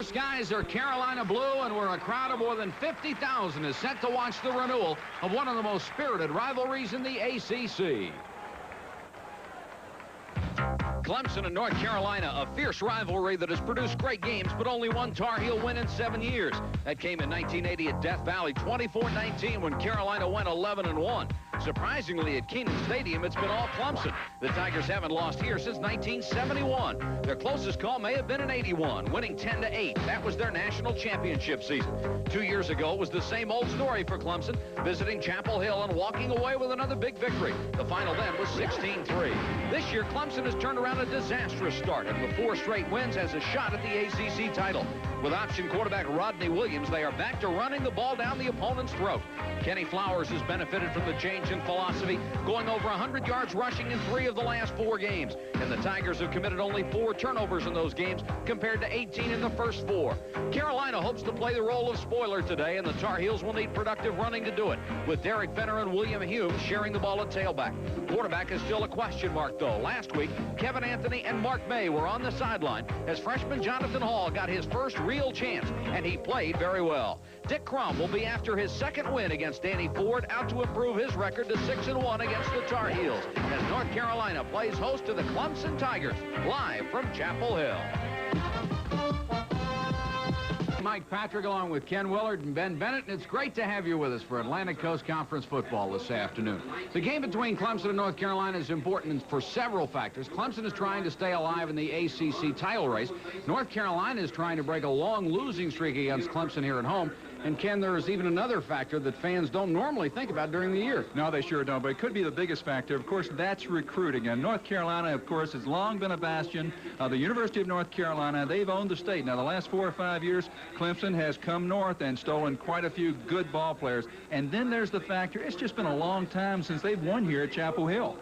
Skies are Carolina blue, and where a crowd of more than 50,000 is set to watch the renewal of one of the most spirited rivalries in the ACC. Clemson and North Carolina, a fierce rivalry that has produced great games, but only one Tar Heel win in 7 years. That came in 1980 at Death Valley, 24-19 when Carolina went 11-1. Surprisingly, at Kenan Stadium, it's been all Clemson. The Tigers haven't lost here since 1971. Their closest call may have been in 81, winning 10-8. That was their national championship season. 2 years ago, it was the same old story for Clemson, visiting Chapel Hill and walking away with another big victory. The final then was 16-3. This year, Clemson has turned around a disastrous start, and with 4 straight wins has a shot at the ACC title. With option quarterback Rodney Williams, they are back to running the ball down the opponent's throat. Kenny Flowers has benefited from the change in philosophy, going over 100 yards rushing in 3 of the last 4 games. And the Tigers have committed only 4 turnovers in those games compared to 18 in the first 4. Carolina hopes to play the role of spoiler today, and the Tar Heels will need productive running to do it, with Derek Fenner and William Hume sharing the ball at tailback. Quarterback is still a question mark, though. Last week, Kevin Anthony and Mark May were on the sideline as freshman Jonathan Hall got his first real chance, and he played very well. Dick Crum will be after his second win against Danny Ford, out to improve his record to 6-1 against the Tar Heels, as North Carolina plays host to the Clemson Tigers, live from Chapel Hill. Mike Patrick along with Ken Willard and Ben Bennett, and it's great to have you with us for Atlantic Coast Conference football this afternoon. The game between Clemson and North Carolina is important for several factors. Clemson is trying to stay alive in the ACC title race. North Carolina is trying to break a long losing streak against Clemson here at home. And, Ken, there's even another factor that fans don't normally think about during the year. No, they sure don't, but it could be the biggest factor. Of course, that's recruiting. And North Carolina, of course, has long been a bastion. The University of North Carolina, they've owned the state. Now, the last 4 or 5 years, Clemson has come north and stolen quite a few good ball players. And then there's the factor, it's just been a long time since they've won here at Chapel Hill.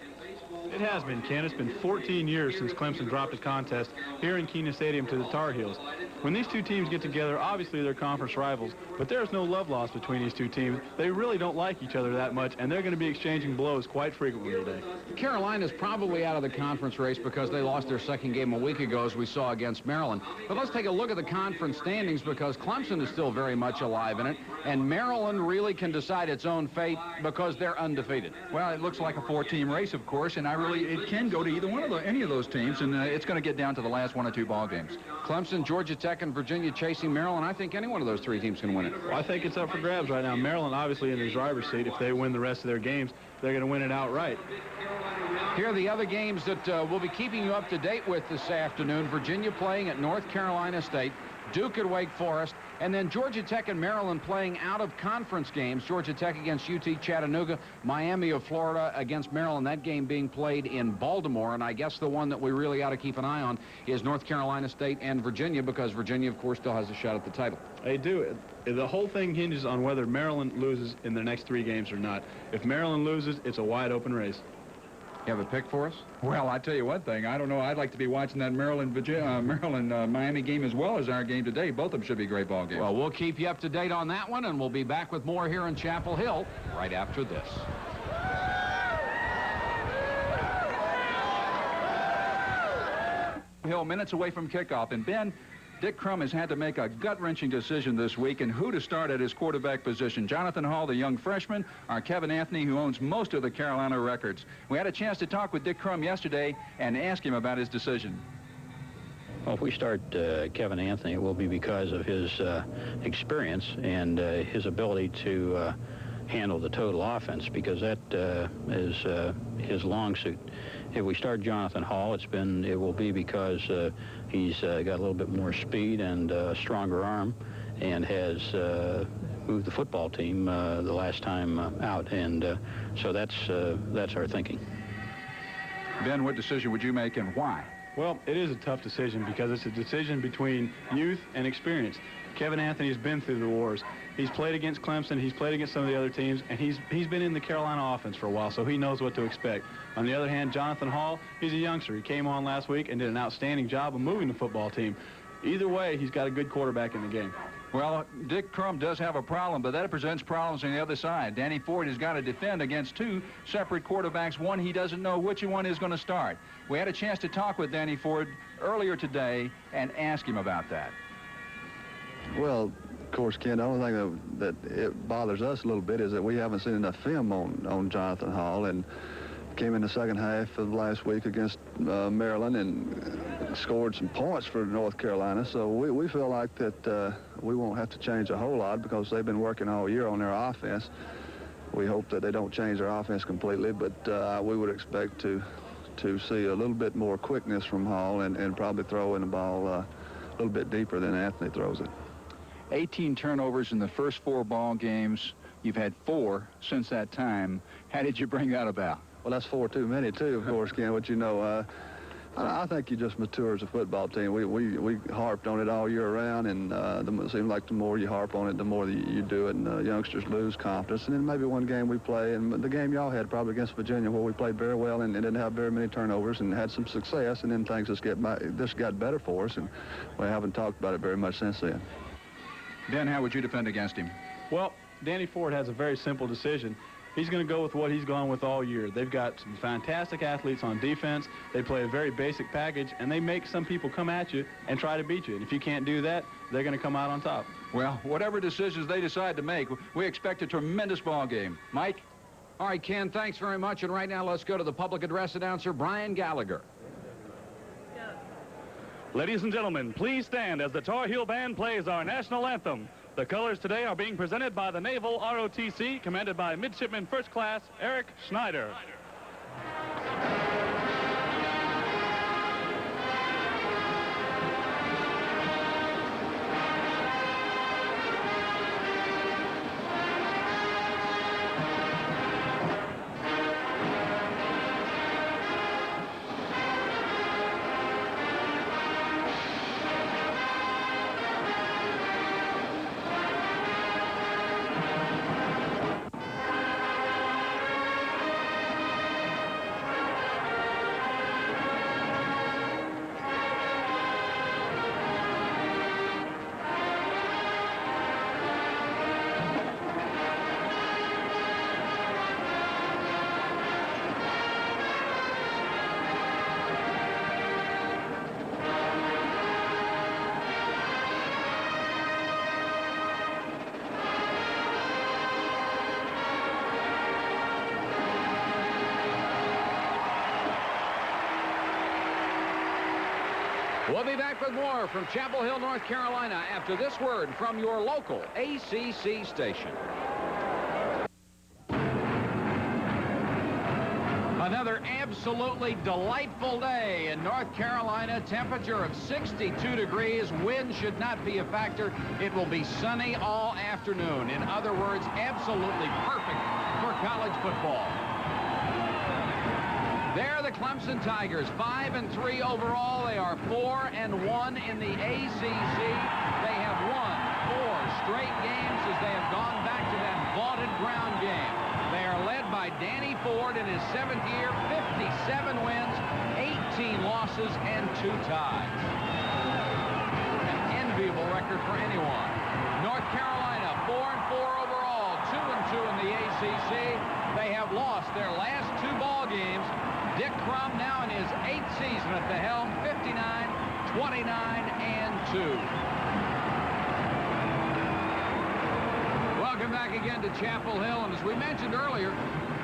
It has been, Ken. It's been 14 years since Clemson dropped a contest here in Kenan Stadium to the Tar Heels. When these two teams get together, obviously they're conference rivals, but there's no love lost between these two teams. They really don't like each other that much, and they're going to be exchanging blows quite frequently today. Carolina's probably out of the conference race because they lost their second game a week ago, as we saw against Maryland. But let's take a look at the conference standings, because Clemson is still very much alive in it, and Maryland really can decide its own fate because they're undefeated. Well, it looks like a 4-team race, of course, and it can go to either one of any of those teams, and it's going to get down to the last 1 or 2 ball games. Clemson, Georgia Tech, and Virginia chasing Maryland. I think any one of those 3 teams can win it. Well, I think it's up for grabs right now. Maryland obviously in the driver's seat. If they win the rest of their games, they're going to win it outright. Here are the other games that we'll be keeping you up to date with this afternoon. Virginia playing at North Carolina State, Duke at Wake Forest, and then Georgia Tech and Maryland playing out-of-conference games. Georgia Tech against UT Chattanooga, Miami of Florida against Maryland. That game being played in Baltimore, and I guess the one that we really ought to keep an eye on is North Carolina State and Virginia, because Virginia, of course, still has a shot at the title. They do. The whole thing hinges on whether Maryland loses in their next 3 games or not. If Maryland loses, it's a wide-open race. You have a pick for us? Well, I tell you one thing. I don't know. I'd like to be watching that Maryland-Miami game as well as our game today. Both of them should be great ball games. Well, we'll keep you up to date on that one, and we'll be back with more here in Chapel Hill right after this. Hill, minutes away from kickoff, and Ben, Dick Crum has had to make a gut-wrenching decision this week in who to start at his quarterback position. Jonathan Hall, the young freshman, or Kevin Anthony, who owns most of the Carolina records. We had a chance to talk with Dick Crum yesterday and ask him about his decision. Well, if we start Kevin Anthony, it will be because of his experience and his ability to handle the total offense, because that is his long suit. If we start Jonathan Hall, it will be because he's got a little bit more speed and a stronger arm, and has moved the football team the last time out, and so that's our thinking. Ben, what decision would you make, and why? Well, it is a tough decision because it's a decision between youth and experience. Kevin Anthony has been through the wars. He's played against Clemson, he's played against some of the other teams, and he's been in the Carolina offense for a while, so he knows what to expect. On the other hand, Jonathan Hall, he's a youngster. He came on last week and did an outstanding job of moving the football team. Either way, he's got a good quarterback in the game. Well, Dick Crum does have a problem, but that presents problems on the other side. Danny Ford has got to defend against 2 separate quarterbacks. One, he doesn't know which one is going to start. We had a chance to talk with Danny Ford earlier today and ask him about that. Well, of course, Ken, the only thing that it bothers us a little bit is that we haven't seen enough film on Jonathan Hall, and came in the second half of last week against Maryland and scored some points for North Carolina. So we feel like that we won't have to change a whole lot because they've been working all year on their offense. We hope that they don't change their offense completely, but we would expect to see a little bit more quickness from Hall and probably throwing the ball a little bit deeper than Anthony throws it. 18 turnovers in the first 4 ball games. You've had 4 since that time. How did you bring that about? Well, that's 4 too many, too, of course, Ken. But, you know, I think you just mature as a football team. We harped on it all year round, and it seems like the more you harp on it, the more you do it, and youngsters lose confidence. And then maybe one game we play, and the game y'all had probably against Virginia where we played very well and didn't have very many turnovers and had some success, and then things just got better for us, and we haven't talked about it very much since then. Ben, how would you defend against him? Well, Danny Ford has a very simple decision. He's going to go with what he's gone with all year. They've got some fantastic athletes on defense. They play a very basic package, and they make some people come at you and try to beat you. And if you can't do that, they're going to come out on top. Well, whatever decisions they decide to make, we expect a tremendous ball game. Mike? All right, Ken, thanks very much. And right now, let's go to the public address announcer, Brian Gallagher. Ladies and gentlemen, please stand as the Tar Heel Band plays our national anthem. The colors today are being presented by the Naval ROTC, commanded by Midshipman First Class Eric Schneider. We'll be back with more from Chapel Hill, North Carolina, after this word from your local ACC station. Another absolutely delightful day in North Carolina. Temperature of 62 degrees. Wind should not be a factor. It will be sunny all afternoon. In other words, absolutely perfect for college football. They're the Clemson Tigers, 5-3 overall. They are 4-1 in the ACC. They have won 4 straight games as they have gone back to that vaunted ground game. They are led by Danny Ford in his 7th year, 57 wins, 18 losses, and 2 ties. An enviable record for anyone. North Carolina, 4-4 overall, 2-2 in the ACC. They have lost their last 2 ball games. Dick Crum now in his 8th season at the helm, 59, 29, and 2. Welcome back again to Chapel Hill, and as we mentioned earlier,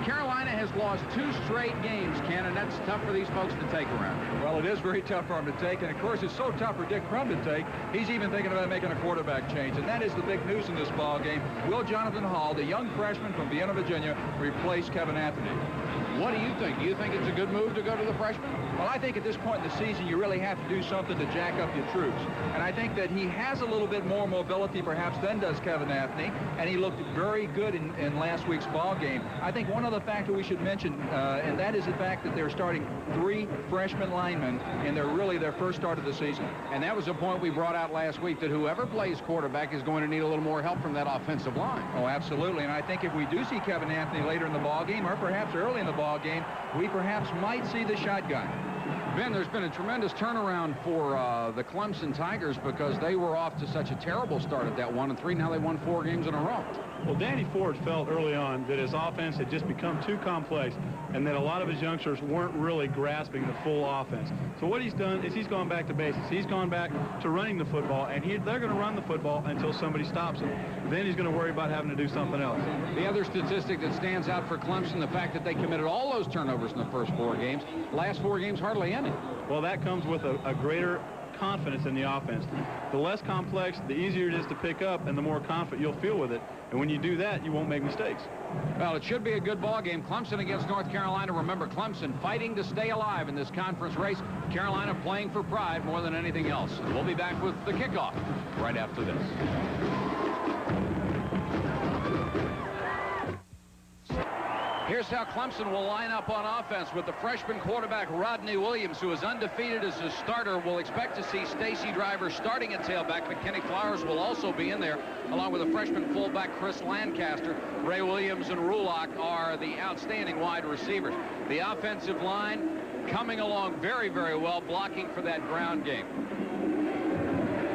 Carolina has lost 2 straight games, Ken, and that's tough for these folks to take around. Well, it is very tough for him to take, and of course it's so tough for Dick Crum to take, he's even thinking about making a quarterback change, and that is the big news in this ball game. Will Jonathan Hall, the young freshman from Vienna, Virginia, replace Kevin Anthony? What do you think? Do you think it's a good move to go to the freshman? Well, I think at this point in the season, you really have to do something to jack up your troops. And I think that he has a little bit more mobility, perhaps, than does Kevin Anthony. And he looked very good in last week's ball game. I think one other factor we should mention, and that is the fact that they're starting 3 freshman linemen, and they're really their first start of the season. And that was a point we brought out last week, that whoever plays quarterback is going to need a little more help from that offensive line. Oh, absolutely. And I think if we do see Kevin Anthony later in the ball game, or perhaps early in the ball game, we perhaps might see the shotgun. Ben, there's been a tremendous turnaround for the Clemson Tigers because they were off to such a terrible start at that 1-3. Now they won 4 games in a row. Well, Danny Ford felt early on that his offense had just become too complex and that a lot of his youngsters weren't really grasping the full offense. So what he's done is he's gone back to basics. He's gone back to running the football, and they're going to run the football until somebody stops them. Then he's going to worry about having to do something else. The other statistic that stands out for Clemson, the fact that they committed all those turnovers in the first 4 games. Last 4 games, hardly any. Well, that comes with a greater confidence in the offense. The less complex, the easier it is to pick up, and the more confident you'll feel with it. And when you do that, you won't make mistakes. Well, it should be a good ball game. Clemson against North Carolina. Remember, Clemson fighting to stay alive in this conference race. Carolina playing for pride more than anything else. And we'll be back with the kickoff right after this. Here's how Clemson will line up on offense with the freshman quarterback Rodney Williams, who is undefeated as a starter. We'll expect to see Stacy Driver starting at tailback, but Kenny Flowers will also be in there, along with a freshman fullback Chris Lancaster. Ray Williams and Rulock are the outstanding wide receivers. The offensive line coming along very, very well, blocking for that ground game.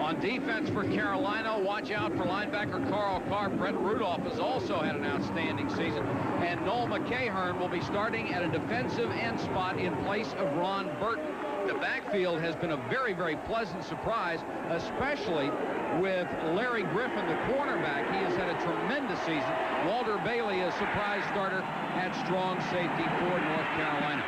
On defense for Carolina, watch out for linebacker Carl Carr. Brett Rudolph has also had an outstanding season. And Noel McCahern will be starting at a defensive end spot in place of Ron Burton. The backfield has been a very, very pleasant surprise, especially with Larry Griffin, the cornerback. He has had a tremendous season. Walter Bailey, a surprise starter at strong safety for North Carolina.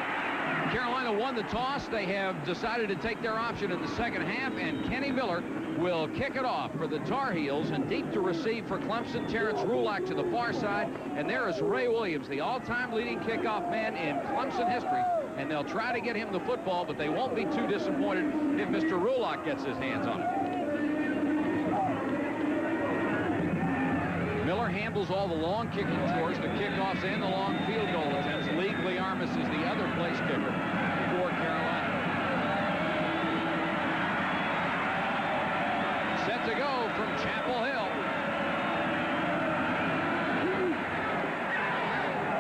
Carolina won the toss. They have decided to take their option in the second half, and Kenny Miller will kick it off for the Tar Heels, and deep to receive for Clemson, Terrence Rulock to the far side, and there is Ray Williams, the all-time leading kickoff man in Clemson history, and they'll try to get him the football, but they won't be too disappointed if Mr. Rulock gets his hands on it. Miller handles all the long kicking chores, the kickoffs and the long field goal attempts. Lee Gliarmis is the other place kicker for Carolina. Set to go from Chapel Hill.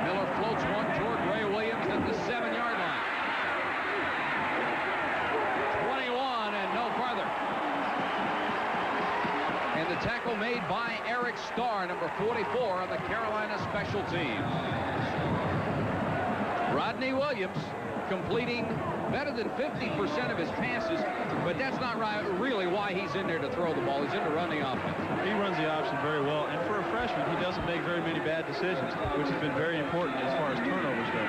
Miller floats one toward Ray Williams at the 7-yard line. 21 and no farther. And the tackle made by Eric Starr, number 44 on the Carolina special teams. Rodney Williams completing better than 50% of his passes, but that's not really why he's in there to throw the ball. He's in to run the offense. He runs the option very well, and for a freshman, he doesn't make very many bad decisions, which has been very important as far as turnovers go.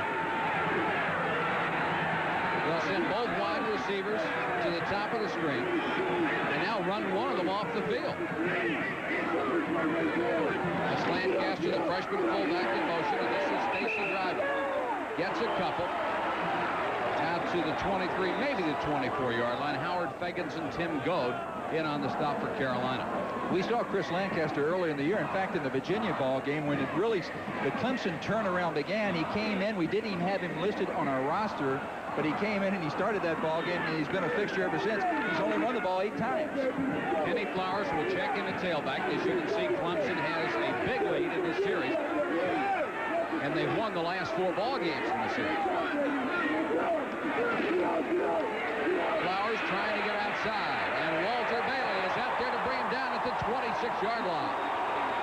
They'll send both wide receivers to the top of the screen, and now run one of them off the field. That's Lancaster, the freshman fullback, in motion, and this is Stacy Driver. Gets a couple. Out to the 23, maybe the 24-yard line. Howard Feggins and Tim Goad in on the stop for Carolina. We saw Chris Lancaster early in the year. In fact, in the Virginia ball game, when it really, the Clemson turnaround began, he came in. We didn't even have him listed on our roster, but he came in and he started that ball game, and he's been a fixture ever since. He's only run the ball 8 times. Kenny Flowers will check in at tailback. As you can see, Clemson has a big lead in this series, and they've won the last 4 ball games in the series. Flowers trying to get outside, and Walter Bailey is out there to bring him down at the 26-yard line.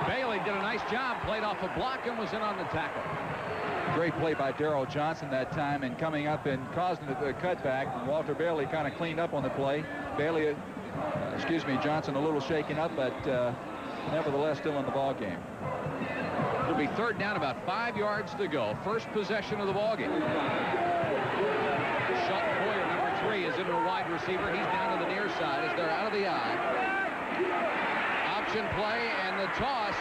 Bailey did a nice job, played off a block, and was in on the tackle. Great play by Darrell Johnson that time, and coming up and causing the cutback. Walter Bailey kind of cleaned up on the play. Bailey, Johnson a little shaken up, but nevertheless still in the ball game. It'll be 3rd down, about 5 yards to go. First possession of the ball game. Shelton Boyer, number 3, is into a wide receiver. He's down to the near side as they're out of the eye. Option play and the toss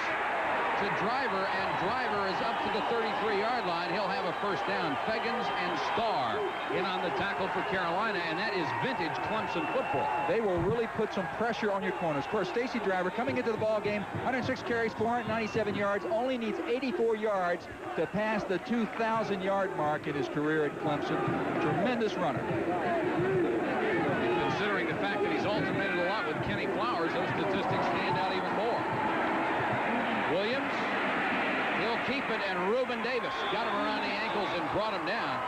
to Driver, and Driver is up to the 33-yard line. He'll have a first down. Feggins and Starr in on the tackle for Carolina, and that is vintage Clemson football. They will really put some pressure on your corners. Of course, Stacy Driver coming into the ball game, 106 carries, 497 yards, only needs 84 yards to pass the 2,000-yard mark in his career at Clemson. Tremendous runner. Considering the fact that he's alternated a lot with Kenny Flowers, those statistics stand out even more. Williams, he'll keep it, and Reuben Davis got him around the ankles and brought him down.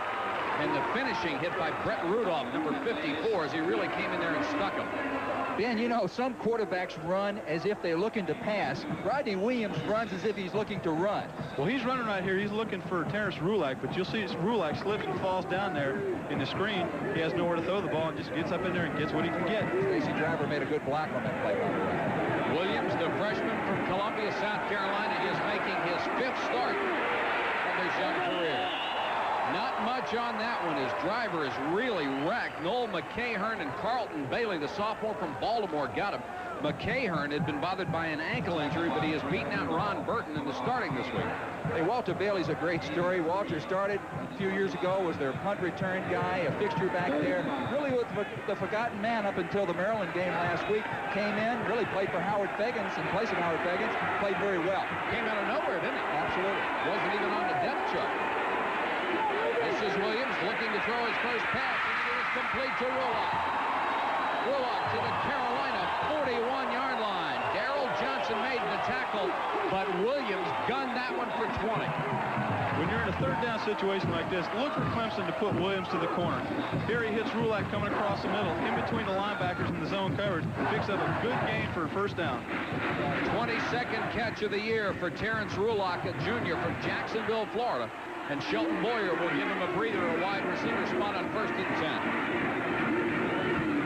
And the finishing hit by Brett Rudolph, number 54, as he really came in there and stuck him. Ben, you know, some quarterbacks run as if they're looking to pass. Rodney Williams runs as if he's looking to run. Well, he's running right here. He's looking for Terrence Rulak, but you'll see Rulak slips and falls down there in the screen. He has nowhere to throw the ball and just gets up in there and gets what he can get. Stacy Driver made a good block on that play, by the way. Williams, the freshman from Columbia, South Carolina, is making his 5th start of his young career. Not much on that one. His driver is really wrecked. Noel McCahern and Carlton Bailey, the sophomore from Baltimore, got him. McCahern had been bothered by an ankle injury, but he has beaten out Ron Burton in the starting this week. Hey, Walter Bailey's a great story. Walter started a few years ago, was their punt return guy, a fixture back there. Really was the forgotten man up until the Maryland game last week. Came in, really played for Howard Feggins in place of Howard Feggins. Played very well. Came out of nowhere, didn't he? Absolutely. Wasn't even on the depth chart. This is Williams looking to throw his first pass, and it is complete to Rullock. Rullock to the Carolina 41-yard line. Darrell Johnson made the tackle, but Williams gunned that one for 20. When you're in a third down situation like this, look for Clemson to put Williams to the corner. Here he hits Rulak coming across the middle, in between the linebackers and the zone coverage. Picks up a good gain for a first down. 22nd catch of the year for Terrence Rullock, a junior from Jacksonville, Florida. And Shelton Boyer will give him a breather, a wide receiver spot on 1st and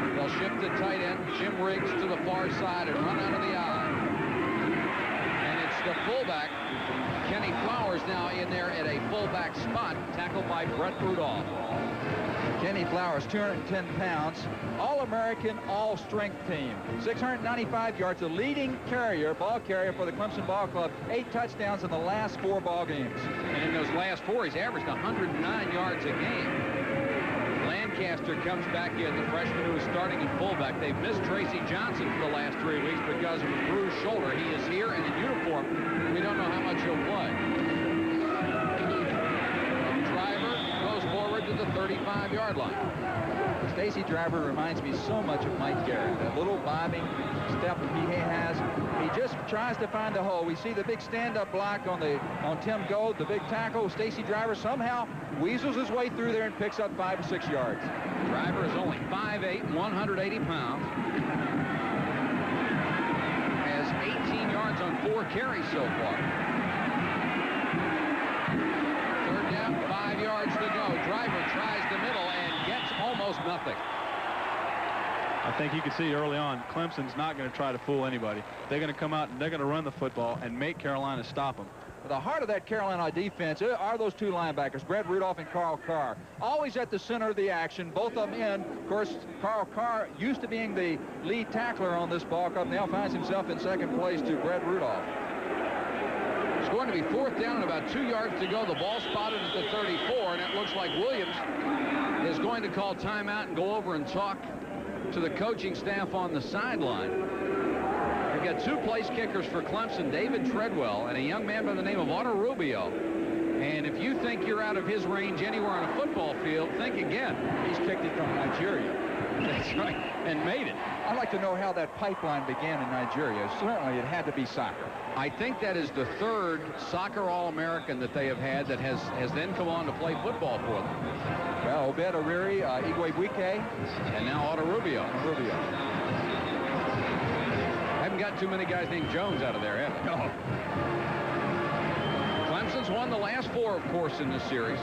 10. They'll shift the tight end, Jim Riggs, to the far side and run out of the eye. And it's the fullback, Kenny Flowers, now in there at a fullback spot, tackled by Brett Rudolph. Kenny Flowers, 210 pounds, All-American, all-strength team. 695 yards, the leading ball carrier for the Clemson Ball Club. 8 touchdowns in the last 4 ball games. And in those last 4, he's averaged 109 yards a game. Lancaster comes back in, the freshman who is starting at fullback. They've missed Tracy Johnson for the last 3 weeks because of a bruised shoulder. He is here and in uniform. We don't know how much he'll play. To the 35-yard line. Stacy Driver reminds me so much of Mike Garrett. That little bobbing step he has. He just tries to find the hole. We see the big stand-up block on Tim Gold, the big tackle. Stacy Driver somehow weasels his way through there and picks up 5 or 6 yards. Driver is only 5'8", 180 pounds. Has 18 yards on 4 carries so far. 3rd down, 5 yards to go. Driver tries the middle and gets almost nothing. I think you can see early on, Clemson's not going to try to fool anybody. They're going to come out and they're going to run the football and make Carolina stop them. The heart of that Carolina defense are those 2 linebackers, Brett Rudolph and Carl Carr. Always at the center of the action, both of them in. Of course, Carl Carr used to being the lead tackler on this ball club, now finds himself in 2nd place to Brett Rudolph. It's going to be 4th down and about 2 yards to go. The ball spotted at the 34, and it looks like Williams is going to call timeout and go over and talk to the coaching staff on the sideline. We've got 2 place kickers for Clemson, David Treadwell and a young man by the name of Otto Rubio. And if you think you're out of his range anywhere on a football field, think again. He's kicked it from Nigeria. That's right, and made it. I'd like to know how that pipeline began in Nigeria. Certainly it had to be soccer. I think that is the 3rd soccer All-American that they have had that has then come on to play football for them. Well, Obed Oriri, Igwe Buike, and now Otto Rubio. Haven't got too many guys named Jones out of there, have they? No. Clemson's won the last 4, of course, in this series.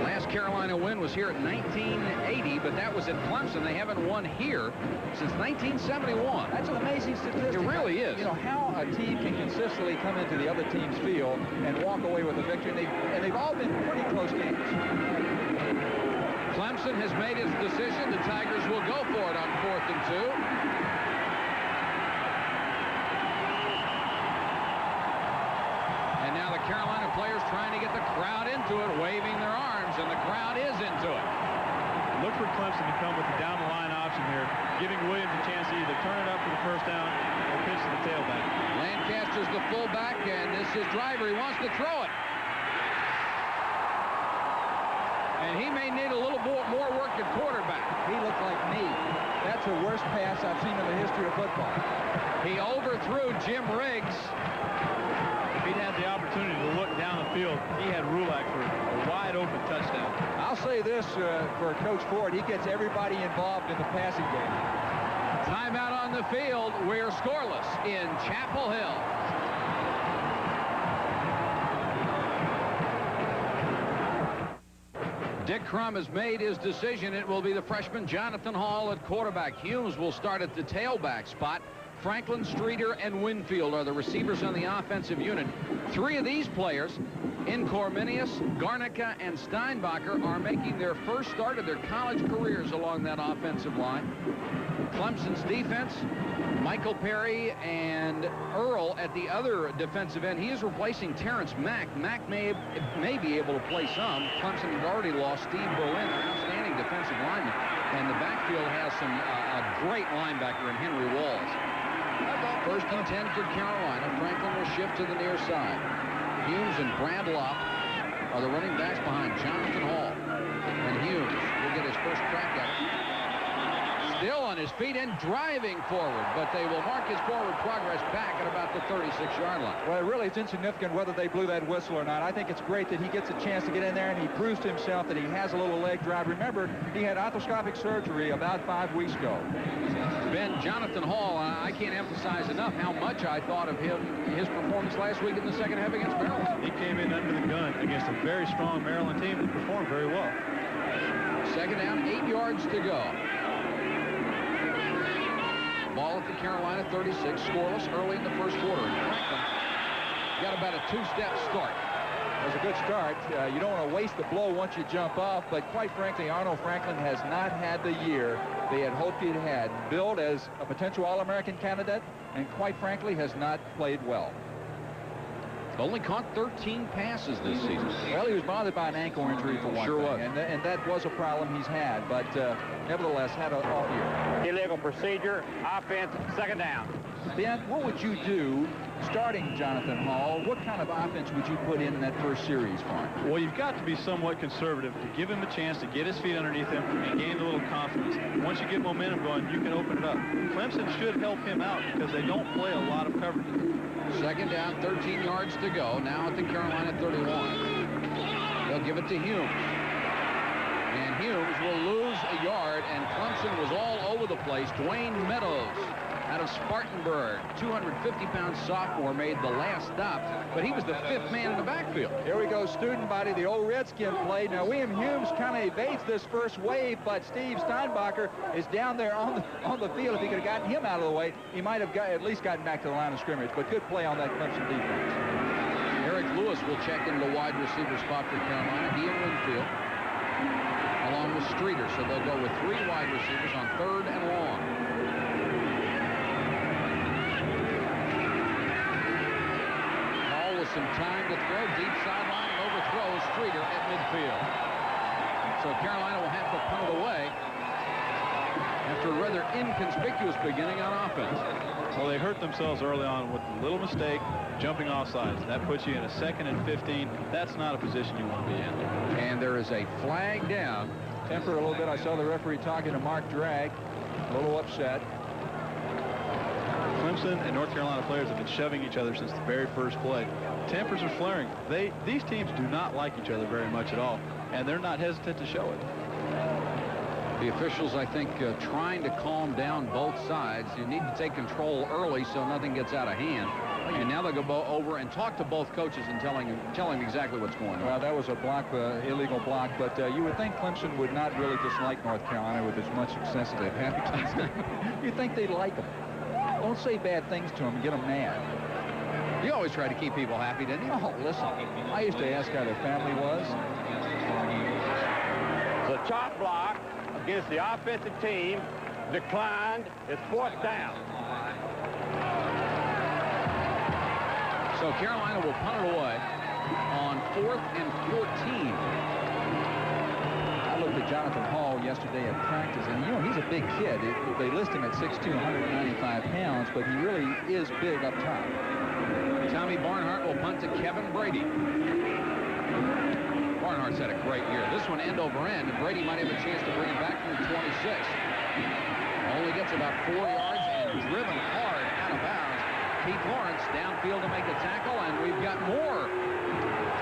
Last Carolina win was here in 1980, but that was at Clemson. They haven't won here since 1971. That's an amazing statistic. It really is. You know, how a team can consistently come into the other team's field and walk away with a victory, and they've all been pretty close games. Clemson has made its decision. The Tigers will go for it on 4th and 2. And now the Carolina players trying to get the crowd into it, waving their arms, and the crowd is into it. Look for Clemson to come with the down-the-line option here, giving Williams a chance to either turn it up for the 1st down or pitch to the tailback. Lancaster's the fullback, and this is Driver. He wants to throw it. And he may need a little more work at quarterback. He looked like me. That's the worst pass I've seen in the history of football. He overthrew Jim Riggs. If he'd had the opportunity to look down the field, he had Rulak for a wide-open touchdown. I'll say this for Coach Ford, he gets everybody involved in the passing game. Timeout on the field. We're scoreless in Chapel Hill. Dick Crum has made his decision. It will be the freshman Jonathan Hall at quarterback. Humes will start at the tailback spot. Franklin, Streeter, and Winfield are the receivers on the offensive unit. Three of these players, Incorminius, Garnica, and Steinbacher, are making their first start of their college careers along that offensive line. Clemson's defense, Michael Perry and Earl at the other defensive end. He is replacing Terrence Mack. Mack may be able to play some. Clemson had already lost Steve Berlin, their outstanding defensive lineman. And the backfield has a great linebacker in Henry Walls. First and 10 for Carolina. Franklin will shift to the near side. Humes and Brad Lopp are the running backs behind Jonathan Hall. And Humes will get his first crack at it. Still on his feet and driving forward, but they will mark his forward progress back at about the 36-yard line. Well, really, it's insignificant whether they blew that whistle or not. I think it's great that he gets a chance to get in there, and he proves to himself that he has a little leg drive. Remember, he had arthroscopic surgery about 5 weeks ago. Ben, Jonathan Hall, I can't emphasize enough how much I thought of him, his performance last week in the second half against Maryland. He came in under the gun against a very strong Maryland team that performed very well. Second down, 8 yards to go. Ball at the Carolina 36, scoreless early in the first quarter. And Franklin got about a two-step start. It was a good start. You don't want to waste the blow once you jump off, but quite frankly, Arnold Franklin has not had the year they had hoped he'd had. Billed as a potential All-American candidate, and quite frankly, has not played well. Only caught 13 passes this season. Well, he was bothered by an ankle injury for one thing. Was. And that was a problem he's had, but nevertheless had an off year. Illegal procedure, offense, second down. Ben, what would you do starting Jonathan Hall? What kind of offense would you put in that first series for him? Well, you've got to be somewhat conservative to give him a chance to get his feet underneath him and gain a little confidence. Once you get momentum going, you can open it up. Clemson should help him out because they don't play a lot of coverage. Second down, 13 yards to go. Now at the Carolina 31. They'll give it to Humes. And Humes will lose a yard, and Clemson was all over the place. Dwayne Meadows out of Spartanburg, 250-pound sophomore, made the last stop, but he was the fifth man in the backfield. Here we go, student body, the old Redskin play. Now, William Humes kind of evades this first wave, but Steve Steinbacher is down there on the field. If he could have gotten him out of the way, he might have at least gotten back to the line of scrimmage, but good play on that Clemson defense. Eric Lewis will check into the wide receiver spot for Carolina. He and Winfield, along with Streeter, so they'll go with 3 wide receivers on 3rd and long. Some time to throw, deep sideline, and overthrows Streeter at midfield. So Carolina will have to punt it away after a rather inconspicuous beginning on offense. Well, they hurt themselves early on with a little mistake, jumping off sides. That puts you in a 2nd and 15. That's not a position you want to be in. And there is a flag down. Tempered a little bit. I saw the referee talking to Mark Drag, a little upset. Clemson and North Carolina players have been shoving each other since the very first play. Tempers are flaring. These teams do not like each other very much at all, and they're not hesitant to show it. The officials, I think, trying to calm down both sides. You need to take control early so nothing gets out of hand. And now they'll go over and talk to both coaches and tell him exactly what's going on. Well, that was a block, illegal block, but you would think Clemson would not really dislike North Carolina with as much success as they've had against them. You'd think they'd like them. Don't say bad things to them and get them mad. You always try to keep people happy, didn't you? Oh, listen, I used to ask how their family was. The chop block against the offensive team declined. It's 4th down. So Carolina will punt it away on 4th and 14. I looked at Jonathan Hall yesterday at practice, and you know, he's a big kid. They list him at 6'2", 195 pounds, but he really is big up top. Tommy Barnhart will punt to Kevin Brady. Barnhart's had a great year. This one end over end, and Brady might have a chance to bring him back from the 26. Only gets about 4 yards and driven hard out of bounds Keith Lawrence downfield to make a tackle, and we've got more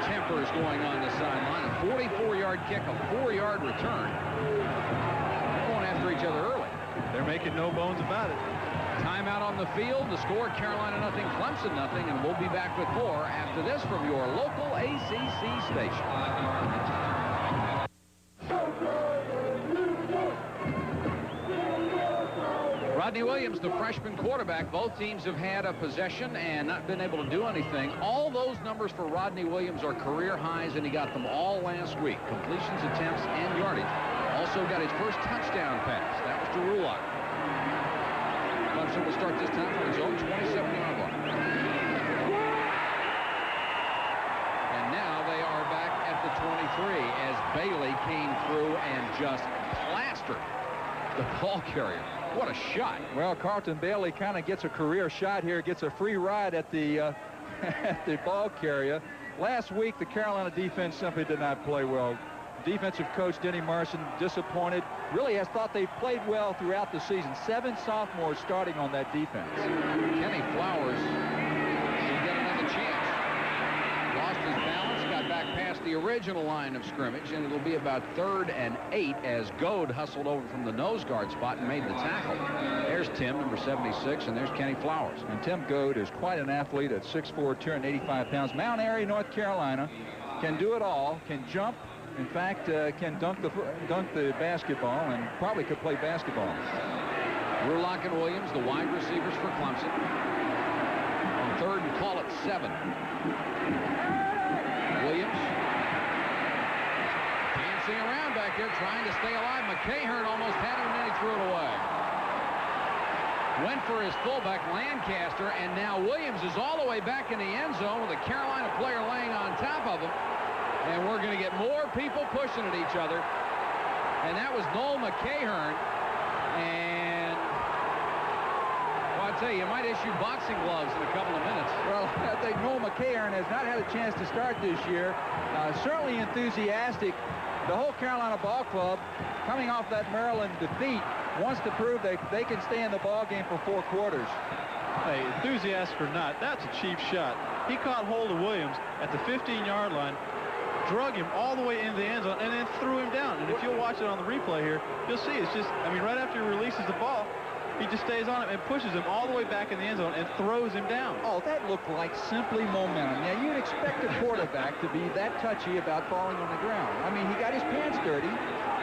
tempers going on the sideline. A 44-yard kick, a 4-yard return. They're going after each other early. They're making no bones about it. Timeout on the field. The score, Carolina nothing, Clemson nothing, and we'll be back with more after this from your local ACC station. Rodney Williams, the freshman quarterback. Both teams have had a possession and not been able to do anything. All those numbers for Rodney Williams are career highs, and he got them all last week. Completions, attempts, and yardage. Also got his first touchdown pass. That was to Rulock. Clemson will start this time from his own 27-yard line. And now they are back at the 23 as Bailey came through and just plastered the ball carrier. What a shot. Well, Carlton Bailey kind of gets a career shot here, gets a free ride at the at the ball carrier. Last week, the Carolina defense simply did not play well. Defensive coach Denny Marson disappointed. Really has thought they played well throughout the season. 7 sophomores starting on that defense. Kenny Flowers will get another chance. Lost his balance, got back past the original line of scrimmage, and it'll be about 3rd and 8 as Goad hustled over from the nose guard spot and made the tackle. There's Tim, number 76, and there's Kenny Flowers. And Tim Goad is quite an athlete at 6'4", 285 pounds. Mount Airy, North Carolina, can do it all, can jump. In fact, can dunk the basketball and probably could play basketball. Rulock and Williams, the wide receivers for Clemson. On 3rd and call it 7. Williams dancing around back there, trying to stay alive. McCahern almost had him, and then he threw it away. Went for his fullback, Lancaster, and now Williams is all the way back in the end zone with a Carolina player laying on top of him. And we're going to get more people pushing at each other. And that was Noel McCahern. And well, I tell you might issue boxing gloves in a couple of minutes. Well, I think Noel McCahern has not had a chance to start this year. Certainly enthusiastic. The whole Carolina ball club, coming off that Maryland defeat, wants to prove that they can stay in the ball game for 4 quarters. Hey, enthusiastic or not, that's a cheap shot. He caught hold of Williams at the 15-yard line, drug him all the way into the end zone, and then threw him down. And if you'll watch it on the replay here, you'll see it's just, I mean, right after he releases the ball, he just stays on him and pushes him all the way back in the end zone and throws him down. Oh, that looked like simply momentum. Now, you'd expect a quarterback to be that touchy about falling on the ground. I mean, he got his pants dirty,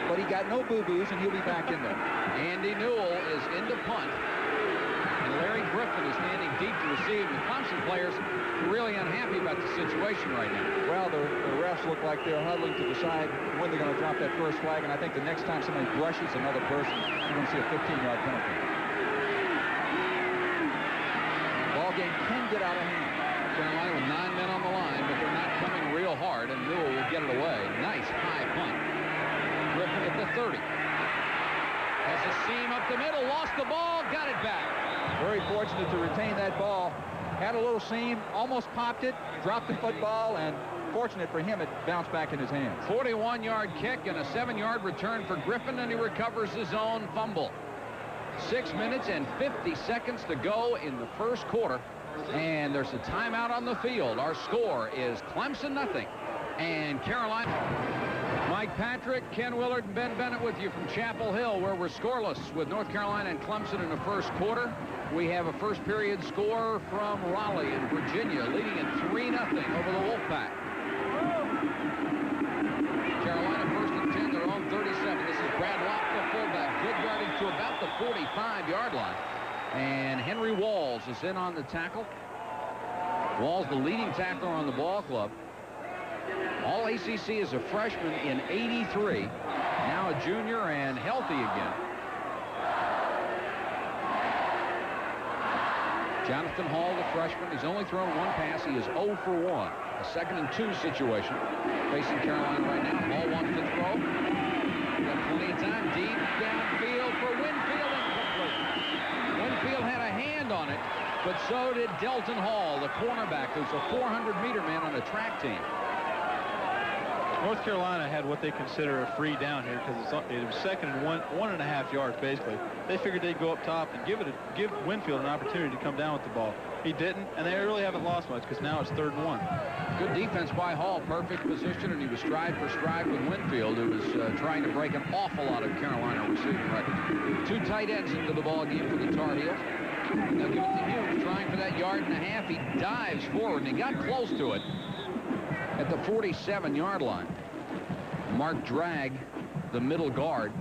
but he got no boo-boos, and he'll be back in there. Andy Newell is into punt. And Larry Griffin is standing deep to receive. The Clemson players are really unhappy about the situation right now. Well, the refs look like they're huddling to decide when they're going to drop that first flag, and I think the next time somebody brushes another person, you're going to see a 15-yard penalty. Ball game can get out of hand. Carolina with 9 men on the line, but they're not coming real hard, and Newell will get it away. Nice high punt. Griffin at the 30. Has a seam up the middle, lost the ball, got it back. Very fortunate to retain that ball. Had a little seam, almost popped it, dropped the football, and fortunate for him, it bounced back in his hands. 41-yard kick and a 7-yard return for Griffin, and he recovers his own fumble. 6 minutes and 50 seconds to go in the first quarter, and there's a timeout on the field. Our score is Clemson nothing, and Carolina. Mike Patrick, Ken Willard, and Ben Bennett with you from Chapel Hill, where we're scoreless with North Carolina and Clemson in the first quarter. We have a first period score from Raleigh in Virginia, leading at 3-0 over the Wolfpack. Carolina first and 10, their own 37. This is Brad Locke, the fullback. Good yardage to about the 45-yard line. And Henry Walls is in on the tackle. Walls, the leading tackler on the ball club. All ACC is a freshman in '83. Now a junior and healthy again. Jonathan Hall, the freshman, he's only thrown 1 pass. He is 0 for 1. A 2nd and 2 situation facing Carolina right now. Hall wants to throw. Got plenty of time. Deep downfield for Winfield. Incomplete. Winfield had a hand on it, but so did Delton Hall, the cornerback, who's a 400-meter man on the track team. North Carolina had what they consider a free down here because it was second and 1.5 yards basically. They figured they'd go up top and give Winfield an opportunity to come down with the ball. He didn't, and they really haven't lost much because now it's 3rd and 1. Good defense by Hall, perfect position, and he was stride for stride with Winfield, who was trying to break an awful lot of Carolina receiving records. 2 tight ends into the ball game for the Tar Heels. Now give it to Hughes, trying for that 1.5 yards. He dives forward, and he got close to it at the 47-yard line. Mark Dragg, the middle guard,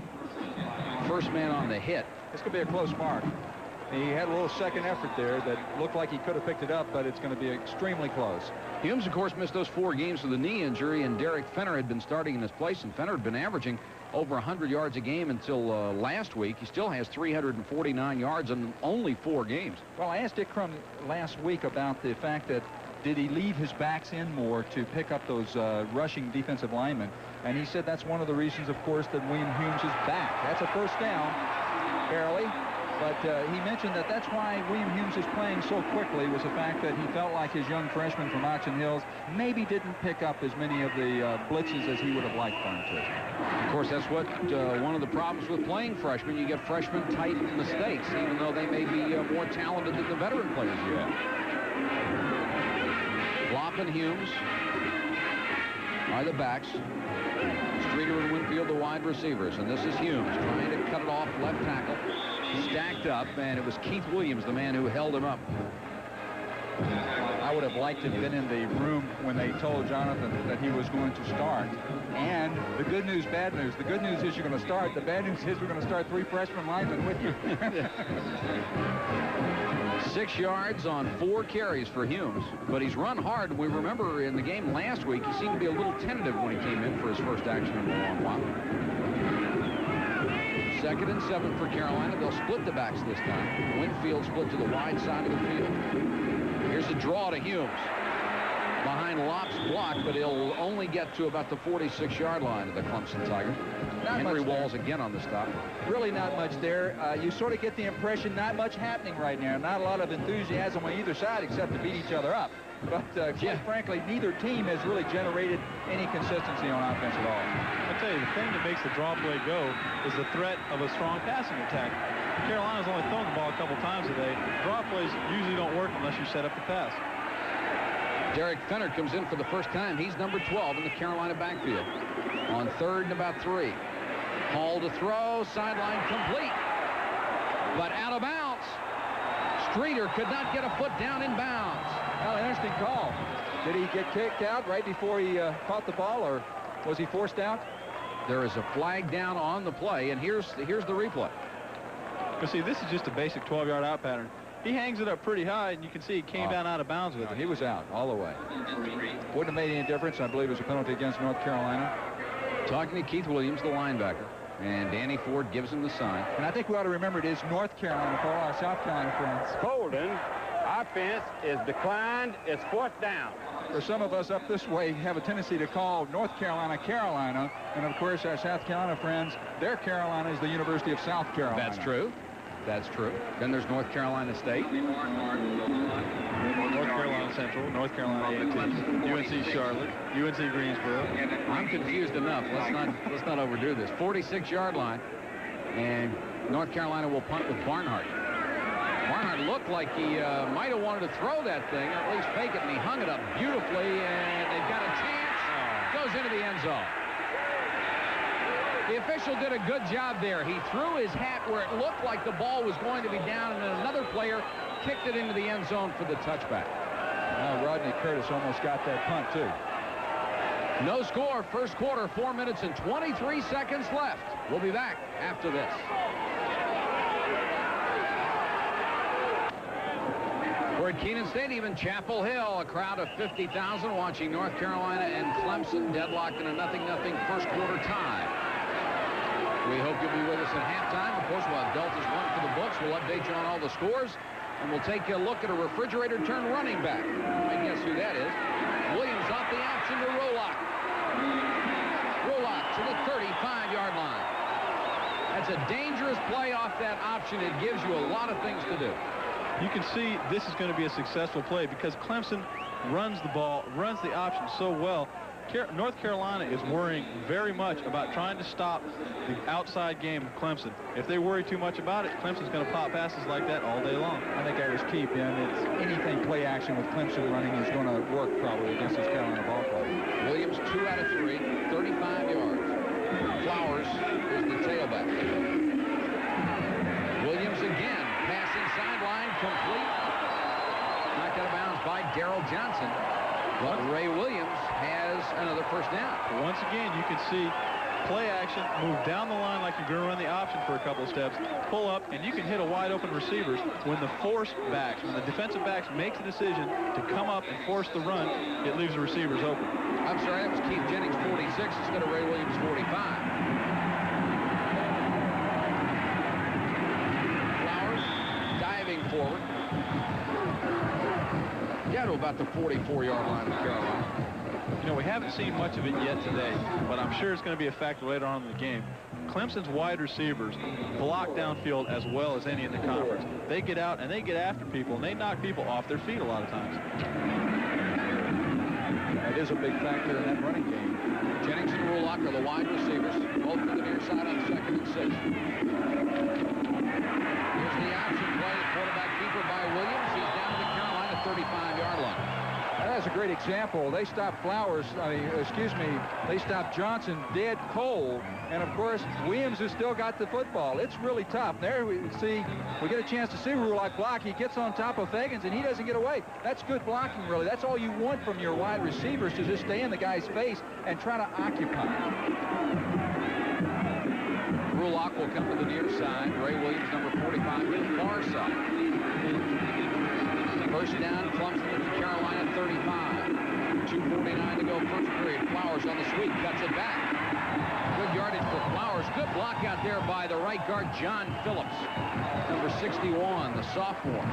first man on the hit. This could be a close mark. He had a little second effort there that looked like he could have picked it up, but it's going to be extremely close. Humes, of course, missed those 4 games with a knee injury, and Derek Fenner had been starting in his place, and Fenner had been averaging over 100 yards a game until last week. He still has 349 yards in only 4 games. Well, I asked Dick Crum last week about the fact that did he leave his backs in more to pick up those rushing defensive linemen, and he said that's one of the reasons, of course, that William Humes is back. That's a first down, barely. But he mentioned that that's why William Humes is playing so quickly, was the fact that he felt like his young freshman from Oxon Hills maybe didn't pick up as many of the blitzes as he would have liked for him to. Of course, that's what one of the problems with playing freshmen. You get freshmen tight mistakes, even though they may be more talented than the veteran players you have. Klopp and Humes are the backs. Streeter and Winfield the wide receivers. And this is Humes trying to cut it off left tackle. Stacked up, and it was Keith Williams, the man who held him up. I would have liked to have been in the room when they told Jonathan that he was going to start. And the good news, bad news. The good news is you're going to start. The bad news is we're going to start 3 freshman linemen with you. 6 yards on 4 carries for Humes, but he's run hard. We remember in the game last week, he seemed to be a little tentative when he came in for his first action in a long while. 2nd and 7 for Carolina. They'll split the backs this time. Winfield split to the wide side of the field. Here's a draw to Humes. Behind Lopp's block, but he'll only get to about the 46-yard line of the Clemson Tiger. Henry Walls again on the stop. Really not much there. You sort of get the impression not much happening right now. Not a lot of enthusiasm on either side except to beat each other up. But quite frankly, neither team has really generated any consistency on offense at all. I'll tell you, the thing that makes the draw play go is the threat of a strong passing attack. Carolina's only thrown the ball a couple times today. Draw plays usually don't work unless you set up the pass. Derek Fenner comes in for the first time. He's number 12 in the Carolina backfield. On 3rd and about 3. Hall to throw, sideline complete. But out of bounds. Streeter could not get a foot down in bounds. Well, interesting call. Did he get kicked out right before he caught the ball, or was he forced out? There is a flag down on the play, and here's the replay. But see, this is just a basic 12-yard out pattern. He hangs it up pretty high, and you can see he came down out of bounds with it. He was out all the way. Wouldn't have made any difference. I believe it was a penalty against North Carolina. Talking to Keith Williams, the linebacker, and Danny Ford gives him the sign. And I think we ought to remember it is North Carolina for all our South Carolina friends. Holding. Offense is declined. It's 4th down. For some of us up this way have a tendency to call North Carolina, Carolina. And, of course, our South Carolina friends, their Carolina is the University of South Carolina. That's true. That's true. Then there's North Carolina State. North Carolina Central, North Carolina A&T, UNC Charlotte, UNC Greensboro. I'm confused enough. Let's not overdo this. 46-yard line, and North Carolina will punt with Barnhart. Barnhart looked like he might have wanted to throw that thing, or at least fake it, and he hung it up beautifully, and they've got a chance. Goes into the end zone. The official did a good job there. He threw his hat where it looked like the ball was going to be down, and then another player kicked it into the end zone for the touchback. Rodney Curtis almost got that punt, too. No score, first quarter, 4 minutes and 23 seconds left. We'll be back after this. We're at Kenan Stadium in Chapel Hill. A crowd of 50,000 watching North Carolina and Clemson deadlocked in a 0-0 first quarter tie. We hope you'll be with us at halftime. Of course, we'll have Delta's run for the books. We'll update you on all the scores. And we'll take a look at a refrigerator turn running back. I guess who that is. Williams off the option to Rolock. Rolock to the 35-yard line. That's a dangerous play off that option. It gives you a lot of things to do. You can see this is going to be a successful play because Clemson runs the ball, runs the option so well. North Carolina is worrying very much about trying to stop the outside game of Clemson. If they worry too much about it, Clemson's going to pop passes like that all day long. I think that was key, Ben. It's anything play action with Clemson running is going to work probably against this Carolina ball club. Williams 2 out of 3, 35 yards. Flowers is the tailback. Williams again, passing sideline, complete. Knocked out of bounds by Darrell Johnson. But Ray Williams has another first down. Once again, you can see play action, move down the line like you're going to run the option for a couple of steps, pull up, and you can hit a wide open receivers. When the force backs, when the defensive backs makes a decision to come up and force the run, it leaves the receivers open. I'm sorry, that was Keith Jennings 46 instead of Ray Williams 45. Flowers diving forward. Down to about the 44-yard line of Carolina. You know, we haven't seen much of it yet today, but I'm sure it's going to be a factor later on in the game. Clemson's wide receivers block downfield as well as any in the conference. They get out and they get after people, and they knock people off their feet a lot of times. That is a big factor in that running game. Jennings and Rulock are the wide receivers, both to the near side on 2nd and 6. Here's the option play, quarterback keeper by Williams. He's down to the Carolina 35-yard line. That's a great example. They stopped they stopped Johnson dead cold. And, of course, Williams has still got the football. It's really tough. There we get a chance to see Rulock block. He gets on top of Fagans, and he doesn't get away. That's good blocking, really. That's all you want from your wide receivers, to just stay in the guy's face and try to occupy. Rulock will come to the near side. Ray Williams, number 45, to the far side. First down, Clemson at the Carolina 35. 2:49 to go, first period. Flowers on the sweep, cuts it back. Good yardage for Flowers. Good block out there by the right guard, John Phillips. Number 61, the sophomore.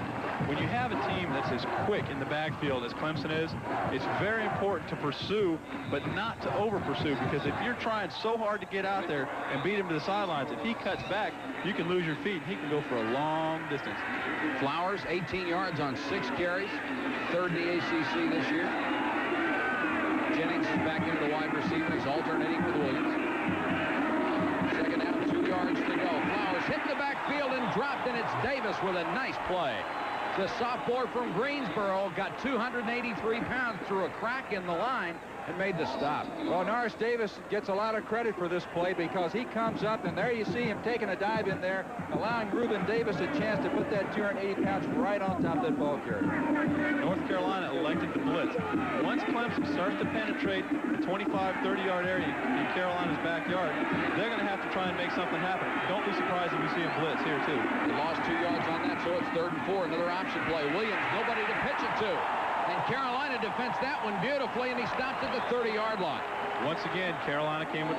When you have a team that's as quick in the backfield as Clemson is, it's very important to pursue, but not to over-pursue, because if you're trying so hard to get out there and beat him to the sidelines, if he cuts back, you can lose your feet. He can go for a long distance. Flowers, 18 yards on 6 carries. 3rd in the ACC this year. Jennings is back into the wide receiver. He's alternating with Williams. 2nd down, 2 yards to go. Flowers hit the backfield and dropped, and it's Davis with a nice play. The sophomore from Greensboro got 283 pounds through a crack in the line and made the stop. Well, Norris Davis gets a lot of credit for this play, because he comes up, and there you see him taking a dive in there, allowing Reuben Davis a chance to put that 280 pounds right on top of that ball carrier. North Carolina elected to blitz. Once Clemson starts to penetrate the 25, 30-yard area in Carolina's backyard, they're going to have to try and make something happen. Don't be surprised if we see a blitz here, too. They lost 2 yards on that, so it's 3rd and 4. Another option play. Williams, nobody to pitch it to. And Carolina defends that one beautifully, and he stopped at the 30-yard line. Once again, North Carolina came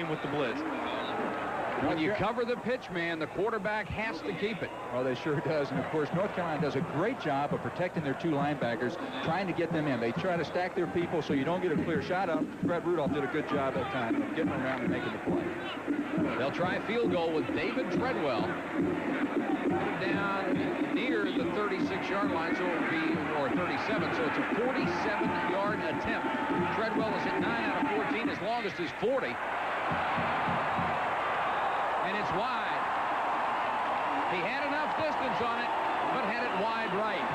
with the blitz. When you cover the pitch, man, the quarterback has to keep it. Well, they sure does. And, of course, North Carolina does a great job of protecting their 2 linebackers, trying to get them in. They try to stack their people so you don't get a clear shot up. Fred Rudolph did a good job that time of getting around and making the play. They'll try a field goal with David Treadwell. Down near the 36-yard line, so it will be, or 37, so it's a 47-yard attempt. Treadwell is at 9 out of 14. His longest is 40. And it's wide. He had enough distance on it, but had it wide right.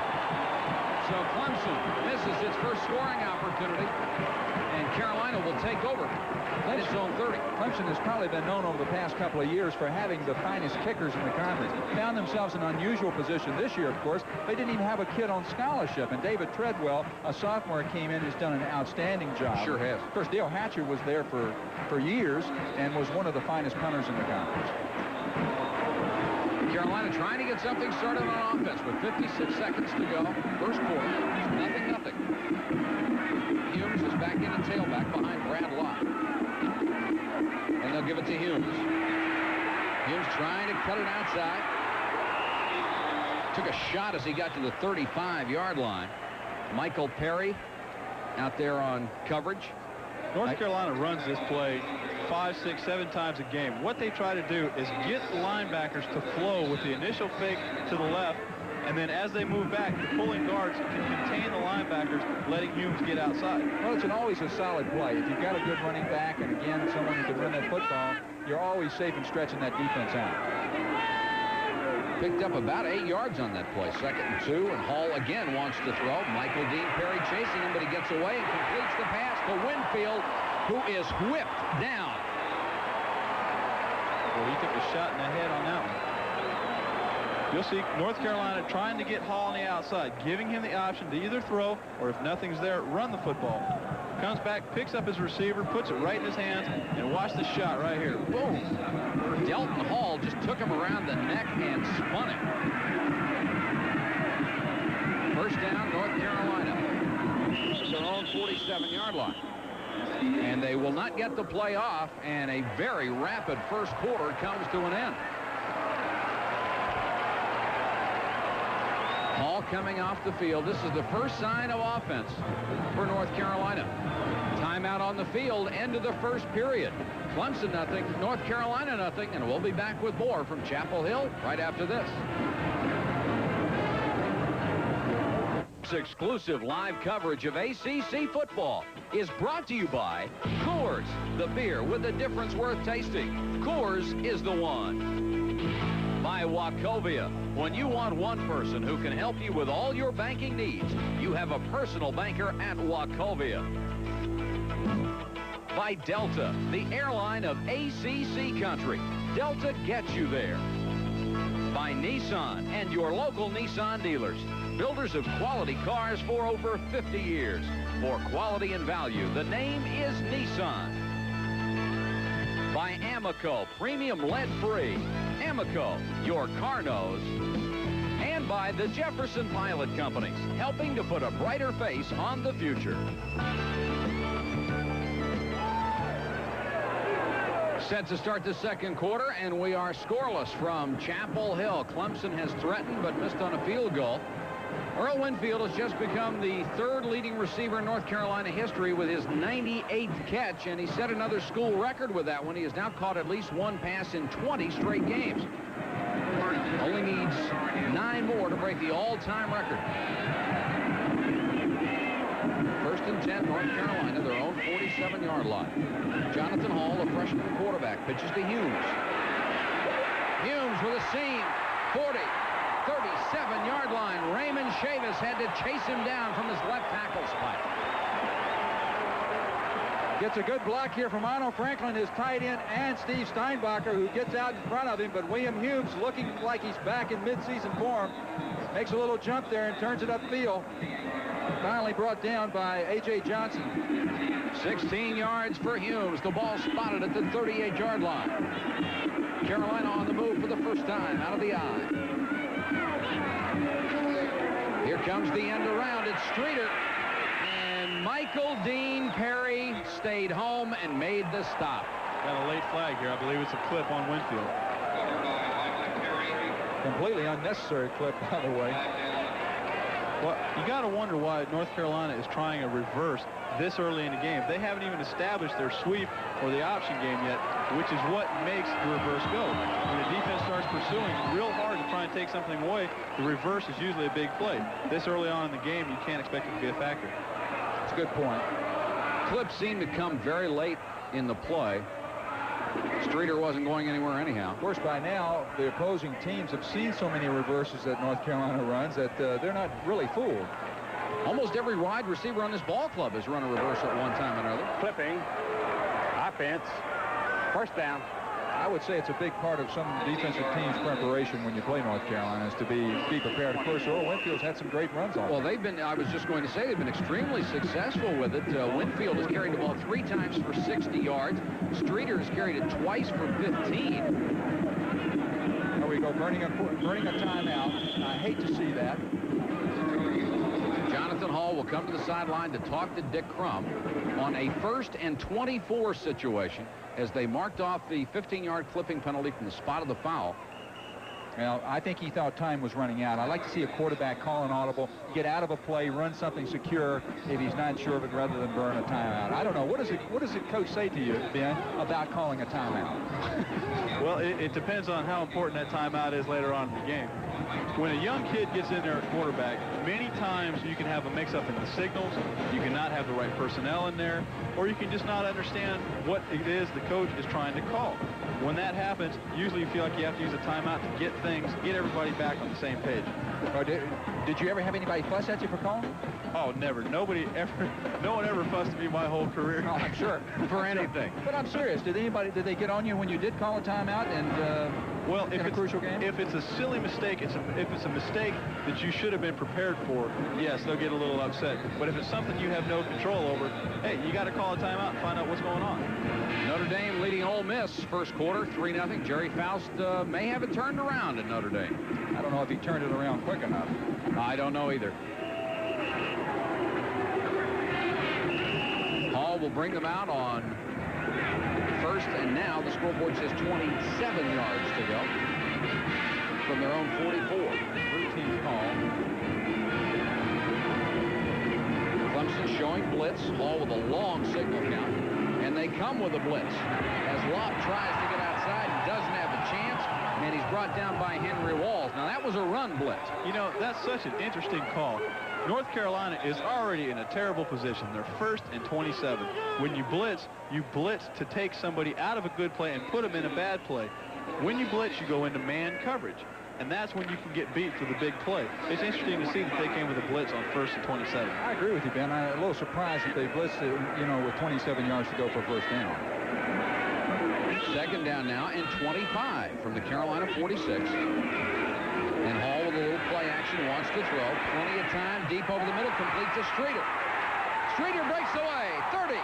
So Clemson misses its first scoring opportunity, and Carolina will take over at its own 30. Clemson has probably been known over the past couple of years for having the finest kickers in the conference. Found themselves in an unusual position this year, of course. They didn't even have a kid on scholarship, and David Treadwell, a sophomore, came in and has done an outstanding job. Sure has. Of course, Dale Hatcher was there for years and was one of the finest punters in the conference. Carolina trying to get something started on offense with 56 seconds to go. First quarter. It's 0-0. Humes is back in the tailback behind Brad Lott. And they'll give it to Humes. Humes trying to cut it outside. Took a shot as he got to the 35-yard line. Michael Perry out there on coverage. North Carolina runs this play 5, 6, 7 times a game. What they try to do is get the linebackers to flow with the initial fake to the left and then as they move back, the pulling guards can contain the linebackers, letting Humes get outside. Well, it's always a solid play. If you've got a good running back, and again, someone who can run that football, you're always safe in stretching that defense out. Picked up about 8 yards on that play. 2nd and 2, and Hall again wants to throw. Michael Dean Perry chasing him, but he gets away and completes the pass to Winfield, who is whipped down. Well, he took a shot in the head on that one. You'll see North Carolina trying to get Hall on the outside, giving him the option to either throw or, if nothing's there, run the football. Comes back, picks up his receiver, puts it right in his hands, and watch the shot right here. Boom. Delton Hall just took him around the neck and spun him. First down, North Carolina. Their own 47-yard line. And they will not get the play off, and a very rapid first quarter comes to an end. Hall coming off the field. This is the first sign of offense for North Carolina. Timeout on the field, end of the first period. Clemson nothing, North Carolina nothing, and we'll be back with more from Chapel Hill right after this. Exclusive live coverage of ACC football is brought to you by Coors, the beer with the difference worth tasting. Coors is the one. By Wachovia. When you want one person who can help you with all your banking needs, you have a personal banker at Wachovia. By Delta, the airline of ACC country. Delta gets you there. By Nissan and your local Nissan dealers. Builders of quality cars for over 50 years. For quality and value, the name is Nissan. By Amoco, premium lead-free. Amoco, your car knows. And by the Jefferson Pilot Companies, helping to put a brighter face on the future. Set to start the second quarter, and we are scoreless from Chapel Hill. Clemson has threatened but missed on a field goal. Earl Winfield has just become the 3rd leading receiver in North Carolina history with his 98th catch, and he set another school record with that one. He has now caught at least one pass in 20 straight games. Only needs 9 more to break the all-time record. 1st and 10, North Carolina, their own 47-yard line. Jonathan Hall, a freshman quarterback, pitches to Humes. Humes with a seam, 40. 37-yard line. Raymond Chavis had to chase him down from his left tackle spot. Gets a good block here from Arnold Franklin, his tight end, and Steve Steinbacher, who gets out in front of him. But William Humes, looking like he's back in midseason form, makes a little jump there and turns it upfield. Finally brought down by A.J. Johnson. 16 yards for Humes. The ball spotted at the 38-yard line. Carolina on the move for the first time out of the eye. Here comes the end around. It's Streeter. And Michael Dean Perry stayed home and made the stop. Got a late flag here. I believe it's a clip on Winfield. Completely unnecessary clip, by the way. Well, you got to wonder why North Carolina is trying a reverse this early in the game. They haven't even established their sweep or the option game yet, which is what makes the reverse go. When the defense starts pursuing real hard to try and take something away, the reverse is usually a big play. This early on in the game, you can't expect it to be a factor. That's a good point. Clips seemed to come very late in the play. Streeter wasn't going anywhere anyhow. Of course, by now, the opposing teams have seen so many reverses that North Carolina runs that they're not really fooled. Almost every wide receiver on this ball club has run a reverse at one time or another. Clipping. Offense. First down. I would say it's a big part of some defensive team's preparation when you play North Carolina is to be prepared. Of course, Earl Winfield's had some great runs on. Well, they've been, I was just going to say, they've been extremely successful with it. Winfield has carried the ball 3 times for 60 yards. Streeter has carried it twice for 15. There we go, burning a timeout. I hate to see that. Jonathan Hall will come to the sideline to talk to Dick Crum on a 1st and 24 situation as they marked off the 15-yard clipping penalty from the spot of the foul. Well, I think he thought time was running out. I like to see a quarterback call an audible, get out of a play, run something secure if he's not sure of it rather than burn a timeout. I don't know. What does the coach say to you, Ben, about calling a timeout? Well, it depends on how important that timeout is later on in the game. when a young kid gets in there at quarterback, many times you can have a mix-up in the signals, you can not have the right personnel in there, or you can just not understand what it is the coach is trying to call. When that happens, usually you feel like you have to use a timeout to get everybody back on the same page. Oh, did you ever have anybody fuss at you for calling? Oh, never. No one ever fussed at me my whole career. Oh, I'm sure. For anything. But I'm serious. Did they get on you when you did call a timeout in a crucial game? If it's a silly mistake, if it's a mistake that you should have been prepared for, yes, they'll get a little upset. But if it's something you have no control over, hey, you got to call a timeout and find out what's going on. Notre Dame leading Ole Miss first quarter, 3-0. Jerry Faust may have it turned around at Notre Dame. I don't know if he turned it around quick enough. I don't know either. Hall will bring them out on first, and now the scoreboard says 27 yards to go from their own 44. Routine call. Clemson showing blitz. Hall with a long signal count, and they come with a blitz as Locke tries to get outside and doesn't have a chance, and he's brought down by Henry Walls. Now that was a run blitz. You know, that's such an interesting call. North Carolina is already in a terrible position. They're 1st and 27. When you blitz to take somebody out of a good play and put them in a bad play. When you blitz, you go into man coverage, and that's when you can get beat for the big play. It's interesting to see that they came with a blitz on 1st and 27. I agree with you, Ben. I'm a little surprised that they blitzed it, with 27 yards to go for first down. Second down now and 25 from the Carolina 46. And Hall with a little play action, wants to throw. Plenty of time, deep over the middle, complete to Streeter. Streeter breaks away, 30,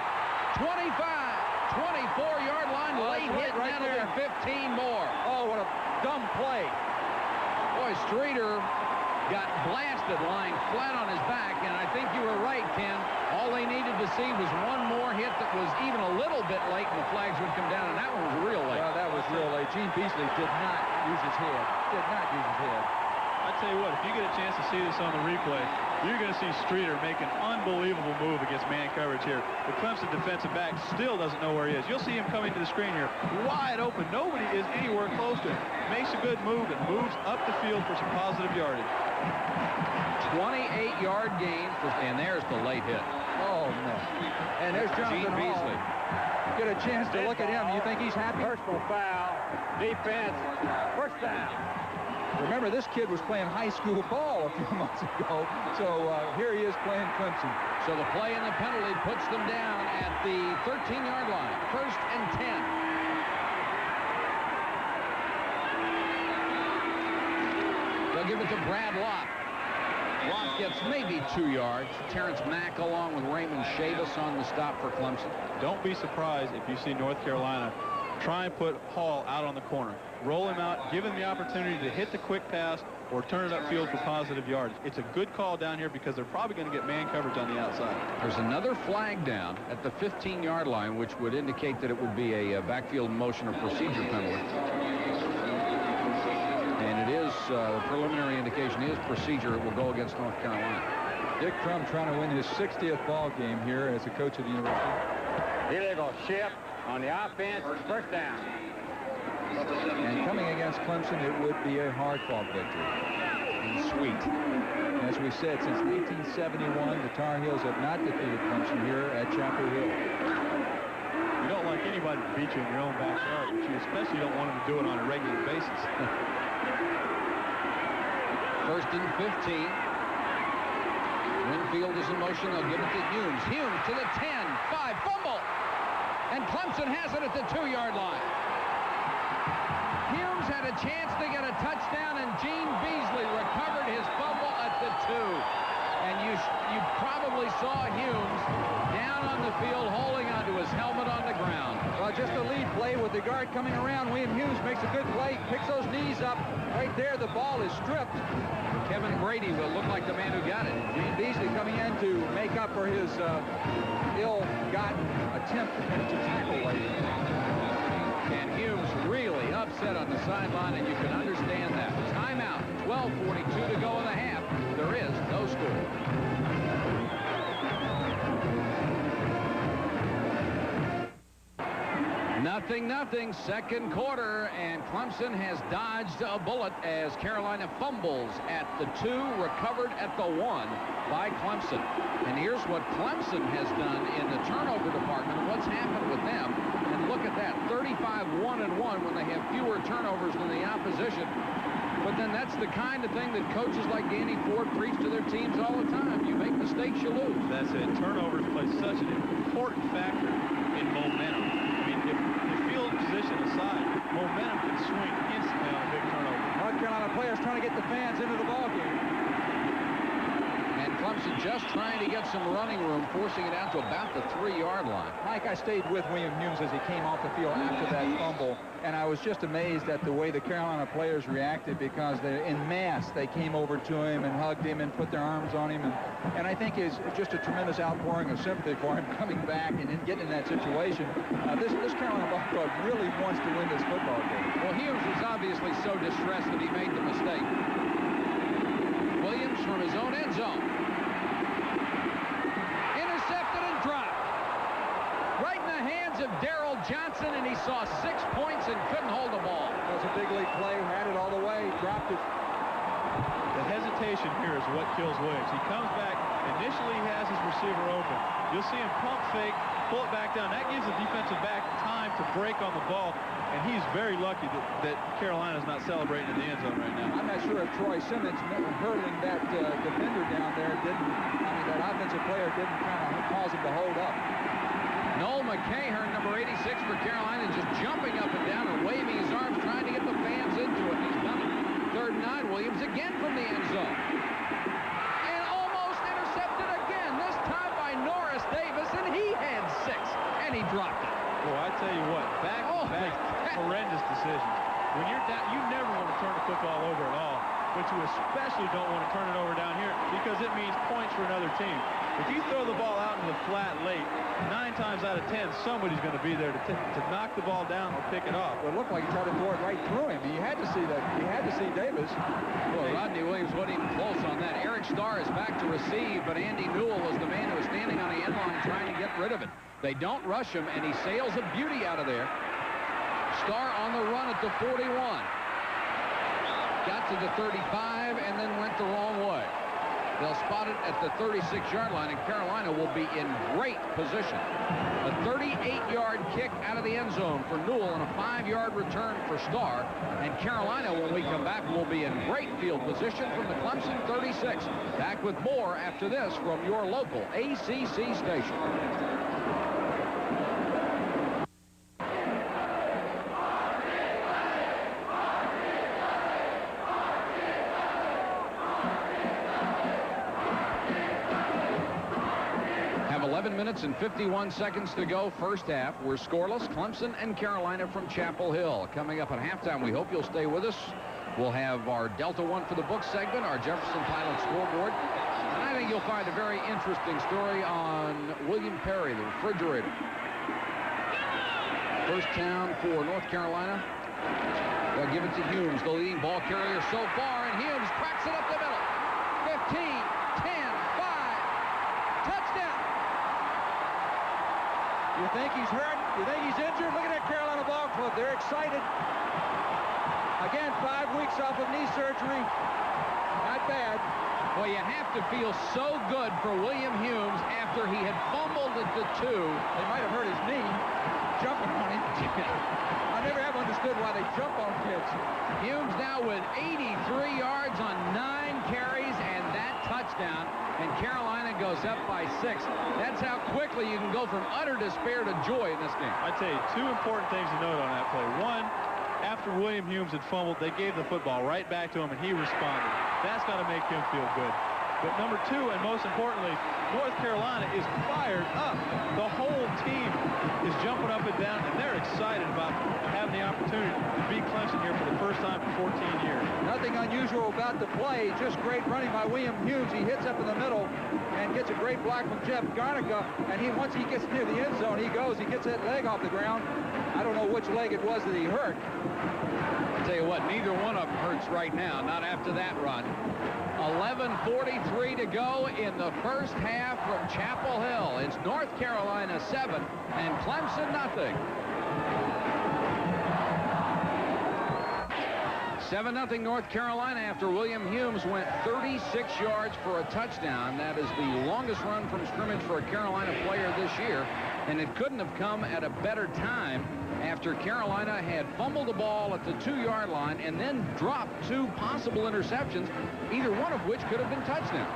25, 24-yard line, late hit, right there. 15 more. Oh, what a dumb play. Boy, Streeter got blasted lying flat on his back, and I think you were right, Ken. All they needed to see was one more hit that was even a little bit late, and the flags would come down, and that one was real late. Well, that was real late. Gene Beasley did not use his head. Did not use his head. I tell you what, if you get a chance to see this on the replay, you're going to see Streeter make an unbelievable move against man coverage here. The Clemson defensive back still doesn't know where he is. You'll see him coming to the screen here, wide open. Nobody is anywhere close to him. Makes a good move and moves up the field for some positive yardage. 28-yard gain, and there's the late hit. Oh, no. And there's Jonathan Beasley. Hall. Get a chance to look at him. You think he's happy? Personal foul. Defense. First down. Remember, this kid was playing high school ball a few months ago, so here he is playing Clemson. So the play and the penalty puts them down at the 13-yard line. 1st and 10. They'll give it to Brad Locke. Locke gets maybe 2 yards. Terrence Mack along with Raymond Chavis on the stop for Clemson. Don't be surprised if you see North Carolina try and put Hall out on the corner. Roll him out, give him the opportunity to hit the quick pass or turn it upfield for positive yards. It's a good call down here because they're probably going to get man coverage on the outside. There's another flag down at the 15-yard line, which would indicate that it would be a backfield motion or procedure penalty. And it is, the preliminary indication is procedure. It will go against North Carolina. Dick Crum trying to win his 60th ball game here as a coach of the university. Illegal shift on the offense. First down. And coming against Clemson, it would be a hard-fought victory. And sweet. As we said, since 1971, the Tar Heels have not defeated Clemson here at Chapel Hill. You don't like anybody to beat you in your own backyard, but you especially don't want them to do it on a regular basis. 1st and 15. Winfield is in motion. They'll give it to Humes. Humes to the 10. 5. Fumble. And Clemson has it at the 2-yard line. Humes had a chance to get a touchdown, and Gene Beasley recovered his fumble at the 2. And you probably saw Humes down on the field holding onto his helmet on the ground. Well, just a lead play with the guard coming around. William Humes makes a good play, picks those knees up. Right there, the ball is stripped. Kevin Brady will look like the man who got it. Gene Beasley coming in to make up for his ill-gotten attempt to tackle late. And Humes really upset on the sideline, and you can understand that. Timeout, 12:42 to go in the half. There is no score. 0-0, second quarter, and Clemson has dodged a bullet as Carolina fumbles at the 2, recovered at the 1 by Clemson. And here's what Clemson has done in the turnover department, what's happened with them. And look at that, 35-1-1 when they have fewer turnovers than the opposition. But then that's the kind of thing that coaches like Danny Ford preach to their teams all the time. You make mistakes, you lose. That's it. Turnovers play such an important factor in momentum. I mean, if field position aside, momentum can swing instantly on a big turnover. North Carolina players trying to get the fans into the ball game. And Clemson just trying to get some running room, forcing it out to about the 3-yard line. Mike, I stayed with William Humes as he came off the field after that fumble, and I was just amazed at the way the Carolina players reacted, because they're in mass. They came over to him and hugged him and put their arms on him, and I think is just a tremendous outpouring of sympathy for him coming back and getting in that situation. This Carolina ball club really wants to win this football game. Well, Humes was obviously so distressed that he made the mistake. Williams from his own end zone. Intercepted and dropped. Right in the hands of Darrell Johnson, and he saw 6 points and couldn't hold the ball. That was a big league play, had it all the way, dropped it. The hesitation here is what kills Williams. He comes back, initially he has his receiver open. You'll see him pump fake, pull it back down. That gives the defensive back time to break on the ball, and he's very lucky that Carolina's not celebrating in the end zone right now. I'm not sure if Troy Simmons hurdling that defender down there that offensive player didn't kind of cause him to hold up. Noel McCahern, number 86 for Carolina, just jumping up and down and waving his arms, trying to get the fans into it. He's done it. 3rd and 9, Williams again from the end zone. And almost intercepted again, this time by Norris Davis, and he had 6, and he dropped it. Well, I tell you what, back-to-back horrendous decisions. When you're down, you never want to turn the football over at all, but you especially don't want to turn it over down here because it means points for another team. If you throw the ball out in the flat late, 9 times out of 10, somebody's going to be there to knock the ball down or pick it off. Well, it looked like he tried to throw it right through him. You had to see that. You had to see Davis. Well, Rodney Williams wasn't even close on that. Eric Starr is back to receive, but Andy Newell was the man who was standing on the end line trying to get rid of it. They don't rush him, and he sails a beauty out of there. Starr on the run at the 41. Got to the 35 and then went the wrong way. They'll spot it at the 36-yard line, and Carolina will be in great position. A 38-yard kick out of the end zone for Newell and a 5-yard return for Starr. And Carolina, when we come back, will be in great field position from the Clemson 36. Back with more after this from your local ACC station. Have 11 minutes and 51 seconds to go first half. We're scoreless. Clemson and Carolina from Chapel Hill. Coming up at halftime, we hope you'll stay with us. We'll have our Delta One for the book segment, our Jefferson Pilot scoreboard. And I think you'll find a very interesting story on William Perry, the refrigerator. First down for North Carolina. They'll give it to Humes, the leading ball carrier so far, and Humes cracks it up the middle. 15, 10, 5, touchdown. You think he's hurt? You think he's injured? Look at that Carolina ball club. They're excited. Again, 5 weeks off of knee surgery. Not bad. Well, you have to feel so good for William Humes after he had fumbled at the 2. They might have hurt his knee jumping on him. I never have understood why they jump on kids. Humes now with 83 yards on 9 carries and that touchdown. And Carolina goes up by 6. That's how quickly you can go from utter despair to joy in this game. I tell you, 2 important things to note on that play. One, after William Humes had fumbled, they gave the football right back to him, and he responded. That's got to make him feel good. But number 2, and most importantly, North Carolina is fired up. The whole team is jumping up and down, and they're excited about having the opportunity to beat Clemson here for the first time in 14 years. Nothing unusual about the play, just great running by William Humes. He hits up in the middle and gets a great block from Jeff Garnica, and once he gets near the end zone, he gets that leg off the ground. I don't know which leg it was that he hurt. I'll tell you what, neither one of them hurts right now, not after that run. 11:43 to go in the first half from Chapel Hill. It's North Carolina 7 and Clemson nothing. 7-0 North Carolina after William Humes went 36 yards for a touchdown. That is the longest run from scrimmage for a Carolina player this year, and it couldn't have come at a better time after Carolina had fumbled the ball at the 2-yard line and then dropped 2 possible interceptions, either one of which could have been touchdowns.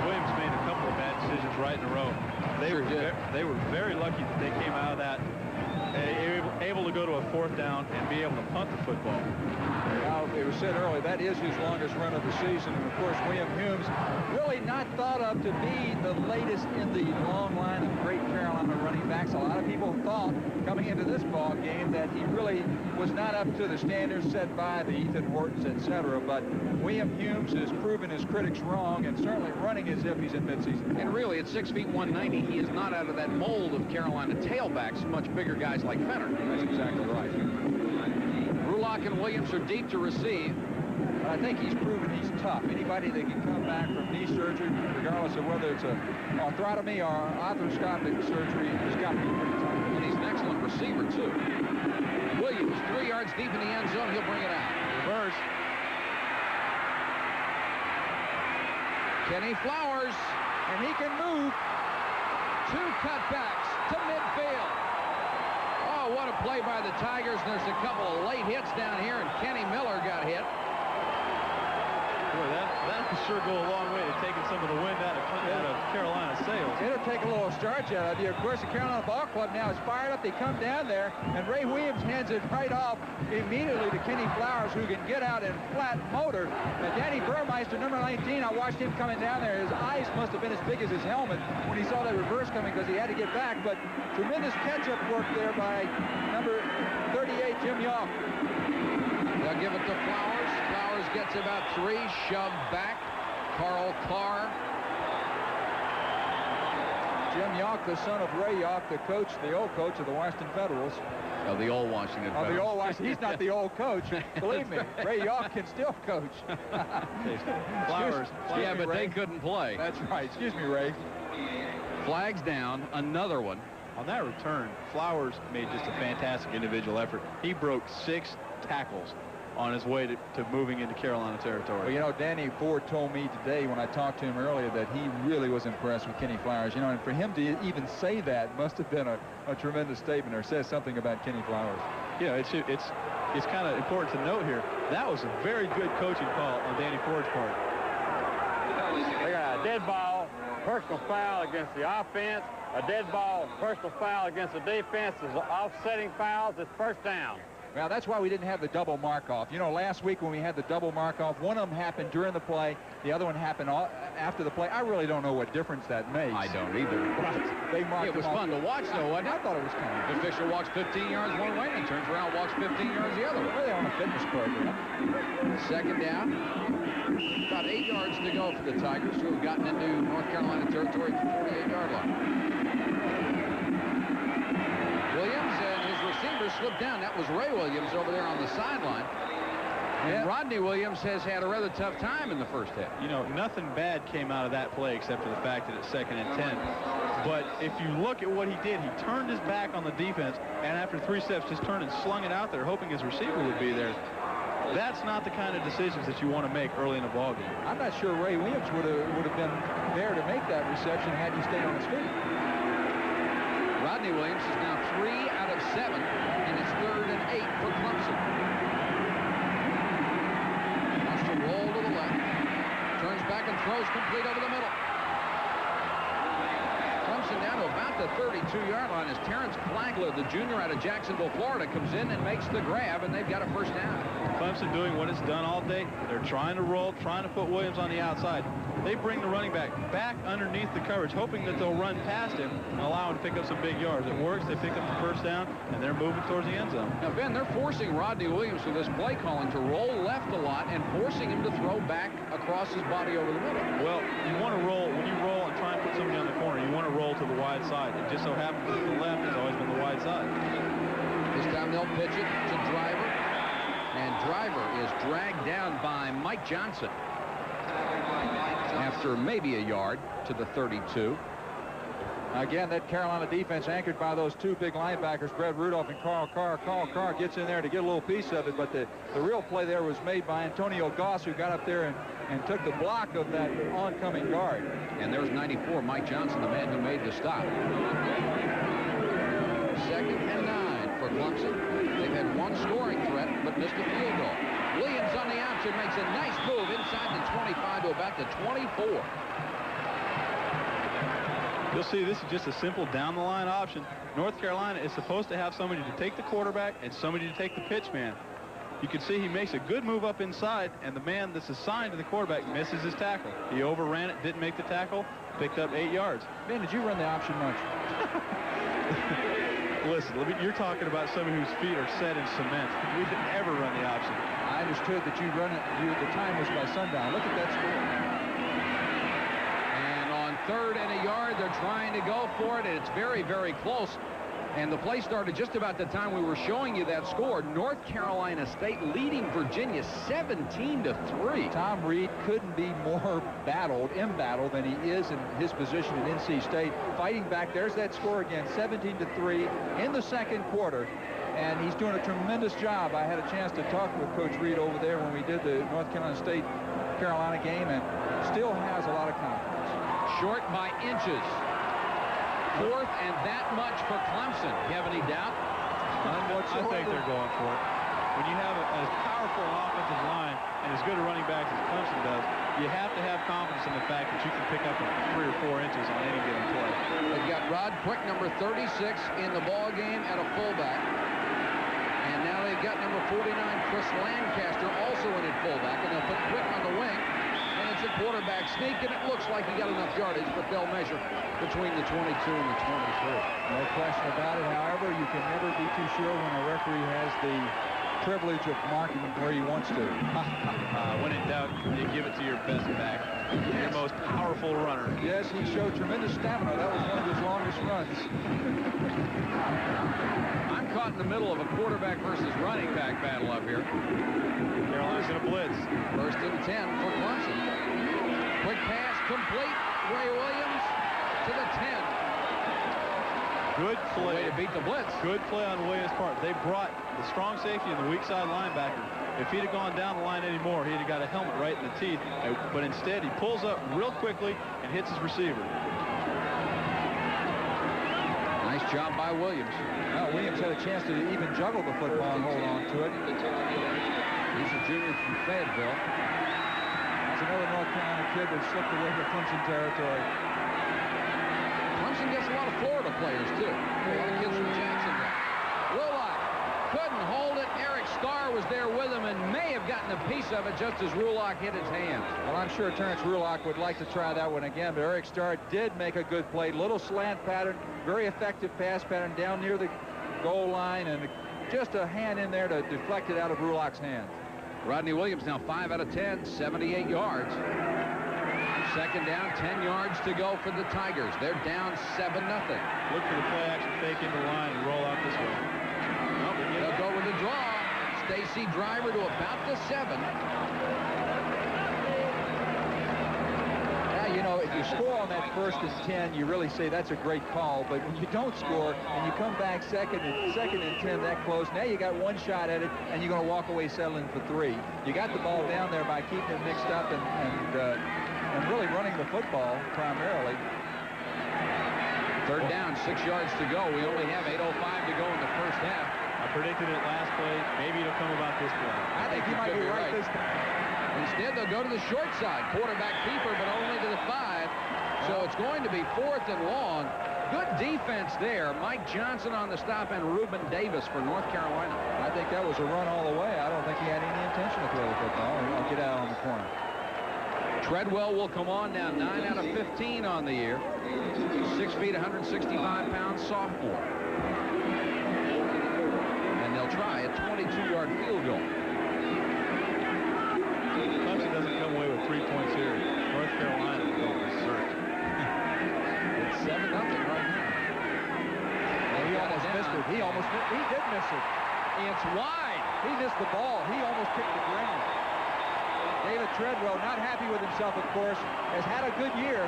Williams made a couple of bad decisions right in a row. They were very lucky that they came out of that able to go to a 4th down and be able to punt the football. Now, it was said earlier, that is his longest run of the season. And, of course, William Humes really not thought of to be the latest in the long line of great Carolina running backs. A lot of people thought coming into this ball game that he really was not up to the standards set by the Ethan Hortons, etc. But William Humes has proven his critics wrong and certainly running as if he's in midseason. And really, at 6 feet 190, he is not out of that mold of Carolina tailbacks, much bigger guys like Fenner. That's exactly right. Rulock and Williams are deep to receive. But I think he's proven he's tough. Anybody that can come back from knee surgery, regardless of whether it's a arthrotomy or arthroscopic surgery, has got to be pretty tough. And he's an excellent receiver, too. Williams, 3 yards deep in the end zone. He'll bring it out. Reverse. Kenny Flowers. And he can move. 2 cutbacks to midfield. Oh, what a play by the Tigers. There's a couple of late hits down here, and Kenny Miller got hit. Boy, that could sure go a long way to taking some of the wind out of Carolina's sails. It'll take a little starch out of you. Of course, the Carolina Ball Club now is fired up. They come down there, and Ray Williams hands it right off immediately to Kenny Flowers, who can get out in flat motor. And Danny Burmeister, number 19, I watched him coming down there. His eyes must have been as big as his helmet when he saw that reverse coming because he had to get back. But tremendous catch-up work there by number 38, Jim Yawk. They'll give it to Flowers. Flowers gets about 3, shoved back. Carl Carr. Jim Yawk, the son of Ray Yawk, the coach, the old coach of the Washington Federals. Oh, the old Washington Federals. Oh, the old Washington. He's not the old coach. Believe me, Ray Yawk can still coach. Flowers. Yeah, but Ray. they couldn't play. That's right. Excuse me, Ray. Flags down. Another one. On that return, Flowers made just a fantastic individual effort. He broke 6 tackles on his way to moving into Carolina territory. Well, you know, Danny Ford told me today when I talked to him earlier that he really was impressed with Kenny Flowers. You know, and for him to even say that must have been a tremendous statement, or says something about Kenny Flowers. You know, it's kind of important to note here, that was a very good coaching call on Danny Ford's part. They got a dead ball, personal foul against the offense, a dead ball, personal foul against the defense. Is offsetting fouls. It's 1st down. Well, that's why we didn't have the double mark-off. You know, last week when we had the double mark-off, one of them happened during the play, the other one happened after the play. I really don't know what difference that makes. I don't either. They marked It was fun to watch, though, wasn't it? I thought it was kind of The official walks 15 yards one way and turns around and walks 15 yards the other way. Well, they're on a fitness program. 2nd down. About 8 yards to go for the Tigers, who have gotten into North Carolina territory at the 48-yard line. Williams and his receiver slipped down. That was Ray Williams over there on the sideline. And Rodney Williams has had a rather tough time in the first half. You know, nothing bad came out of that play except for the fact that it's 2nd and 10. But if you look at what he did, he turned his back on the defense, and after 3 steps just turned and slung it out there, hoping his receiver would be there. That's not the kind of decisions that you want to make early in a ball game. I'm not sure Ray Williams would have been there to make that reception had he stayed on his feet. Rodney Williams is now 3 out of 7, and it's 3rd and 8 for Clemson. Wants to roll to the left. Turns back and throws complete over the middle. Clemson down to about the 32-yard line as Terrence Flagler, the junior out of Jacksonville, Florida, comes in and makes the grab, and they've got a 1st down. Clemson doing what it's done all day. They're trying to roll, trying to put Williams on the outside. They bring the running back underneath the coverage, hoping that they'll run past him and allow him to pick up some big yards. It works. They pick up the 1st down, and they're moving towards the end zone. Now, Ben, they're forcing Rodney Williams with this play calling to roll left a lot and forcing him to throw back across his body over the middle. Well, you want to roll. When you roll and try and put somebody on the corner, you want to roll to the wide side. It just so happens that the left has always been the wide side. This time they'll pitch it to Driver. And Driver is dragged down by Mike Johnson after maybe a yard to the 32. Again, that Carolina defense anchored by those two big linebackers, Brett Rudolph and Carl Carr. Carl Carr gets in there to get a little piece of it, but the real play there was made by Antonio Goss, who got up there and took the block of that oncoming guard. And there's 94, Mike Johnson, the man who made the stop. 2nd and 9 for Clemson. They've had one scoring threat, but missed a field goal. Williams on the option makes a nice move inside the 25 to about the 24. You'll see this is just a simple down-the-line option. North Carolina is supposed to have somebody to take the quarterback and somebody to take the pitch man. You can see he makes a good move up inside, and the man that's assigned to the quarterback misses his tackle. He overran it, didn't make the tackle, picked up 8 yards. Man, did you run the option much? Listen, you're talking about somebody whose feet are set in cement. We didn't ever run the option. I understood that you run it. The time was by sundown. Look at that score. 3rd and a yard, they're trying to go for it, and it's very, very close. And the play started just about the time we were showing you that score. North Carolina State leading Virginia 17-3. Tom Reed couldn't be more embattled than he is in his position at NC State. Fighting back, there's that score again, 17-3 in the 2nd quarter. And he's doing a tremendous job. I had a chance to talk with Coach Reed over there when we did the North Carolina State-Carolina game, and still has a lot of confidence. Short by inches. 4th and that much for Clemson. You have any doubt? I think they're going for it. When you have as powerful an offensive line and as good a running backs as Clemson does, you have to have confidence in the fact that you can pick up 3 or 4 inches on any given play. They've got Rod Quick, number 36, in the ball game at a fullback. And now they've got number 49, Chris Lancaster, also in at fullback. And they'll put Quick on the wing. It's a quarterback sneak, and it looks like he got enough yardage, but they'll measure between the 22 and the 23. No question about it. However, you can never be too sure when a referee has the privilege of marking where he wants to. When in doubt, you give it to your best back, your most powerful runner. Yes, he showed tremendous stamina. That was one of his longest runs. I'm caught in the middle of a quarterback versus running back battle up here. Carolina's going to blitz. 1st and 10 for Clemson. Quick pass complete. Ray Williams to the 10. Good play. Way to beat the blitz. Good play on Williams' part. They brought the strong safety and the weak side linebacker. If he'd have gone down the line anymore, he'd have got a helmet right in the teeth. But instead, he pulls up real quickly and hits his receiver. Nice job by Williams. Well, Williams had a chance to even juggle the football and hold on to it. He's a junior from Fayetteville. That's another North Carolina kid that slipped away to Clemson territory. Clemson gets a lot of Florida players, too. A lot of kids from Jacksonville. Rulock couldn't hold it. Eric Starr was there with him and may have gotten a piece of it just as Rulock hit his hands. Well, I'm sure Terrence Rulock would like to try that one again, but Eric Starr did make a good play. Little slant pattern, very effective pass pattern down near the goal line, and just a hand in there to deflect it out of Rulock's hands. Rodney Williams now 5 out of 10, 78 yards. 2nd down, 10 yards to go for the Tigers. They're down 7-0. Look for the play action fake into the line and roll out this way. They'll go with the draw. Stacy Driver to about the 7. You know, if you score on that 1st and 10, you really say that's a great call. But when you don't score and you come back second and 10 that close, now you got one shot at it, and you're going to walk away settling for 3. You got the ball down there by keeping it mixed up and really running the football primarily. 3rd down, 6 yards to go. We only have 8:05 to go in the 1st half. I predicted it last play. Maybe it'll come about this play. I think you might be right this time. Instead, they'll go to the short side. Quarterback keeper, but only to the 5. So it's going to be 4th and long. Good defense there. Mike Johnson on the stop and Reuben Davis for North Carolina. I think that was a run all the way. I don't think he had any intention to throw the football. He'll get out on the corner. Treadwell will come on now, 9 out of 15 on the year. 6 feet, 165 pounds sophomore. And they'll try a 22-yard field goal. Clemson doesn't come away with 3 points here. North Carolina will go berserk. It's 7-0 right now. Well, he almost missed it. He did miss it. It's wide. He missed the ball. He almost kicked the ground. David Treadwell, not happy with himself, of course, has had a good year.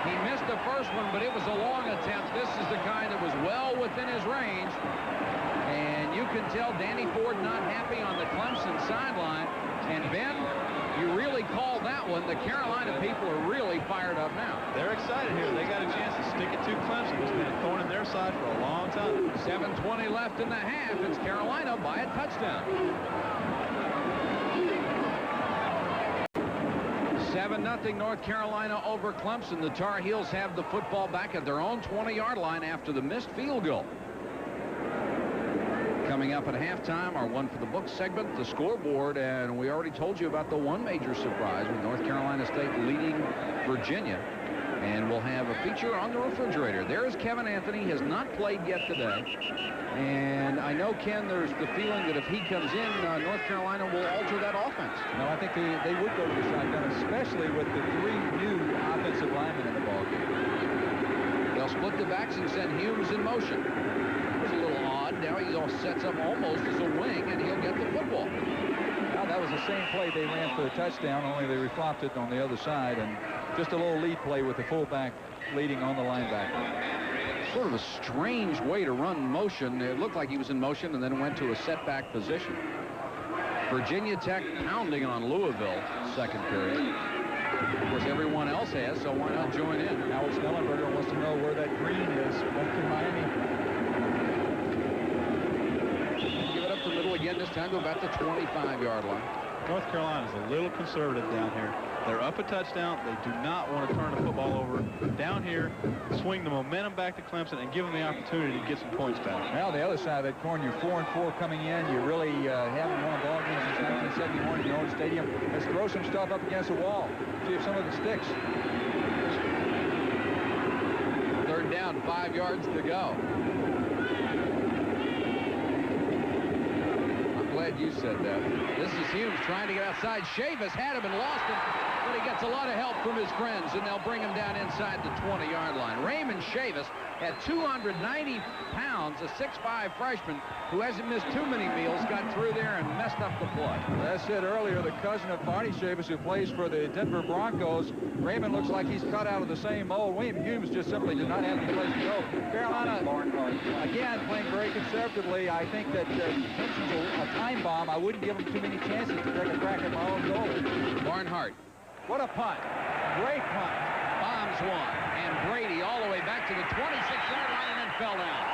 He missed the first one, but it was a long attempt. This is the kind that was well within his range. And you can tell Danny Ford not happy on the Clemson sideline. And Ben, you really called that one. The Carolina people are really fired up now. They're excited here. They got a chance to stick it to Clemson, who's been a thorn in their side for a long time. 7:20 left in the half. It's Carolina by a touchdown. 7-0 North Carolina over Clemson. The Tar Heels have the football back at their own 20-yard line after the missed field goal. Coming up at halftime, our one for the books segment, the scoreboard, and we already told you about the one major surprise with North Carolina State leading Virginia. And we'll have a feature on the refrigerator. There is Kevin Anthony. He has not played yet today. And I know, Ken, there's the feeling that if he comes in, North Carolina will alter that offense. No, I think they would go to the shotgun, especially with the 3 new offensive linemen in the ballgame. They'll split the backs and send Humes in motion. It's a little odd. Now he all sets up almost as a wing, and he'll get the football. Well, that was the same play they ran for the touchdown, only they reflopped it on the other side, and just a little lead play with the fullback leading on the linebacker. Sort of a strange way to run motion. It looked like he was in motion and then went to a setback position. Virginia Tech pounding on Louisville second period. Of course, everyone else has, so why not join in? Howard Snellenberger wants to know where that green is. Back to Miami. Give it up the middle again, this time to about the 25-yard line. North Carolina's a little conservative down here. They're up a touchdown. They do not want to turn the football over down here, swing the momentum back to Clemson, and give them the opportunity to get some points back. Well, the other side of that coin, you're 4-4 coming in. You really haven't won a ball game since 1971 in your own stadium. Let's throw some stuff up against the wall. See if some of it sticks. Third down, 5 yards to go. Glad you said that. This is Humes trying to get outside. Chavis had him and lost him, but he gets a lot of help from his friends, and they'll bring him down inside the 20-yard line. Raymond Chavis, at 290 pounds, a 6'5 freshman who hasn't missed too many meals, got through there and messed up the play. As I said earlier, the cousin of Barney Chavis, who plays for the Denver Broncos, Raymond looks like he's cut out of the same mold. William Humes just simply did not have any place to go. Carolina, again, playing very conservatively. I think that Clemson's a time bomb. I wouldn't give him too many chances to take a crack at my own goal. Barnhart. What a punt. Great punt. Bombs one. And Brady all the way back to the 26-yard line and then fell down.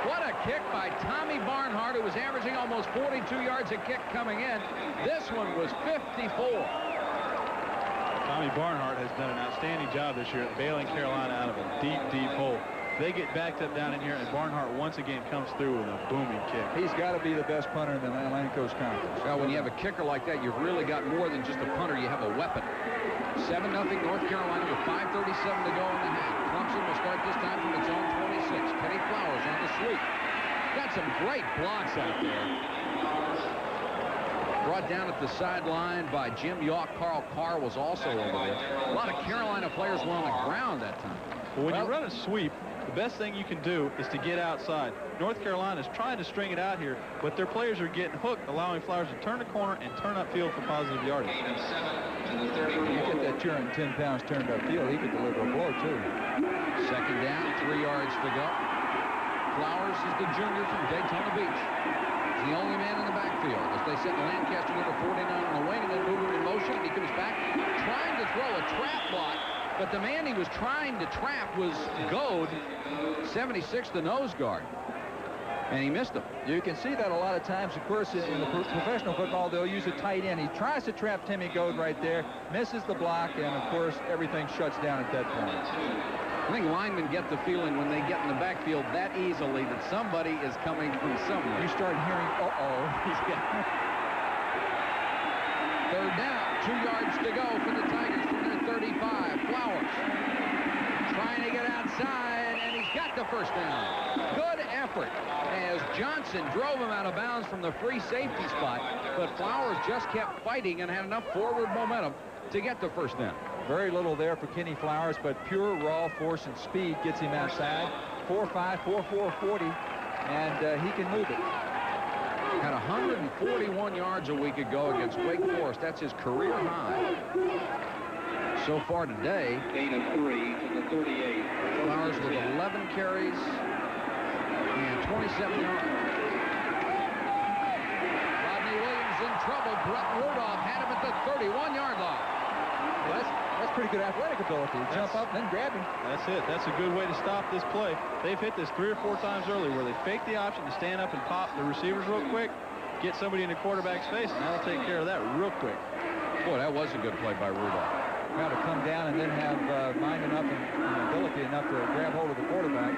What a kick by Tommy Barnhart, who was averaging almost 42 yards a kick coming in. This one was 54. Tommy Barnhart has done an outstanding job this year at bailing Carolina out of a deep, deep hole. They get backed up down in here, and Barnhart once again comes through with a booming kick. He's got to be the best punter in the Atlantic Coast Conference. Well, when you have a kicker like that, you've really got more than just a punter. You have a weapon. 7-0 North Carolina with 5:37 to go in the half. Clemson will start this time from its own 26. Kenny Flowers on the sweep. Got some great blocks out there. Brought down at the sideline by Jim York. Carl Carr was also over there. A lot of Carolina players were on the ground that time. Well, when you run a sweep, the best thing you can do is to get outside. North Carolina's trying to string it out here, but their players are getting hooked, allowing Flowers to turn the corner and turn upfield for positive yardage. You get that 210 pounds turned upfield, he could deliver a blow, too. Second down, 3 yards to go. Flowers is the junior from Daytona Beach. He's the only man in the backfield as they set Lancaster number 49 on the wing and then move him in motion. He comes back trying to throw a trap block, but the man he was trying to trap was Goad, 76, the nose guard. And he missed him. You can see that a lot of times. Of course, in the professional football, they'll use a tight end. He tries to trap Timmy Goad right there, misses the block, and, of course, everything shuts down at that point. I think linemen get the feeling when they get in the backfield that easily that somebody is coming from somewhere. You start hearing, uh-oh. Third down, 2 yards to go for the Tigers from their 35. Flowers trying to get outside, and he's got the first down. Good effort as Johnson drove him out of bounds from the free safety spot, but Flowers just kept fighting and had enough forward momentum to get the first down. Very little there for Kenny Flowers, but pure raw force and speed gets him outside. 4.5, 4.4, 40, and he can move it. Had 141 yards a week ago against Wake Forest. That's his career high. So far today, gain of 3 to the 38. Flowers with 11 carries and 27 yards. Rodney Williams in trouble. Brett Rudolph had him at the 31-yard line. Well, that's pretty good athletic ability. Jump up and then grab him. That's it. That's a good way to stop this play. They've hit this 3 or 4 times early where they fake the option to stand up and pop the receivers real quick, get somebody in the quarterback's face, and that'll take care of that real quick. Boy, that was a good play by Rudolph. Got to come down and then have mind enough and ability enough to grab hold of the quarterback.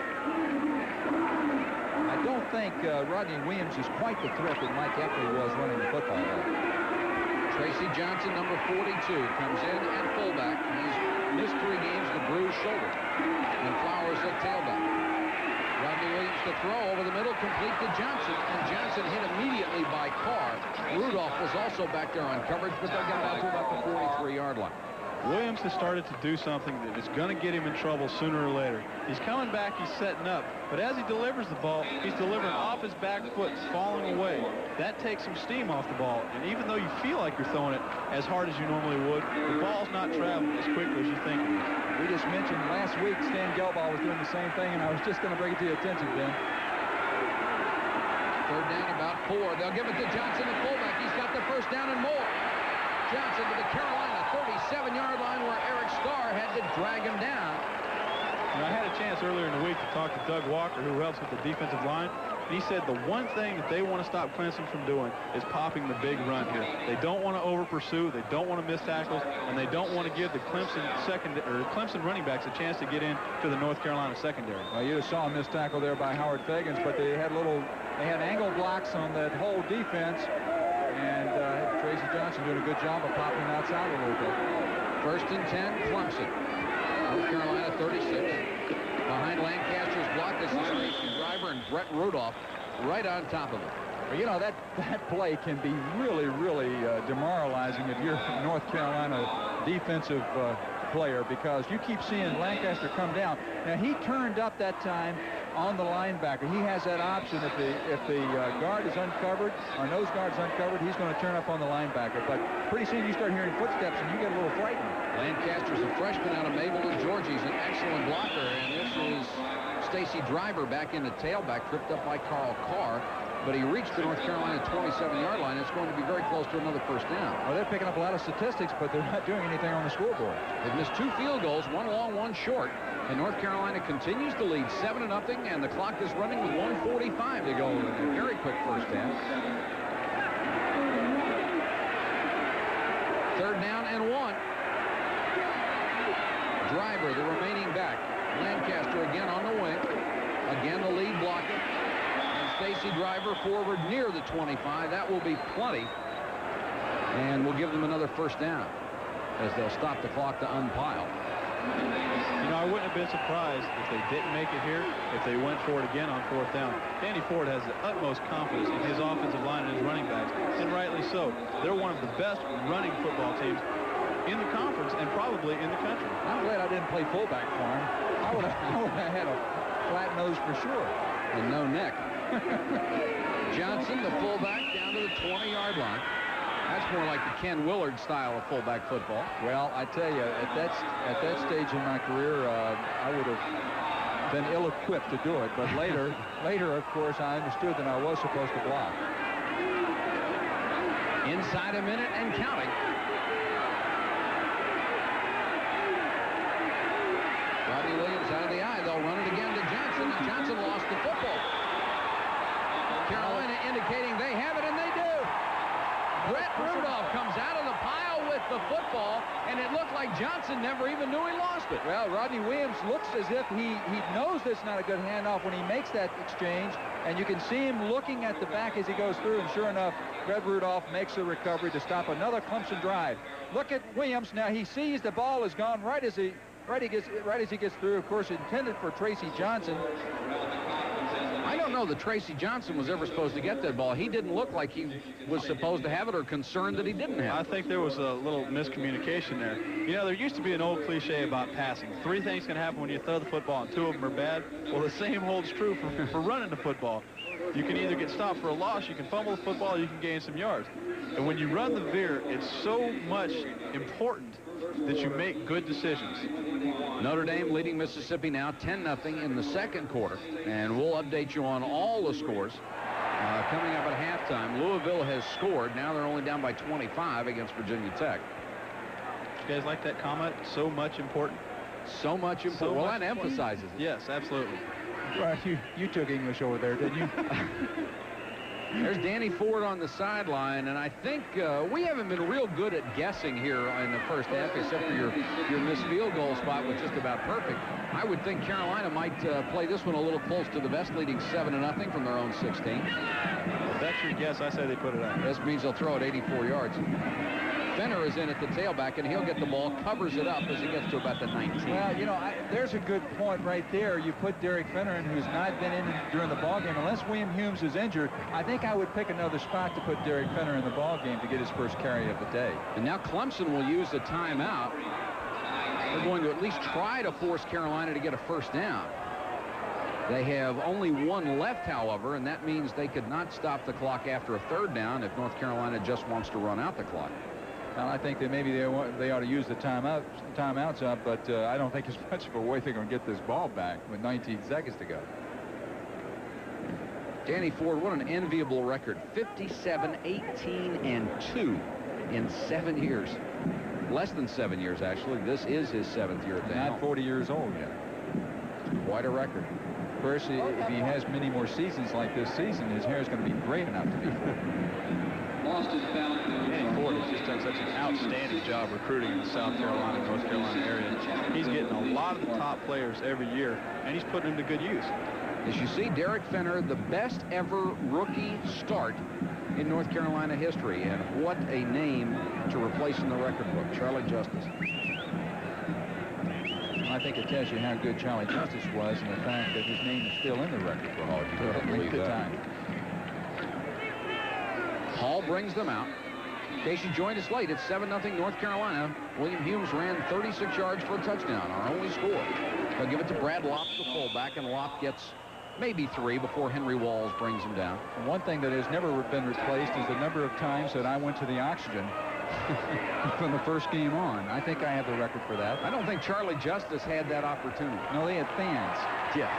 I don't think Rodney Williams is quite the threat that Mike Eppley was running the football at. Tracy Johnson, number 42, comes in at fullback. He's missed 3 games with a bruised shoulder. And Flowers at tailback. Rodney Williams to throw over the middle, complete to Johnson. And Johnson hit immediately by Carr. Rudolph was also back there on coverage, but they'll get him out to about the 43-yard line. Williams has started to do something that is going to get him in trouble sooner or later. He's coming back, he's setting up, but as he delivers the ball, he's delivering off his back foot, falling away. That takes some steam off the ball, and even though you feel like you're throwing it as hard as you normally would, the ball's not traveling as quickly as you think it is. We just mentioned last week Stan Gelbaugh was doing the same thing, and I was just going to bring it to your attention, Ben. Third down, about 4. They'll give it to Johnson, the fullback. He's got the first down and more. Johnson to the Carolina 37-yard line where Eric Starr had to drag him down. And I had a chance earlier in the week to talk to Doug Walker, who helps with the defensive line. And he said the one thing that they want to stop Clemson from doing is popping the big run here. They don't want to over-pursue, they don't want to miss tackles, and they don't want to give the Clemson running backs a chance to get into the North Carolina secondary. Well, you saw a missed tackle there by Howard Fagans, but they had angle blocks on that whole defense. And Tracy Johnson doing a good job of popping him outside a little bit. First and 10, Clemson. North Carolina 36. Behind Lancaster's block, this is Stacy Driver and Brett Rudolph right on top of it. Well, you know, that play can be really, really demoralizing if you're a North Carolina defensive player, because you keep seeing Lancaster come down. Now, he turned up that time on the linebacker. He has that option. If the guard is uncovered, or nose guard is uncovered, he's going to turn up on the linebacker. But pretty soon you start hearing footsteps and you get a little frightened. Lancaster's a freshman out of Mabel and Georgie's an excellent blocker. And this is Stacy Driver back in the tailback, tripped up by Carl Carr. But he reached the North Carolina 27-yard line. It's going to be very close to another first down. Well, they're picking up a lot of statistics, but they're not doing anything on the scoreboard. They've missed 2 field goals, 1 long, 1 short. And North Carolina continues to lead 7-0, and the clock is running with 1:45 to go. A very quick first down. Third down and 1. Driver, the remaining back. Lancaster again on the wing. Again, the lead blocker. Stacy Driver forward near the 25. That will be plenty. And we'll give them another first down as they'll stop the clock to unpile. You know, I wouldn't have been surprised if they didn't make it here, if they went for it again on 4th down. Danny Ford has the utmost confidence in his offensive line and his running backs, and rightly so. They're one of the best running football teams in the conference and probably in the country. I'm glad I didn't play fullback for him. I would have had a flat nose for sure. And no neck. Johnson, the fullback, down to the 20-yard line. That's more like the Ken Willard style of fullback football. Well, I tell you, at that stage in my career, I would have been ill-equipped to do it. But later, of course, I understood that I was supposed to block. Inside a minute and counting. Rodney Williams out of the eye. They'll run it again to Johnson, and Johnson lost the football. Carolina indicating they have it, and they do. Brett Rudolph comes out of the pile with the football, and it looked like Johnson never even knew he lost it. Well, Rodney Williams looks as if he knows that's not a good handoff when he makes that exchange, and you can see him looking at the back as he goes through, and sure enough, Brett Rudolph makes a recovery to stop another Clemson drive. Look at Williams. Now he sees the ball is gone right as he gets through. Of course, intended for Tracy Johnson. I don't know that Tracy Johnson was ever supposed to get that ball. He didn't look like he was supposed to have it or concerned that he didn't have it. I think there was a little miscommunication there. You know, there used to be an old cliche about passing. 3 things can happen when you throw the football, and 2 of them are bad. Well, the same holds true for running the football. You can either get stopped for a loss, you can fumble the football, you can gain some yards. And when you run the veer, it's so much important that you make good decisions. Notre Dame leading Mississippi now 10-0 in the second quarter, and we'll update you on all the scores coming up at halftime. Louisville has scored. Now they're only down by 25 against Virginia Tech. You guys like that comment? So much important. So much important. So well, much that emphasizes it. Yes, absolutely. Well, you took English over there, didn't you? There's Danny Ford on the sideline, and I think we haven't been real good at guessing here in the first half, except for your missed field goal spot was just about perfect. I would think Carolina might play this one a little close to the best, leading 7-0 from their own 16. If that's your guess, I say they put it out. This means they'll throw it 84 yards. Fenner is in at the tailback, and he'll get the ball, covers it up as he gets to about the 19. Well, you know, there's a good point right there. You put Derek Fenner in, who's not been in during the ballgame. Unless William Humes is injured, I think I would pick another spot to put Derek Fenner in the ballgame to get his first carry of the day. And now Clemson will use the timeout. They're going to at least try to force Carolina to get a first down. They have only one left, however, and that means they could not stop the clock after a third down if North Carolina just wants to run out the clock. Well, I think that maybe they ought to use the timeouts up, but I don't think it's much of a way they're going to get this ball back with 19 seconds to go. Danny Ford, what an enviable record. 57, 18, and 2 in 7 years. Less than 7 years, actually. This is his 7th year at the helm. Not 40 years old yet. Quite a record. Of course, if he has many more seasons like this season, his hair is going to be great enough to be. Danny Ford has just done such an outstanding job recruiting in the South Carolina, North Carolina area. He's getting a lot of the top players every year, and he's putting them to good use. As you see, Derek Fenner, the best ever rookie start in North Carolina history, and what a name to replace in the record book, Charlie Justice. I think it tells you how good Charlie Justice was, and the fact that his name is still in the record for Hall. You couldn't believe that. Hall brings them out. In case you joined us late, it's 7-0 North Carolina. William Humes ran 36 yards for a touchdown, our only score. They'll give it to Brad Lopp, the fullback, and Lopp gets maybe 3 before Henry Walls brings him down. And one thing that has never been replaced is the number of times that I went to the oxygen from the first game on. I think I have the record for that. I don't think Charlie Justice had that opportunity. No, they had fans. Yeah.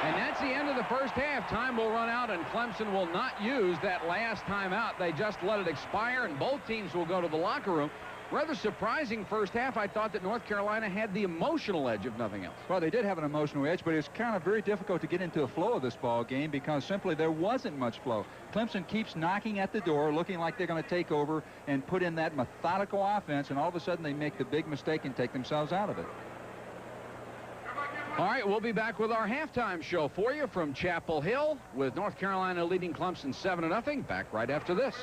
And that's the end of the first half. Time will run out, and Clemson will not use that last timeout. They just let it expire, and both teams will go to the locker room. Rather surprising first half. I thought that North Carolina had the emotional edge, if nothing else. Well, they did have an emotional edge, but it's kind of very difficult to get into a flow of this ball game because simply there wasn't much flow. Clemson keeps knocking at the door, looking like they're going to take over and put in that methodical offense, and all of a sudden they make the big mistake and take themselves out of it. All right, we'll be back with our halftime show for you from Chapel Hill with North Carolina leading Clemson 7-0. Back right after this.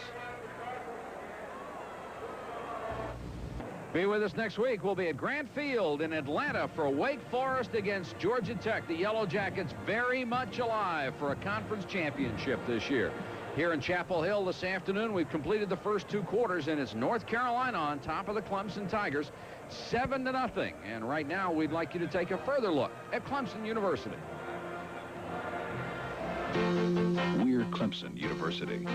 Be with us next week. We'll be at Grant Field in Atlanta for Wake Forest against Georgia Tech. The Yellow Jackets very much alive for a conference championship this year. Here in Chapel Hill this afternoon, we've completed the first 2 quarters, and it's North Carolina on top of the Clemson Tigers, 7-0. And right now, we'd like you to take a further look at Clemson University. We're Clemson University.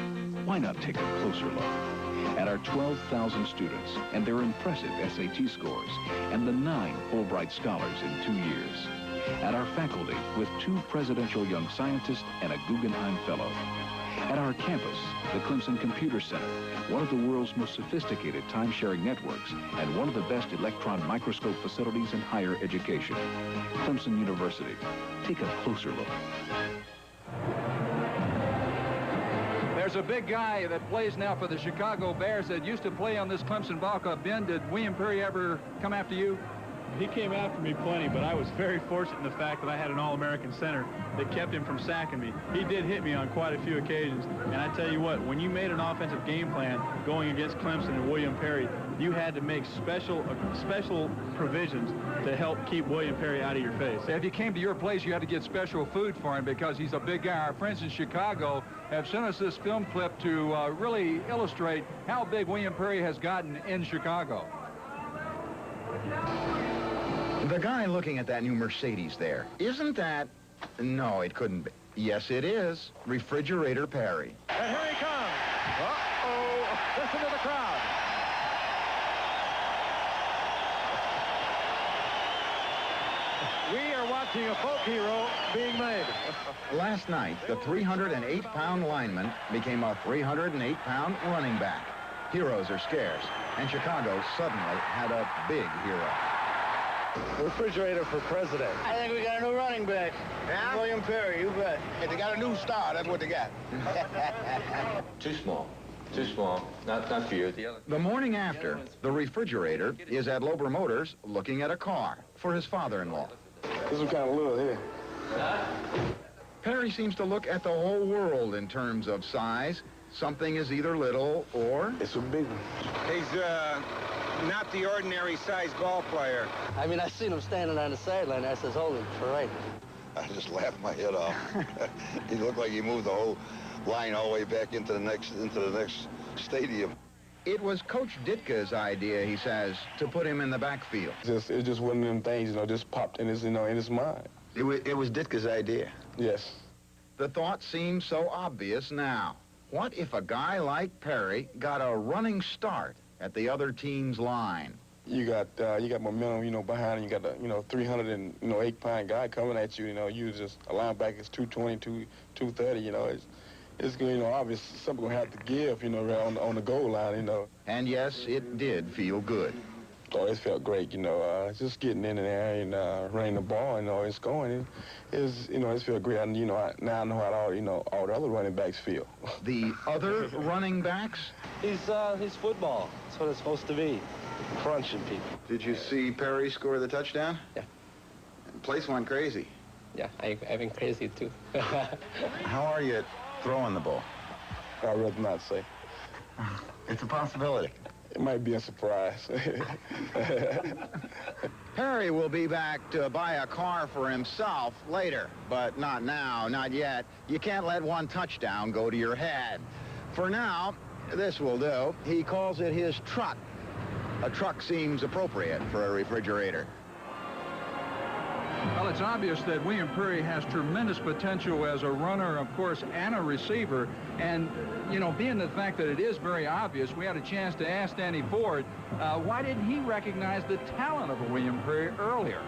Why not take a closer look at our 12,000 students and their impressive SAT scores and the 9 Fulbright scholars in 2 years? At our faculty with 2 presidential young scientists and a Guggenheim Fellow. At our campus, the Clemson Computer Center, one of the world's most sophisticated time-sharing networks and one of the best electron microscope facilities in higher education. Clemson University. Take a closer look. There's a big guy that plays now for the Chicago Bears that used to play on this Clemson ball club. Ben, did William Perry ever come after you? He came after me plenty, but I was very fortunate in the fact that I had an All-American center that kept him from sacking me. He did hit me on quite a few occasions, and I tell you what, when you made an offensive game plan going against Clemson and William Perry, you had to make special provisions to help keep William Perry out of your face. If he came to your place, you had to get special food for him because he's a big guy. Our friends in Chicago have sent us this film clip to really illustrate how big William Perry has gotten in Chicago. The guy looking at that new Mercedes there, isn't that... No, it couldn't be. Yes, it is. Refrigerator Perry. And here he comes. Uh-oh. Listen to the crowd. We are watching a folk hero being made. Last night, the 308-pound lineman became a 308-pound running back. Heroes are scarce, and Chicago suddenly had a big hero. Refrigerator for president. I think we got a new running back. Yeah? William Perry, you bet. Hey, they got a new star. That's what they got. Too small. Too small. Not for you. The morning after, the refrigerator is at Lober Motors looking at a car for his father-in-law. This is kind of little here. Perry seems to look at the whole world in terms of size. Something is either little or... It's a big one. He's, not the ordinary size ball player. I mean, I seen him standing on the sideline. I says, holy crap. I just laughed my head off. He looked like he moved the whole line all the way back into the next stadium. It was Coach Ditka's idea, he says, to put him in the backfield. It just one of them things, just popped in his, in his mind. It was Ditka's idea. Yes. The thought seems so obvious now. What if a guy like Perry got a running start at the other team's line? You got momentum, behind you. You got a, 308-pound guy coming at you. You just a linebacker is 220, 230. It's obvious something gonna have to give, on the goal line, And yes, it did feel good. Oh, it felt great, just getting in there and running the ball, it's going. It felt great. And, now I know how all the other running backs feel. The other running backs? He's football. That's what it's supposed to be. Crunching people. Did you see Perry score the touchdown? Yeah. The place went crazy. Yeah, I've been crazy too. How are you at throwing the ball? I'd rather not say. It's a possibility. It might be a surprise. Perry will be back to buy a car for himself later, but not now, not yet. You can't let one touchdown go to your head. For now, this will do. He calls it his truck. A truck seems appropriate for a refrigerator. Well, it's obvious that William Perry has tremendous potential as a runner, of course, and a receiver. And, being the fact that it is very obvious, we had a chance to ask Danny Ford, why didn't he recognize the talent of William Perry earlier?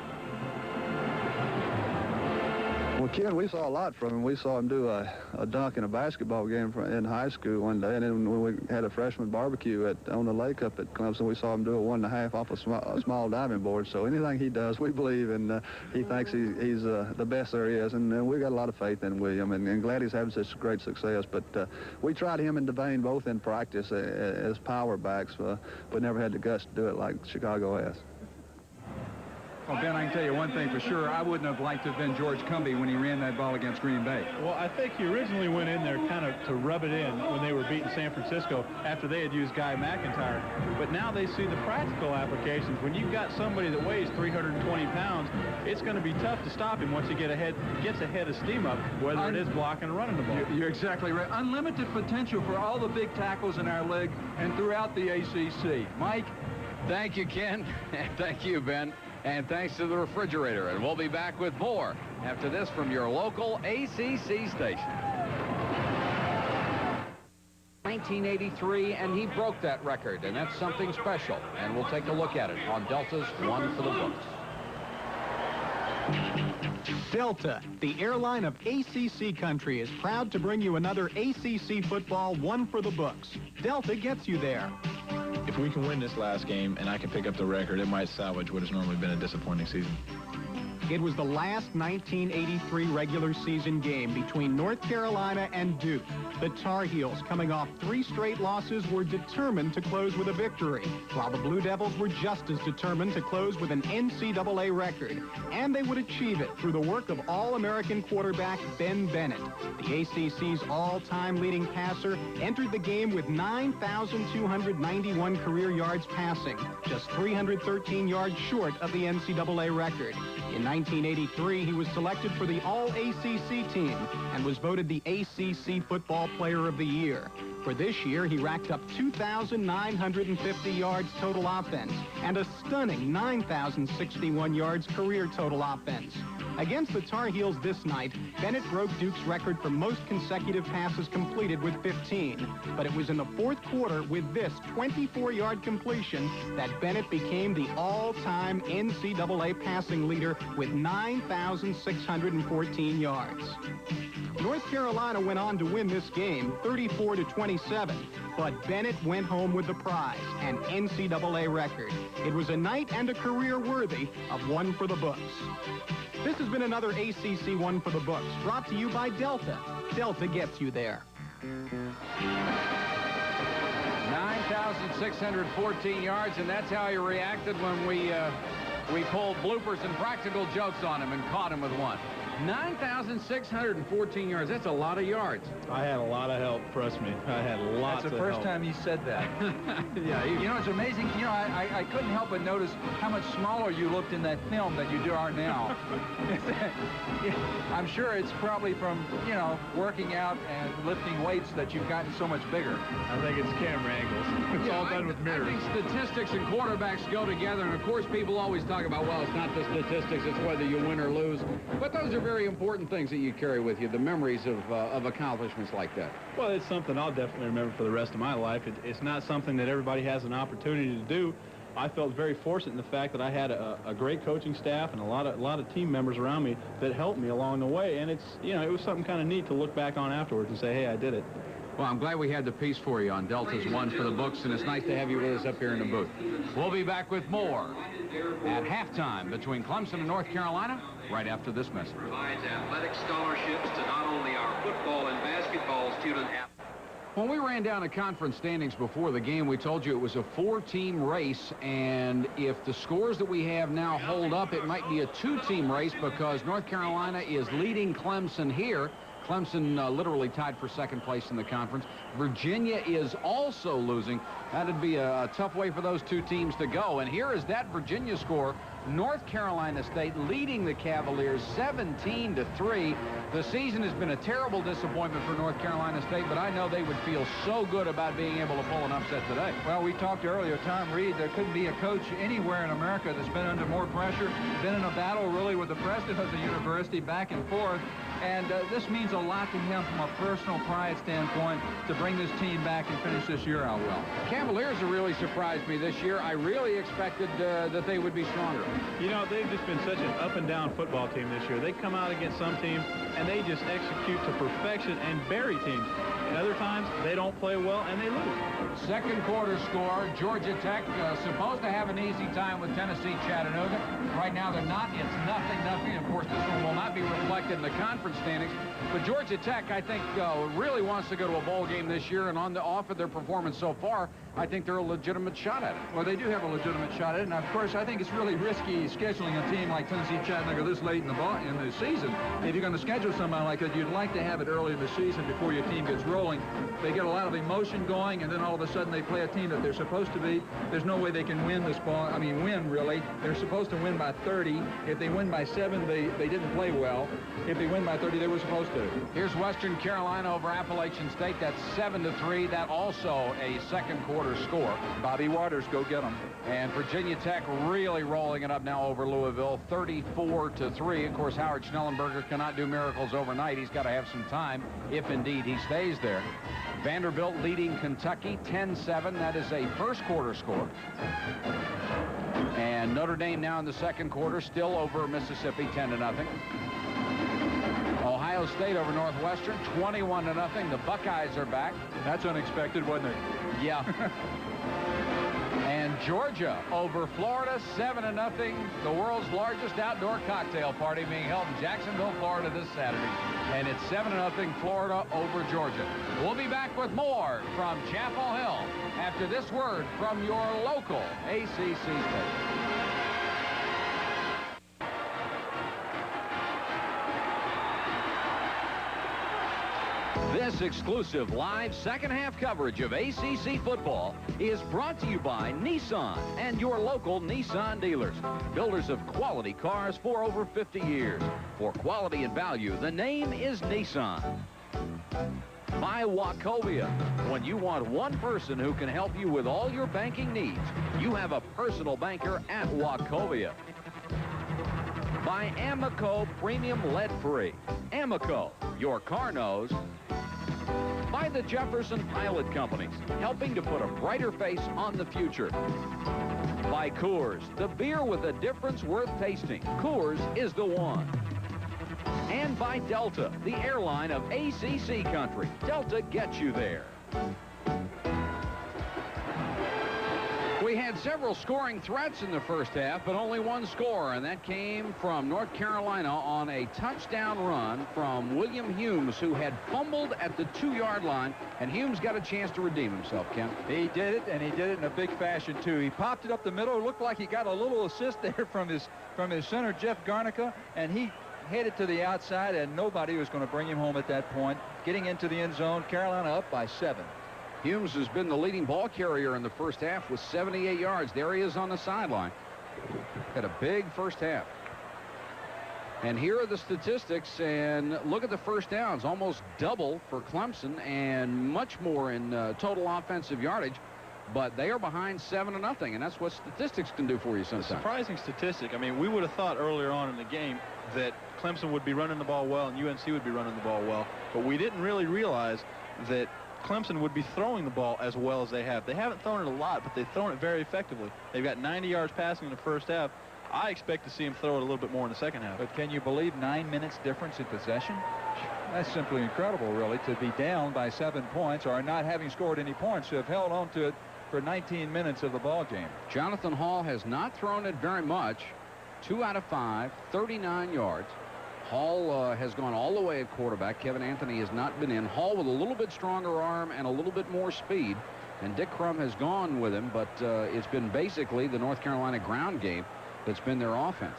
Well, Ken, we saw a lot from him. We saw him do a dunk in a basketball game in high school one day, and then when we had a freshman barbecue on the lake up at Clemson, we saw him do a 1.5 off a small diving board. So anything he does, we believe, and he thinks he's the best there is, and we got a lot of faith in William, and glad he's having such great success. But we tried him and Devane both in practice as power backs, but never had the guts to do it like Chicago has. Well, Ben, I can tell you one thing for sure. I wouldn't have liked to have been George Cumbie when he ran that ball against Green Bay. Well, I think he originally went in there kind of to rub it in when they were beating San Francisco after they had used Guy McIntyre. But now they see the practical applications. When you've got somebody that weighs 320 pounds, it's going to be tough to stop him once he gets ahead of steam up, whether it is blocking or running the ball. You're exactly right. Unlimited potential for all the big tackles in our league and throughout the ACC. Mike? Thank you, Ken. And thank you, Ben. And thanks to the refrigerator. And we'll be back with more after this from your local ACC station. 1983, and he broke that record, and that's something special. And we'll take a look at it on Delta's One for the Books. Delta, the airline of ACC country, is proud to bring you another ACC football One for the Books. Delta gets you there. If we can win this last game and I can pick up the record, it might salvage what has normally been a disappointing season. It was the last 1983 regular season game between North Carolina and Duke. The Tar Heels, coming off 3 straight losses, were determined to close with a victory, while the Blue Devils were just as determined to close with an NCAA record. And they would achieve it through the work of All-American quarterback Ben Bennett. The ACC's all-time leading passer entered the game with 9,291 career yards passing, just 313 yards short of the NCAA record. In 1983, he was selected for the All-ACC team and was voted the ACC Football Player of the Year. For this year, he racked up 2,950 yards total offense and a stunning 9,061 yards career total offense. Against the Tar Heels this night, Bennett broke Duke's record for most consecutive passes completed with 15. But it was in the fourth quarter with this 24-yard completion that Bennett became the all-time NCAA passing leader with 9,614 yards. North Carolina went on to win this game 34-27, but Bennett went home with the prize, an NCAA record. It was a night and a career worthy of one for the books. This has been another ACC One for the Books, brought to you by Delta. Delta gets you there. 9,614 yards, and that's how he reacted when we pulled bloopers and practical jokes on him and caught him with one. 9,614 yards. That's a lot of yards. I had a lot of help, trust me. I had lots of help. That's the first time you said that. Yeah, you know, it's amazing. You know, I couldn't help but notice how much smaller you looked in that film than you are now. I'm sure it's probably from, you know, working out and lifting weights that you've gotten so much bigger. I think it's camera angles. It's all done with mirrors. I think statistics and quarterbacks go together, and of course people always talk about, well, it's not the statistics, it's whether you win or lose. But those are very important things that you carry with you, the memories of accomplishments like that. Well, it's something I'll definitely remember for the rest of my life. It's not something that everybody has an opportunity to do. I felt very fortunate in the fact that I had a great coaching staff and a lot of team members around me that helped me along the way. And it's, you know, it was something kind of neat to look back on afterwards and say, hey, I did it. Well, I'm glad we had the piece for you on Delta's One for the Books, and it's nice to have you with us up here in the booth. We'll be back with more at halftime between Clemson and North Carolina right after this message. Provides athletic scholarships to not only our football and basketball student athletes. When we ran down the conference standings before the game, we told you it was a 4-team race, and if the scores that we have now hold up, it might be a 2-team race because North Carolina is leading Clemson here. Clemson literally tied for second place in the conference. Virginia is also losing. That'd be a tough way for those two teams to go. And here is that Virginia score. North Carolina State leading the Cavaliers 17-3. The season has been a terrible disappointment for North Carolina State, but I know they would feel so good about being able to pull an upset today. Well, we talked earlier, Tom Reed, there couldn't be a coach anywhere in America that's been under more pressure, been in a battle really with the president of the university back and forth. And this means a lot to him from a personal pride standpoint to bring this team back and finish this year out well. Cavaliers have really surprised me this year. I really expected that they would be stronger. You know, they've just been such an up-and-down football team this year. They come out against some teams, and they just execute to perfection and bury teams. And other times, they don't play well, and they lose. Second quarter score, Georgia Tech supposed to have an easy time with Tennessee Chattanooga. Right now, they're not. It's 0-0. Of course, this one will not be reflected in the conference standings. But Georgia Tech, I think, really wants to go to a bowl game this year, and off of their performance so far, I think they're a legitimate shot at it. Well, they do have a legitimate shot at it, and of course, I think it's really risky scheduling a team like Tennessee Chattanooga this late in the season. If you're going to schedule somebody like that, you'd like to have it early in the season before your team gets rolling. They get a lot of emotion going, and then all of a sudden they play a team that they're supposed to be. There's no way they can win this ball. I mean, win, really. They're supposed to win by 30. If they win by 7, they didn't play well. If they win by 30, they were supposed to. Here's Western Carolina over Appalachian State. That's 7-3. That also a second quarter score. Bobby Waters, go get them. And Virginia Tech really rolling it up now over Louisville, 34-3. Of course, Howard Schnellenberger cannot do miracles overnight. He's got to have some time, if indeed he stays there. Vanderbilt leading Kentucky 10-7. That is a first quarter score. And Notre Dame now in the second quarter, still over Mississippi 10-0. Ohio State over Northwestern 21-0. The Buckeyes are back. That's unexpected, wasn't it? Yeah. And Georgia over Florida 7-0. The world's largest outdoor cocktail party being held in Jacksonville, Florida this Saturday. And it's 7-0 Florida over Georgia. We'll be back with more from Chapel Hill after this word from your local ACC station. This exclusive live second-half coverage of ACC football is brought to you by Nissan and your local Nissan dealers, builders of quality cars for over 50 years. For quality and value, the name is Nissan. By Wachovia. When you want one person who can help you with all your banking needs, you have a personal banker at Wachovia. by Amoco Premium Lead-Free. Amoco, your car knows. By the Jefferson Pilot Companies, helping to put a brighter face on the future. By Coors, the beer with a difference worth tasting. Coors is the one. And by Delta, the airline of ACC country. Delta gets you there. We had several scoring threats in the first half, but only one score, and that came from North Carolina on a touchdown run from William Humes, who had fumbled at the 2-yard line, and Humes got a chance to redeem himself, Ken. He did it, and he did it in a big fashion, too. He popped it up the middle. It looked like he got a little assist there from his center, Jeff Garnica, and he headed to the outside, and nobody was going to bring him home at that point. Getting into the end zone, Carolina up by 7. Humes has been the leading ball carrier in the first half with 78 yards. There he is on the sideline. Had a big first half. And here are the statistics, and look at the first downs. Almost double for Clemson and much more in total offensive yardage. But they are behind 7-0, and that's what statistics can do for you sometimes. A surprising statistic. I mean, we would have thought earlier on in the game that Clemson would be running the ball well and UNC would be running the ball well, but we didn't really realize that Clemson would be throwing the ball as well as they have. They haven't thrown it a lot, but they've thrown it very effectively. They've got 90 yards passing in the first half. I expect to see them throw it a little bit more in the second half. But can you believe 9 minutes difference in possession? That's simply incredible, really, to be down by 7 points or not having scored any points, to have held on to it for 19 minutes of the ball game. Jonathan Hall has not thrown it very much. 2 out of 5, 39 yards. Hall has gone all the way at quarterback. Kevin Anthony has not been in. Hall with a little bit stronger arm and a little bit more speed. And Dick Crum has gone with him, but it's been basically the North Carolina ground game that's been their offense.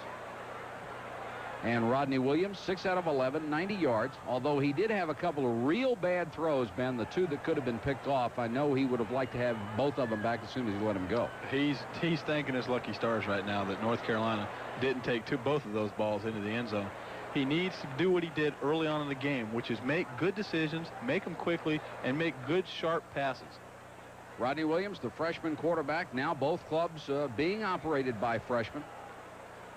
And Rodney Williams, 6 out of 11, 90 yards. Although he did have a couple of real bad throws, Ben, the 2 that could have been picked off. I know he would have liked to have both of them back as soon as he let him go. He's thanking his lucky stars right now that North Carolina didn't take both of those balls into the end zone. He needs to do what he did early on in the game, which is make good decisions, make them quickly, and make good, sharp passes. Rodney Williams, the freshman quarterback, now both clubs being operated by freshmen.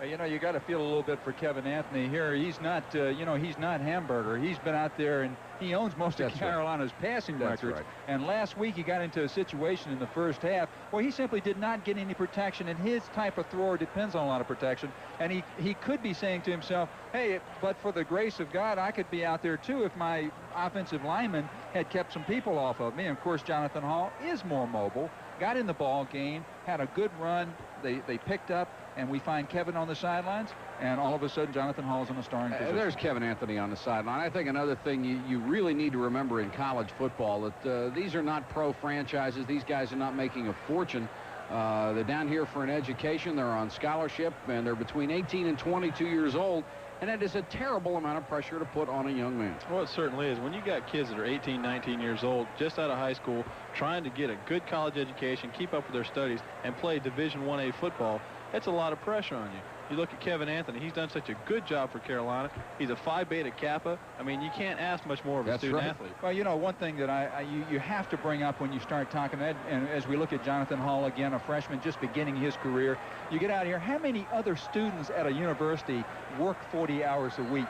You know, you got to feel a little bit for Kevin Anthony here. He's not, you know, he's not Hamburger. He's been out there, and he owns most of Carolina's passing records. Right. And last week he got into a situation in the first half where he simply did not get any protection, and his type of thrower depends on a lot of protection. And he could be saying to himself, hey, but for the grace of God, I could be out there too if my offensive lineman had kept some people off of me. And of course, Jonathan Hall is more mobile, got in the ball game, had a good run. They picked up, and we find Kevin on the sidelines, and all of a sudden Jonathan Hall's in a starting position. There's Kevin Anthony on the sideline. I think another thing you really need to remember in college football, that these are not pro franchises. These guys are not making a fortune. They're down here for an education. They're on scholarship, and they're between 18 and 22 years old. And that is a terrible amount of pressure to put on a young man. Well, it certainly is. When you got kids that are 18, 19 years old, just out of high school, trying to get a good college education, keep up with their studies, and play Division I-A football, that's a lot of pressure on you. You look at Kevin Anthony. He's done such a good job for Carolina. He's a Phi Beta Kappa. I mean, you can't ask much more of a student athlete. Well, you know, one thing that you have to bring up when you start talking, and as we look at Jonathan Hall again, a freshman just beginning his career, you get out here, how many other students at a university work 40 hours a week?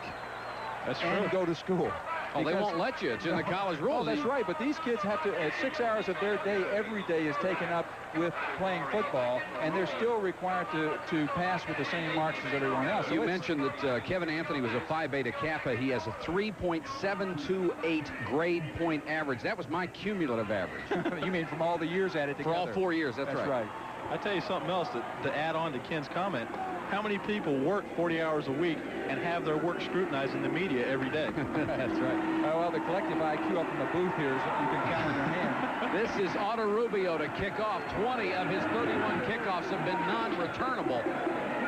That's true. And go to school? Oh, they won't let you. It's in the college rules. Oh, that's right. But these kids have to, 6 hours of their day, every day is taken up with playing football, and they're still required to pass with the same marks as everyone else. So you mentioned that Kevin Anthony was a Phi Beta Kappa. He has a 3.728 grade point average. That was my cumulative average. You mean from all the years at it together? For all 4 years, that's right. I tell you something else to add on to Ken's comment. How many people work 40 hours a week and have their work scrutinized in the media every day? That's right. Well, the collective IQ up in the booth here is you can count on your hand. This is Otto Rubio to kick off. 20 of his 31 kickoffs have been non-returnable.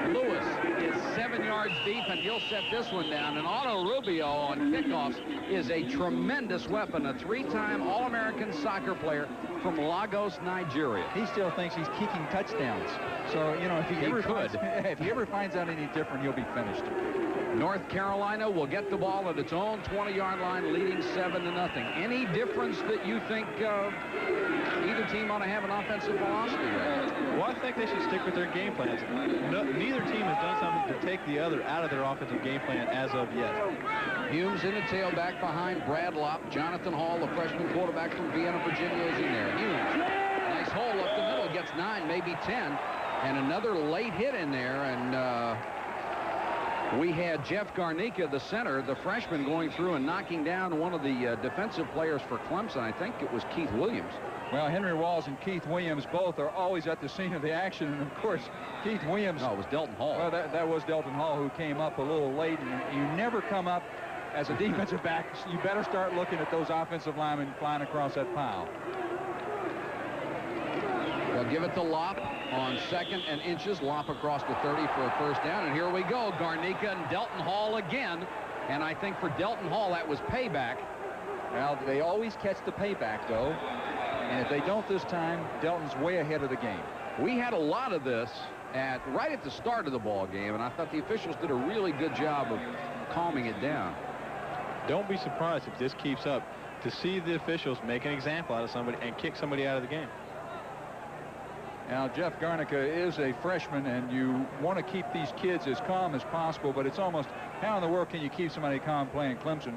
Lewis is 7 yards deep, and he'll set this one down. And Otto Rubio on kickoffs is a tremendous weapon, a 3-time All-American soccer player from Lagos, Nigeria. He still thinks he's kicking touchdowns. So, you know, if he ever finds out any different, he'll be finished. North Carolina will get the ball at its own 20-yard line, leading 7-0. Any difference that you think either team ought to have an offensive philosophy right now? Well, I think they should stick with their game plans. Neither team has done something to take the other out of their offensive game plan as of yet. Humes in the tailback behind Bradlop. Jonathan Hall, the freshman quarterback from Vienna, Virginia, is in there. Humes, nice hole up the middle, gets 9, maybe 10. And another late hit in there, and we had Jeff Garnica, the center, the freshman, going through and knocking down one of the defensive players for Clemson. I think it was Keith Williams. Well, Henry Walls and Keith Williams both are always at the scene of the action. And, of course, Keith Williams... No, it was Delton Hall. Well, that was Delton Hall who came up a little late. And you never come up as a defensive back. You better start looking at those offensive linemen flying across that pile. They'll give it to Lopp on 2nd and inches. Lopp across the 30 for a first down. And here we go. Garnica and Delton Hall again. And I think for Delton Hall, that was payback. Well, they always catch the payback, though. And if they don't this time, Delton's way ahead of the game. We had a lot of this right at the start of the ball game, and I thought the officials did a really good job of calming it down. Don't be surprised if this keeps up to see the officials make an example out of somebody and kick somebody out of the game. Now, Jeff Garnica is a freshman, and you want to keep these kids as calm as possible, but it's almost, how in the world can you keep somebody calm playing Clemson?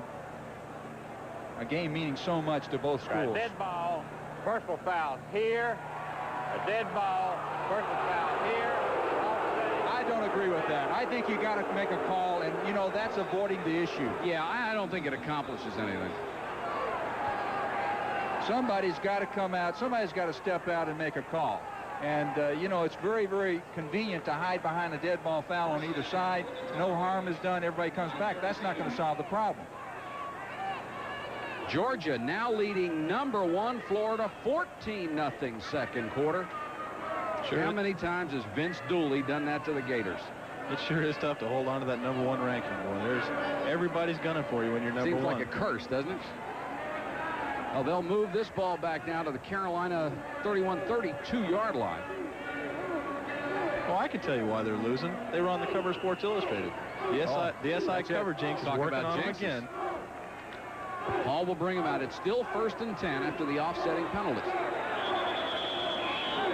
A game meaning so much to both schools. Right, dead ball, personal foul here. A dead ball, personal foul here. I don't agree with that. I think you got to make a call, and, you know, that's avoiding the issue. Yeah, I don't think it accomplishes anything. Somebody's got to come out. Somebody's got to step out and make a call. And, you know, it's very, very convenient to hide behind a dead ball foul on either side. No harm is done. Everybody comes back. That's not going to solve the problem. Georgia now leading #1 Florida 14-0 second quarter. Sure. How many times has Vince Dooley done that to the Gators? It sure is tough to hold on to that #1 ranking, boy. Everybody's gunning for you when you're #1. Seems like a curse, doesn't it? Well, they'll move this ball back now to the Carolina 32-yard line. Well, I can tell you why they're losing. They were on the cover of Sports Illustrated. The SI cover jinx is working on them again. Hall will bring him out. It's still 1st and 10 after the offsetting penalties.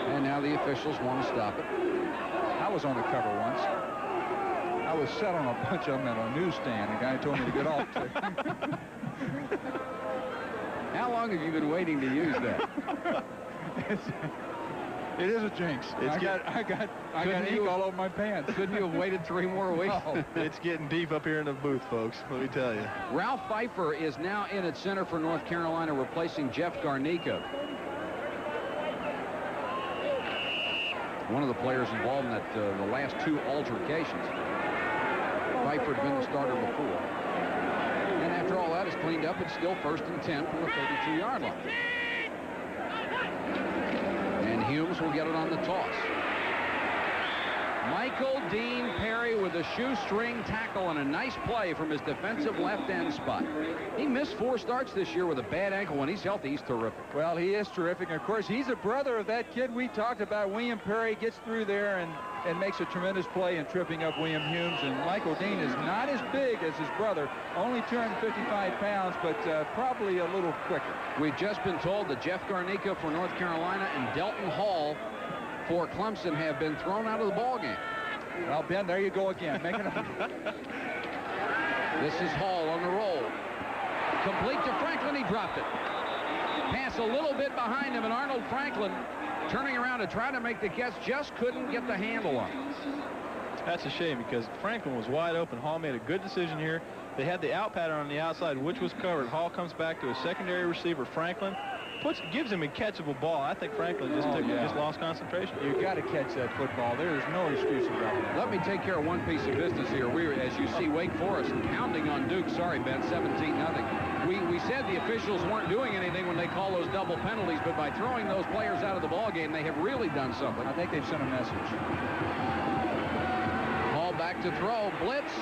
And now the officials want to stop it. I was on the cover once. I was set on a bunch of them at a newsstand. The guy told me to get off to. How long have you been waiting to use that? It is a jinx. I got ink all over my pants. Couldn't you have waited 3 more weeks? Oh, it's getting deep up here in the booth, folks. Let me tell you. Ralph Pfeiffer is now in at center for North Carolina, replacing Jeff Garnica. One of the players involved in that the last 2 altercations. Pfeiffer had been the starter before. And after all that is cleaned up, it's still 1st and 10 from the 32-yard line. And Humes will get it on the toss. Michael Dean Perry with a shoestring tackle and a nice play from his defensive left end spot. He missed 4 starts this year with a bad ankle. When he's healthy, he's terrific. Well, he is terrific. And of course, he's a brother of that kid we talked about. William Perry gets through there and makes a tremendous play in tripping up William Humes. And Michael Dean is not as big as his brother, only 255 pounds, but probably a little quicker. We've just been told that Jeff Garnica for North Carolina and Delton Hall for Clemson have been thrown out of the ball game. Well, Ben, there you go again. Making a... This is Hall on the roll. Complete to Franklin. He dropped it. Pass a little bit behind him, and Arnold Franklin turning around to try to make the catch, just couldn't get the handle on it. That's a shame because Franklin was wide open. Hall made a good decision here. They had the out pattern on the outside, which was covered. Hall comes back to a secondary receiver, Franklin. Gives him a catchable ball. I think Franklin just lost concentration. You got to catch that football. There is no excuse about that. Let me take care of one piece of business here. We're, as you see, Wake Forest pounding on Duke. Sorry, Ben, 17-0. We said the officials weren't doing anything when they call those double penalties, but by throwing those players out of the ball game, they have really done something. I think they've sent a message. Ball back to throw. Blitz.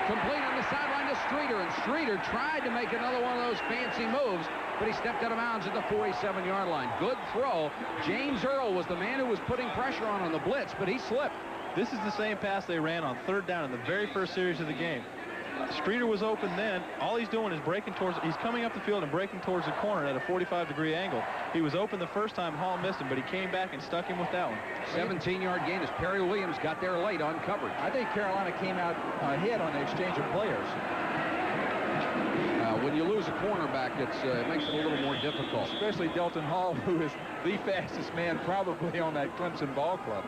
Complete on the sideline to Streeter, and Streeter tried to make another one of those fancy moves, but he stepped out of bounds at the 47-yard line. Good throw. James Earl was the man who was putting pressure on the blitz, but he slipped. This is the same pass they ran on 3rd down in the very first series of the game. Streeter was open then. All he's doing is he's coming up the field and breaking towards the corner at a 45-degree angle. He was open the first time, Hall missed him, but he came back and stuck him with that one. 17-yard gain as Perry Williams got there late on coverage. I think Carolina came out ahead on the exchange of players. When you lose a cornerback, it makes it a little more difficult. Especially Delton Hall, who is the fastest man probably on that Clemson ball club.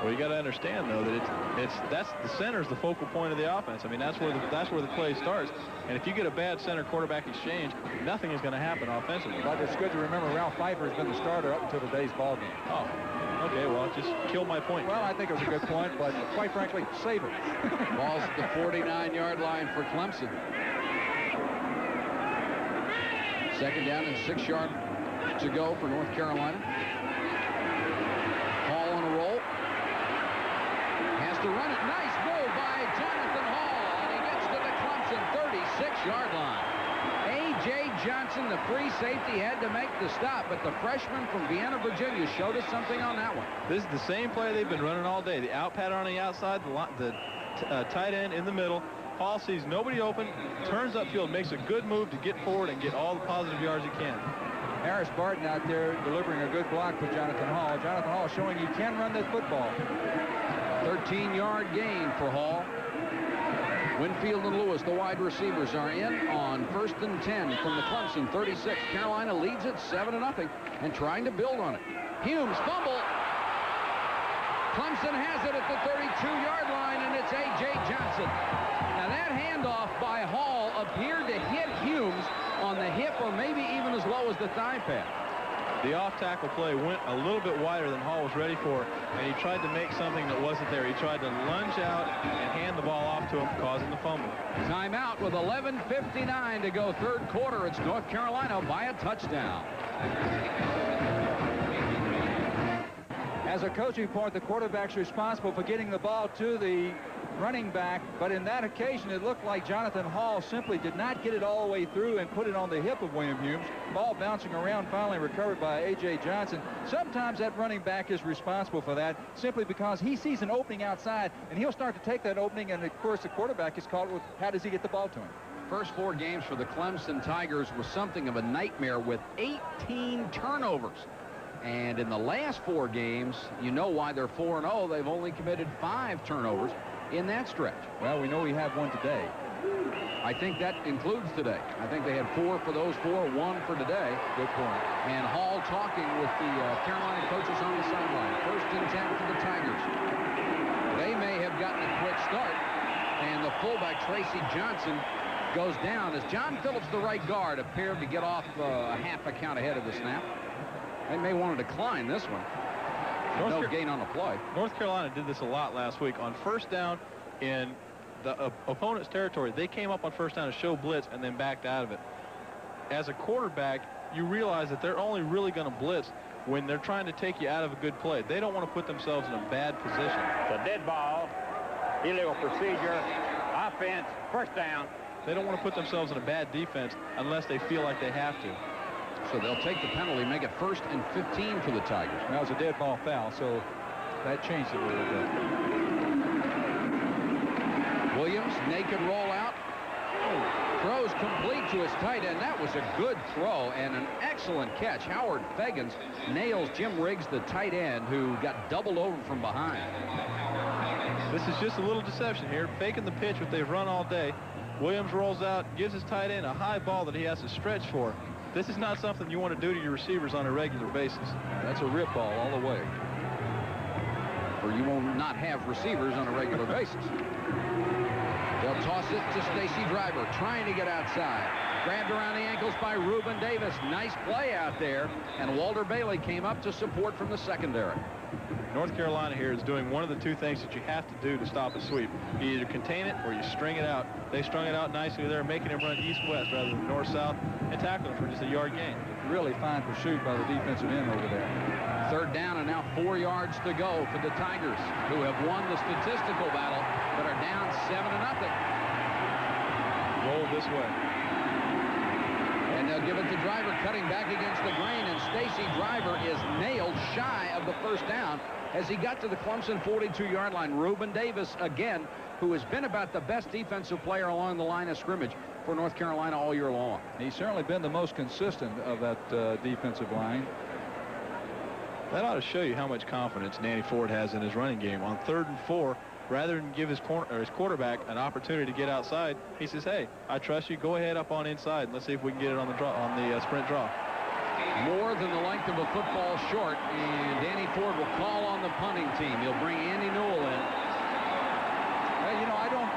Well, you got to understand though that the center is the focal point of the offense. I mean, that's where the play starts. And if you get a bad center quarterback exchange, nothing is going to happen offensively. But it's good to remember Ralph Pfeiffer has been the starter up until today's ball game. Oh, okay. Well, just kill my point. Well, I think it was a good point, but quite frankly, save it. Ball's at the 49-yard line for Clemson. 2nd down and 6 yards to go for North Carolina. Hall on a roll. Has to run it. Nice move by Jonathan Hall, and he gets to the Clemson 36-yard line. A.J. Johnson, the free safety, had to make the stop, but the freshman from Vienna, Virginia, showed us something on that one. This is the same play they've been running all day. The out pattern on the outside, the tight end in the middle. Hall sees nobody open, turns upfield, makes a good move to get forward and get all the positive yards he can. Harris Barton out there delivering a good block for Jonathan Hall. Jonathan Hall showing he can run that football. 13-yard gain for Hall. Winfield and Lewis, the wide receivers, are in on 1st and 10 from the Clemson 36. Carolina leads it 7-0 and trying to build on it. Humes fumble. Clemson has it at the 32-yard line, and it's A.J. Johnson. Now that handoff by Hall appeared to hit Humes on the hip or maybe even as low as the thigh pad. The off-tackle play went a little bit wider than Hall was ready for, and he tried to make something that wasn't there. He tried to lunge out and hand the ball off to him, causing the fumble. Timeout with 11:59 to go, 3rd quarter. It's North Carolina by a touchdown. As a coaching point, the quarterback's responsible for getting the ball to the running back, but in that occasion it looked like Jonathan Hall simply did not get it all the way through and put it on the hip of William Humes. Ball bouncing around, finally recovered by A.J. Johnson. Sometimes that running back is responsible for that simply because he sees an opening outside and he'll start to take that opening, and of course the quarterback is called with how does he get the ball to him. First 4 games for the Clemson Tigers was something of a nightmare with 18 turnovers. And in the last 4 games, you know why they're 4-0. They've only committed 5 turnovers in that stretch. Well, we know we have one today. I think that includes today. I think they had 4 for those 4, 1 for today. Good point. And Hall talking with the Carolina coaches on the sideline. 1st and 10 for the Tigers. They may have gotten a quick start, and the fullback Tracy Johnson goes down as John Phillips, the right guard, appeared to get off a half a count ahead of the snap. They may want to decline this one. No gain on the play. North Carolina did this a lot last week. On 1st down in the opponent's territory, they came up on 1st down to show blitz and then backed out of it. As a quarterback, you realize that they're only really going to blitz when they're trying to take you out of a good play. They don't want to put themselves in a bad position. The dead ball, illegal procedure, offense, 1st down. They don't want to put themselves in a bad defense unless they feel like they have to. So they'll take the penalty, make it 1st and 15 for the Tigers. That was a dead ball foul, so that changed it a little bit. Williams, naked rollout. Throws complete to his tight end. That was a good throw and an excellent catch. Howard Fagans nails Jim Riggs, the tight end, who got doubled over from behind. This is just a little deception here, faking the pitch what they've run all day. Williams rolls out, gives his tight end a high ball that he has to stretch for. This is not something you want to do to your receivers on a regular basis. That's a rip ball all the way. Or you will not have receivers on a regular basis. They'll toss it to Stacy Driver, trying to get outside. Grabbed around the ankles by Reuben Davis. Nice play out there. And Walter Bailey came up to support from the secondary. North Carolina here is doing one of the 2 things that you have to do to stop a sweep. You either contain it or you string it out. They strung it out nicely there, making him run east-west rather than north-south, and tackling for just a yard gain. Really fine pursuit by the defensive end over there. 3rd down and now 4 yards to go for the Tigers, who have won the statistical battle but are down 7-0. Roll this way. And And they'll give it to Driver, cutting back against the grain, and Stacy Driver is nailed shy of the first down as he got to the Clemson 42-yard line. Reuben Davis, again, who has been about the best defensive player along the line of scrimmage for North Carolina all year long. He's certainly been the most consistent of that defensive line. That ought to show you how much confidence Danny Ford has in his running game. On 3rd and 4, rather than give his quarterback an opportunity to get outside, he says, hey, I trust you. Go ahead up on inside, and let's see if we can get it on the sprint draw. More than the length of a football short, and Danny Ford will call on the punting team. He'll bring Andy Newell in. Well, you know, I don't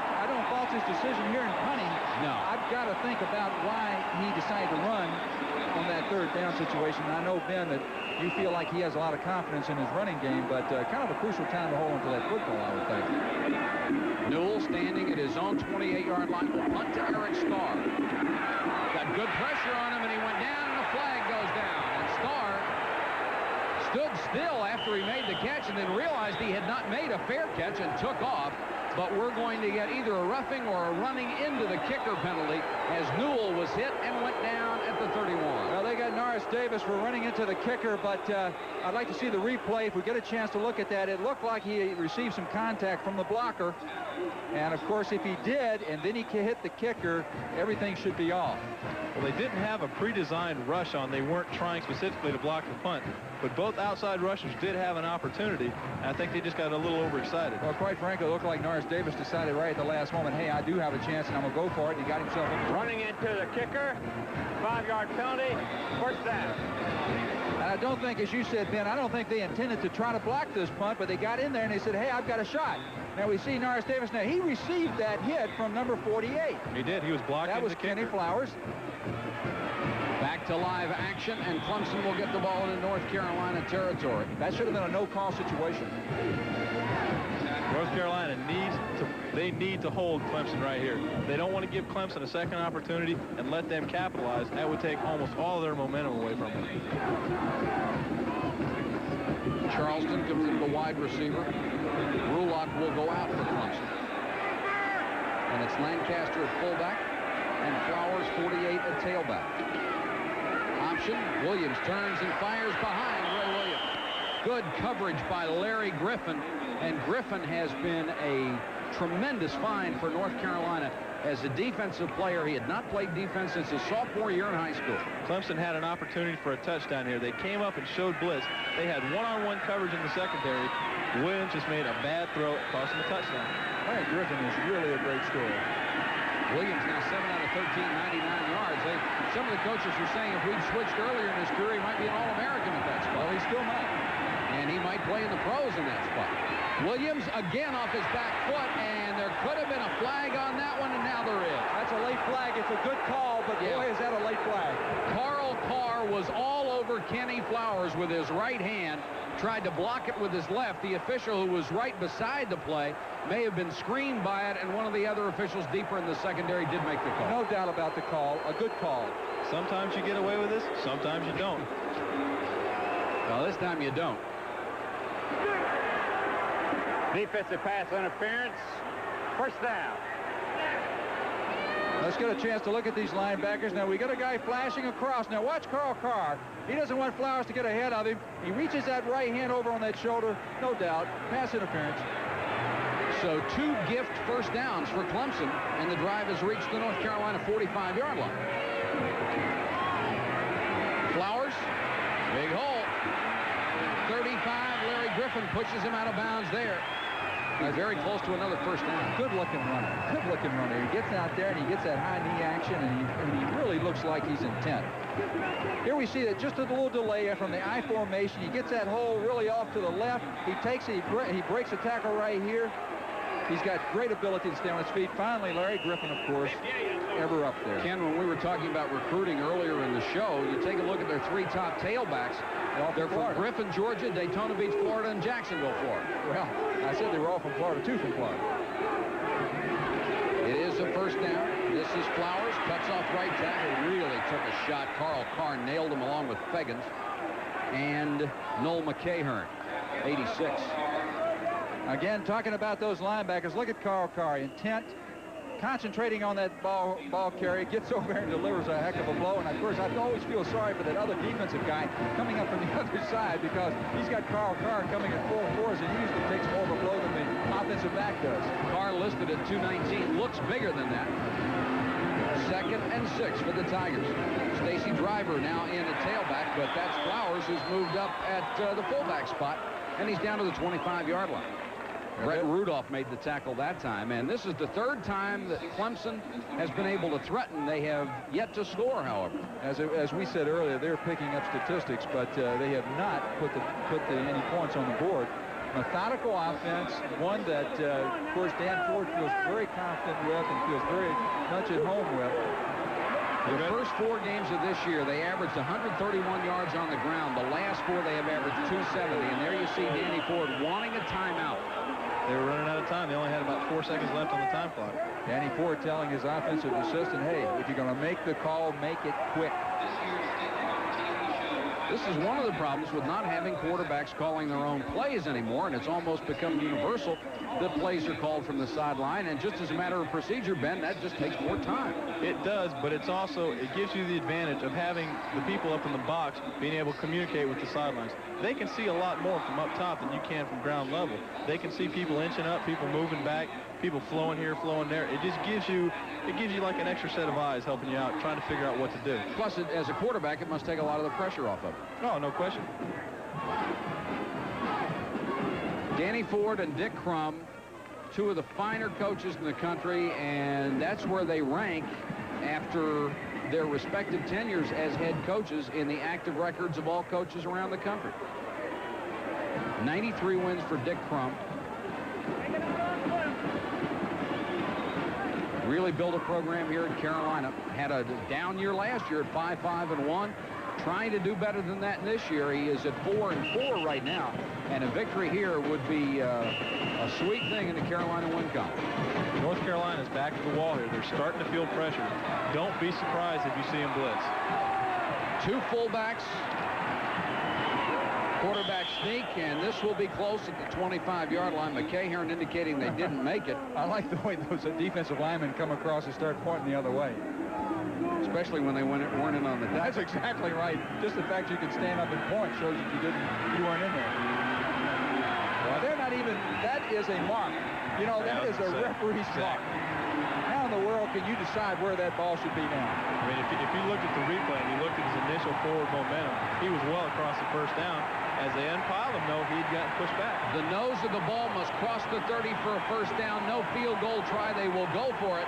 fault his decision here in punting. No. I've got to think about why he decided to run on that 3rd down situation. I know, Ben, that you feel like he has a lot of confidence in his running game, but kind of a crucial time to hold onto that football, I would think. Newell standing at his own 28-yard line will punt to Eric Starr. Got good pressure on him, and he went down, and the flag goes down. And Starr stood still after he made the catch and then realized he had not made a fair catch and took off. But we're going to get either a roughing or a running into the kicker penalty as Newell was hit and went down at the 31. Well, they got Norris Davis for running into the kicker, but I'd like to see the replay. If we get a chance to look at that, it looked like he received some contact from the blocker. And, of course, if he did, and then he hit the kicker, everything should be off. Well, they didn't have a pre-designed rush on. They weren't trying specifically to block the punt. But both outside rushers did have an opportunity. I think they just got a little overexcited. Well, quite frankly, it looked like Norris Davis decided right at the last moment, hey, I do have a chance, and I'm going to go for it. And he got himself in. Running into the kicker, 5-yard penalty, first down. And I don't think, as you said, Ben, I don't think they intended to try to block this punt, but they got in there and they said, hey, I've got a shot. Now we see Norris Davis. Now he received that hit from number 48. He did. He was blocking. That was Kenny Flowers. Back to live action, and Clemson will get the ball into North Carolina territory. That should have been a no-call situation. North Carolina need to hold Clemson right here. They don't want to give Clemson a second opportunity and let them capitalize. That would take almost all of their momentum away from them. Charleston comes into the wide receiver. Rulock will go out for Clemson. And it's Lancaster at fullback and Flowers 48 at tailback. Option, Williams turns and fires behind Ray Williams. Good coverage by Larry Griffin, and Griffin has been a tremendous find for North Carolina as a defensive player. He had not played defense since his sophomore year in high school. Clemson had an opportunity for a touchdown here. They came up and showed blitz. They had one-on-one coverage in the secondary. Williams just made a bad throw, cost him a touchdown. Larry Griffin is really a great story. Williams now 7 out of 13, 99 yards. Some of the coaches are saying if we'd switched earlier in his career, he might be an All-American at that spot. Well, he still might. And he might play in the pros in that spot. Williams again off his back foot, and there could have been a flag on that one, and now there is. That's a late flag. It's a good call, but boy, is that a late flag. Carl Carr was all over Kenny Flowers with his right hand, tried to block it with his left. The official who was right beside the play may have been screened by it, and one of the other officials deeper in the secondary did make the call. No doubt about the call. A good call. Sometimes you get away with this, sometimes you don't. Well, this time you don't. Defensive pass interference, first down. Let's get a chance to look at these linebackers. Now, we got a guy flashing across. Now, watch Carl Carr. He doesn't want Flowers to get ahead of him. He reaches that right hand over on that shoulder. No doubt. Pass interference. So 2 gift first downs for Clemson, and the drive has reached the North Carolina 45-yard line. Flowers, big hole. 35, Larry Griffin pushes him out of bounds there. Very close to another first down. Good-looking runner. Good-looking runner. He gets out there and he gets that high knee action, and he really looks like he's intent. Here we see that just a little delay from the I formation. He gets that hole really off to the left. He takes it. He breaks a tackle right here. He's got great ability to stay on his feet. Finally, Larry Griffin, of course, ever up there. Ken, when we were talking about recruiting earlier in the show, you take a look at their 3 top tailbacks. They're from Griffin, Georgia, Daytona Beach, Florida, and Jacksonville, Florida. Well, I said they were all from Florida, 2 from Florida. It is a first down. This is Flowers, cuts off right tackle. Really took a shot. Carl Carr nailed him along with Feggins and Noel McCahern, 86. Again, talking about those linebackers, look at Carl Carr. Intent, concentrating on that ball carry, gets over and delivers a heck of a blow. And of course, I always feel sorry for that other defensive guy coming up from the other side, because he's got Carl Carr coming at 4'4", and he usually takes more of a blow than the offensive back does. Carr listed at 219, looks bigger than that. 2nd and 6 for the Tigers. Stacy Driver now in at tailback, but that's Flowers, who's moved up at the fullback spot, and he's down to the 25-yard line. Brett Rudolph made the tackle that time, and this is the 3rd time that Clemson has been able to threaten. They have yet to score, however. As we said earlier, they're picking up statistics, but they have not put any points on the board. Methodical offense, one that, of course, Dan Ford feels very confident with and feels very much at home with. The first 4 games of this year, they averaged 131 yards on the ground. The last 4, they have averaged 270. And there you see Danny Ford wanting a timeout. They were running out of time. They only had about 4 seconds left on the time clock. Danny Ford telling his offensive assistant, hey, if you're going to make the call, make it quick. This is one of the problems with not having quarterbacks calling their own plays anymore, and it's almost become universal that plays are called from the sideline. And just as a matter of procedure, Ben, that just takes more time. It does, but it's also, it gives you the advantage of having the people up in the box being able to communicate with the sidelines. They can see a lot more from up top than you can from ground level. They can see people inching up, people moving back, people flowing here, flowing there. It just gives you like an extra set of eyes helping you out, trying to figure out what to do. Plus, as a quarterback, it must take a lot of the pressure off of it. No, no question. Danny Ford and Dick Crum, 2 of the finer coaches in the country, and that's where they rank after their respective tenures as head coaches in the active records of all coaches around the country. 93 wins for Dick Crum. Really built a program here in Carolina. Had a down year last year at 5-5-1. Trying to do better than that this year. He is at 4-4 right now, and a victory here would be a sweet thing in the Carolina win column. North Carolina's back to the wall here. They're starting to feel pressure. Don't be surprised if you see them blitz. 2 fullbacks. Quarterback sneak, and this will be close at the 25-yard line. McCahern indicating they didn't make it. I like the way those defensive linemen come across and start pointing the other way. Especially when they weren't in on the tackle. That's exactly right. Just the fact you can stand up and point shows that you weren't in there. Well, they're not even, that is a mark. You know, that is a referee's mark. How in the world can you decide where that ball should be now? I mean, if you looked at the replay and you looked at his initial forward momentum, he was well across the first down. As they unpiled him, though, he'd gotten pushed back. The nose of the ball must cross the 30 for a first down. No field goal try. They will go for it.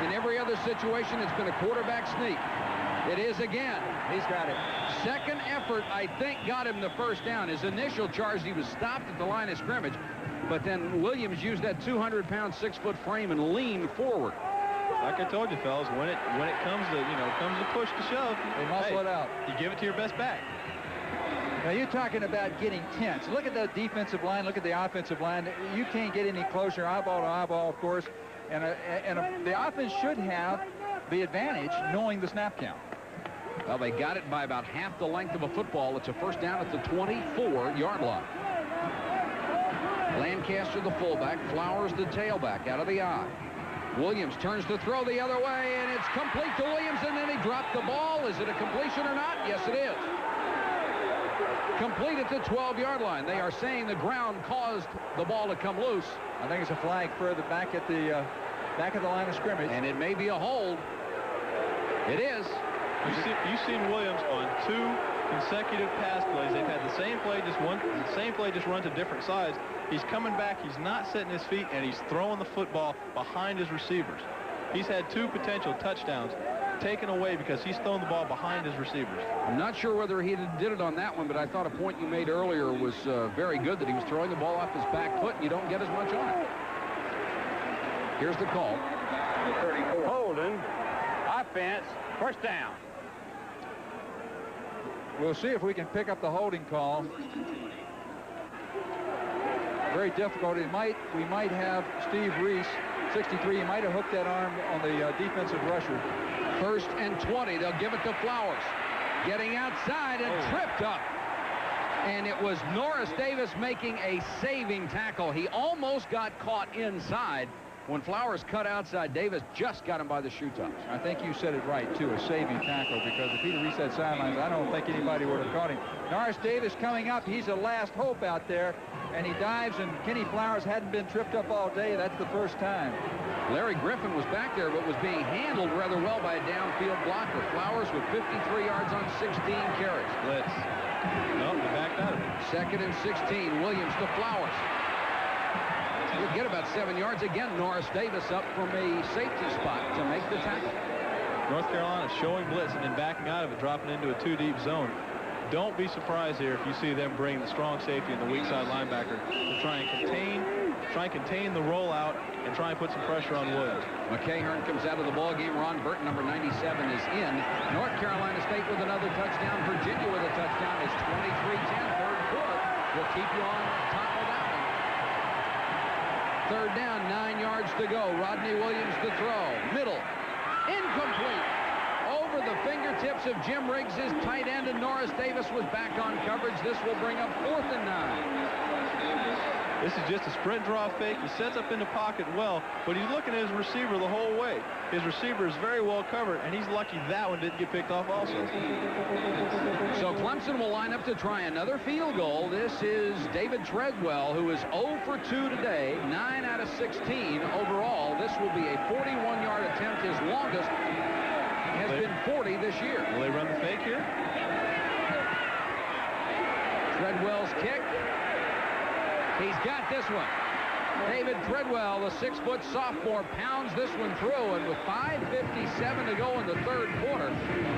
In every other situation, it's been a quarterback sneak. It is again. He's got it. Second effort, I think, got him the first down. His initial charge, he was stopped at the line of scrimmage, but then Williams used that 200-pound, 6-foot frame and leaned forward. Like I told you, fellas, when it comes to push to shove, they muscle it out. You give it to your best back. Now, you're talking about getting tense. Look at the defensive line. Look at the offensive line. You can't get any closer, eyeball to eyeball, of course. And the offense should have the advantage knowing the snap count. Well, they got it by about half the length of a football. It's a first down at the 24-yard line. Lancaster, the fullback. Flowers, the tailback, out of the eye. Williams turns to throw the other way, and it's complete to Williams, and then he dropped the ball. Is it a completion or not? Yes, it is. Complete at the 12-yard line. They are saying the ground caused the ball to come loose. I think it's a flag further back at the line of scrimmage. And it may be a hold. It is. You've seen Williams on 2 consecutive pass plays. They've had the same play, just run to different sides. He's coming back. He's not setting his feet, and he's throwing the football behind his receivers. He's had 2 potential touchdowns taken away because he's thrown the ball behind his receivers. I'm not sure whether he did it on that one, but I thought a point you made earlier was very good, that he was throwing the ball off his back foot, and you don't get as much on it. Here's the call. Holding. Offense. First down. We'll see if we can pick up the holding call. Very difficult. We might have Steve Reese, 63. He might have hooked that arm on the defensive rusher. First and 20. They'll give it to Flowers. Getting outside and tripped up. And it was Norris Davis making a saving tackle. He almost got caught inside, When Flowers cut outside, Davis just got him by the shoe tops. I think you said it right, too, a saving tackle, because if he'd have reached that sidelines, I don't think anybody would have caught him. Norris Davis coming up. He's a last hope out there, and he dives, and Kenny Flowers hadn't been tripped up all day. That's the first time. Larry Griffin was back there, but was being handled rather well by a downfield blocker. Flowers with 53 yards on 16 carries. Blitz. No, they backed out of it. 2nd and 16. Williams to Flowers. He'll get about 7 yards. Again, Norris Davis up from a safety spot to make the tackle. North Carolina showing blitz and then backing out of it, dropping into a 2-deep zone. Don't be surprised here if you see them bring the strong safety and the weak side linebacker to try and contain the rollout and try and put some pressure on Williams. McCahern comes out of the ball game. Ron Burton, number 97, is in. North Carolina State with another touchdown. Virginia with a touchdown. It's 23-10, third quarter. We'll keep you on top of that one. Third down, 9 yards to go. Rodney Williams to throw. Middle. Incomplete. Over the fingertips of Jim Riggs, his tight end, and Norris Davis was back on coverage. This will bring up 4th and 9. This is just a sprint draw fake. He sets up in the pocket well, but he's looking at his receiver the whole way. His receiver is very well covered, and he's lucky that one didn't get picked off also. So Clemson will line up to try another field goal. This is David Treadwell, who is 0 for 2 today, 9 out of 16 overall. This will be a 41-yard attempt. His longest has been 40 this year. Will they run the fake here? Treadwell's kick. He's got this one. David Treadwell, the 6-foot sophomore, pounds this one through, and with 5:57 to go in the third quarter,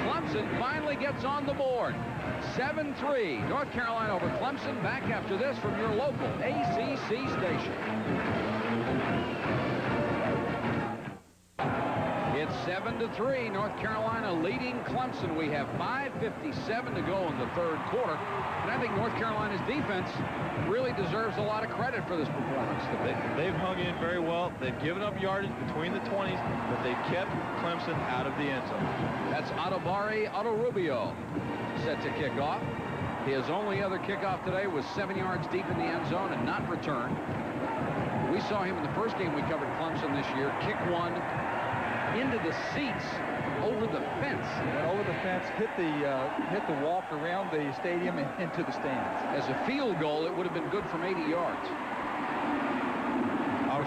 Clemson finally gets on the board. 7-3, North Carolina over Clemson. Back after this from your local ACC station. It's 7-3, North Carolina leading Clemson. We have 5:57 to go in the third quarter. And I think North Carolina's defense really deserves a lot of credit for this performance. They've hung in very well. They've given up yardage between the 20s, but they've kept Clemson out of the end zone. That's Otobari Rubio set to kick off. His only other kickoff today was 7 yards deep in the end zone and not returned. We saw him in the first game we covered Clemson this year. Kick one into the seats over the fence. Over the fence, hit the walk around the stadium and into the stands. As a field goal, it would have been good from 80 yards.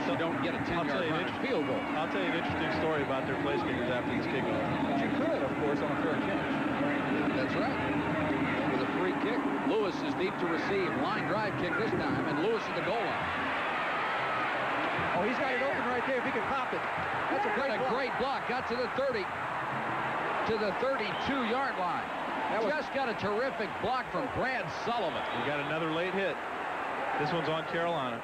You don't get a 10-yard field goal. I'll tell you an interesting story about their place kickers after this kickoff. But you could, of course, on a fair catch. That's right. With a free kick, Lewis is deep to receive. Line drive kick this time, and Lewis at the goal line. Oh, he's got it open right there. If he can pop it. That's a great block. Got to the 30, to the 32-yard line. Just got a terrific block from Brad Sullivan. You got another late hit. This one's on Carolina.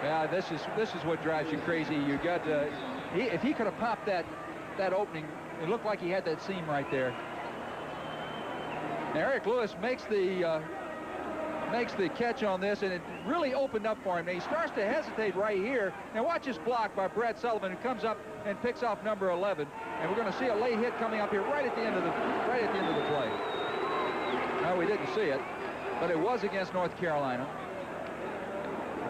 Yeah, this is what drives you crazy. You got if he could have popped that opening, it looked like he had that seam right there. Now Eric Lewis makes the catch on this, and it really opened up for him. Now he starts to hesitate right here. Now watch this block by Brad Sullivan, who comes up and picks off number 11. And we're going to see a late hit coming up here right at the end of the play. No, we didn't see it, but it was against North Carolina.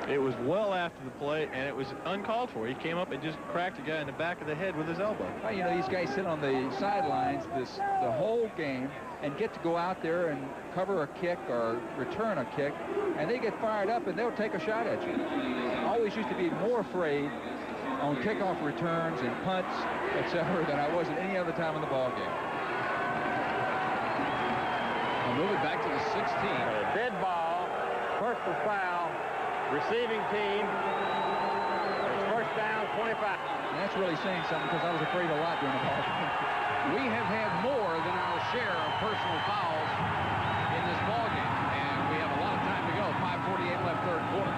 It was well after the play, and it was uncalled for. He came up and just cracked a guy in the back of the head with his elbow. Well, you know, these guys sit on the sidelines the whole game and get to go out there and cover a kick or return a kick, and they get fired up and they'll take a shot at you. Always used to be more afraid on kickoff returns and punts, etc., than I was at any other time in the ball game. I'll move it back to the 16. A dead ball, personal foul, receiving team. It's first down, 25. And that's really saying something, because I was afraid a lot during the ball game. We have had more than our share of personal fouls in this ball game, and we have a lot of time to go. 5:48 left, third quarter.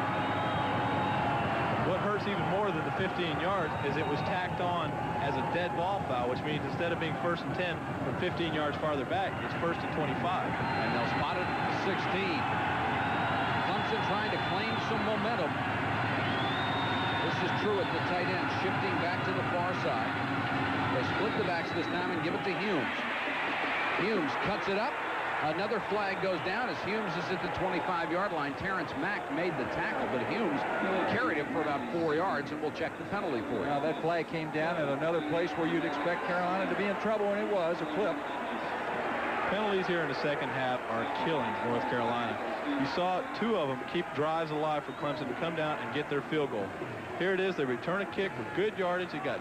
What hurts even more than the 15 yards is it was tacked on as a dead ball foul, which means instead of being 1st and 10 from 15 yards farther back, it's 1st and 25. And they'll spot it at the 16. Clemson trying to claim some momentum. This is true at the tight end, shifting back to the far side. They split the backs this time and give it to Humes. Humes cuts it up, Another flag goes down as Humes is at the 25-yard line. Terrence Mack made the tackle, but Humes carried him for about 4 yards, and we'll check the penalty for it. Now, that flag came down at another place where you'd expect Carolina to be in trouble, and it was a clip. Penalties here in the second half are killing North Carolina. You saw 2 of them keep drives alive for Clemson to come down and get their field goal. Here it is. They return a kick with good yardage. They got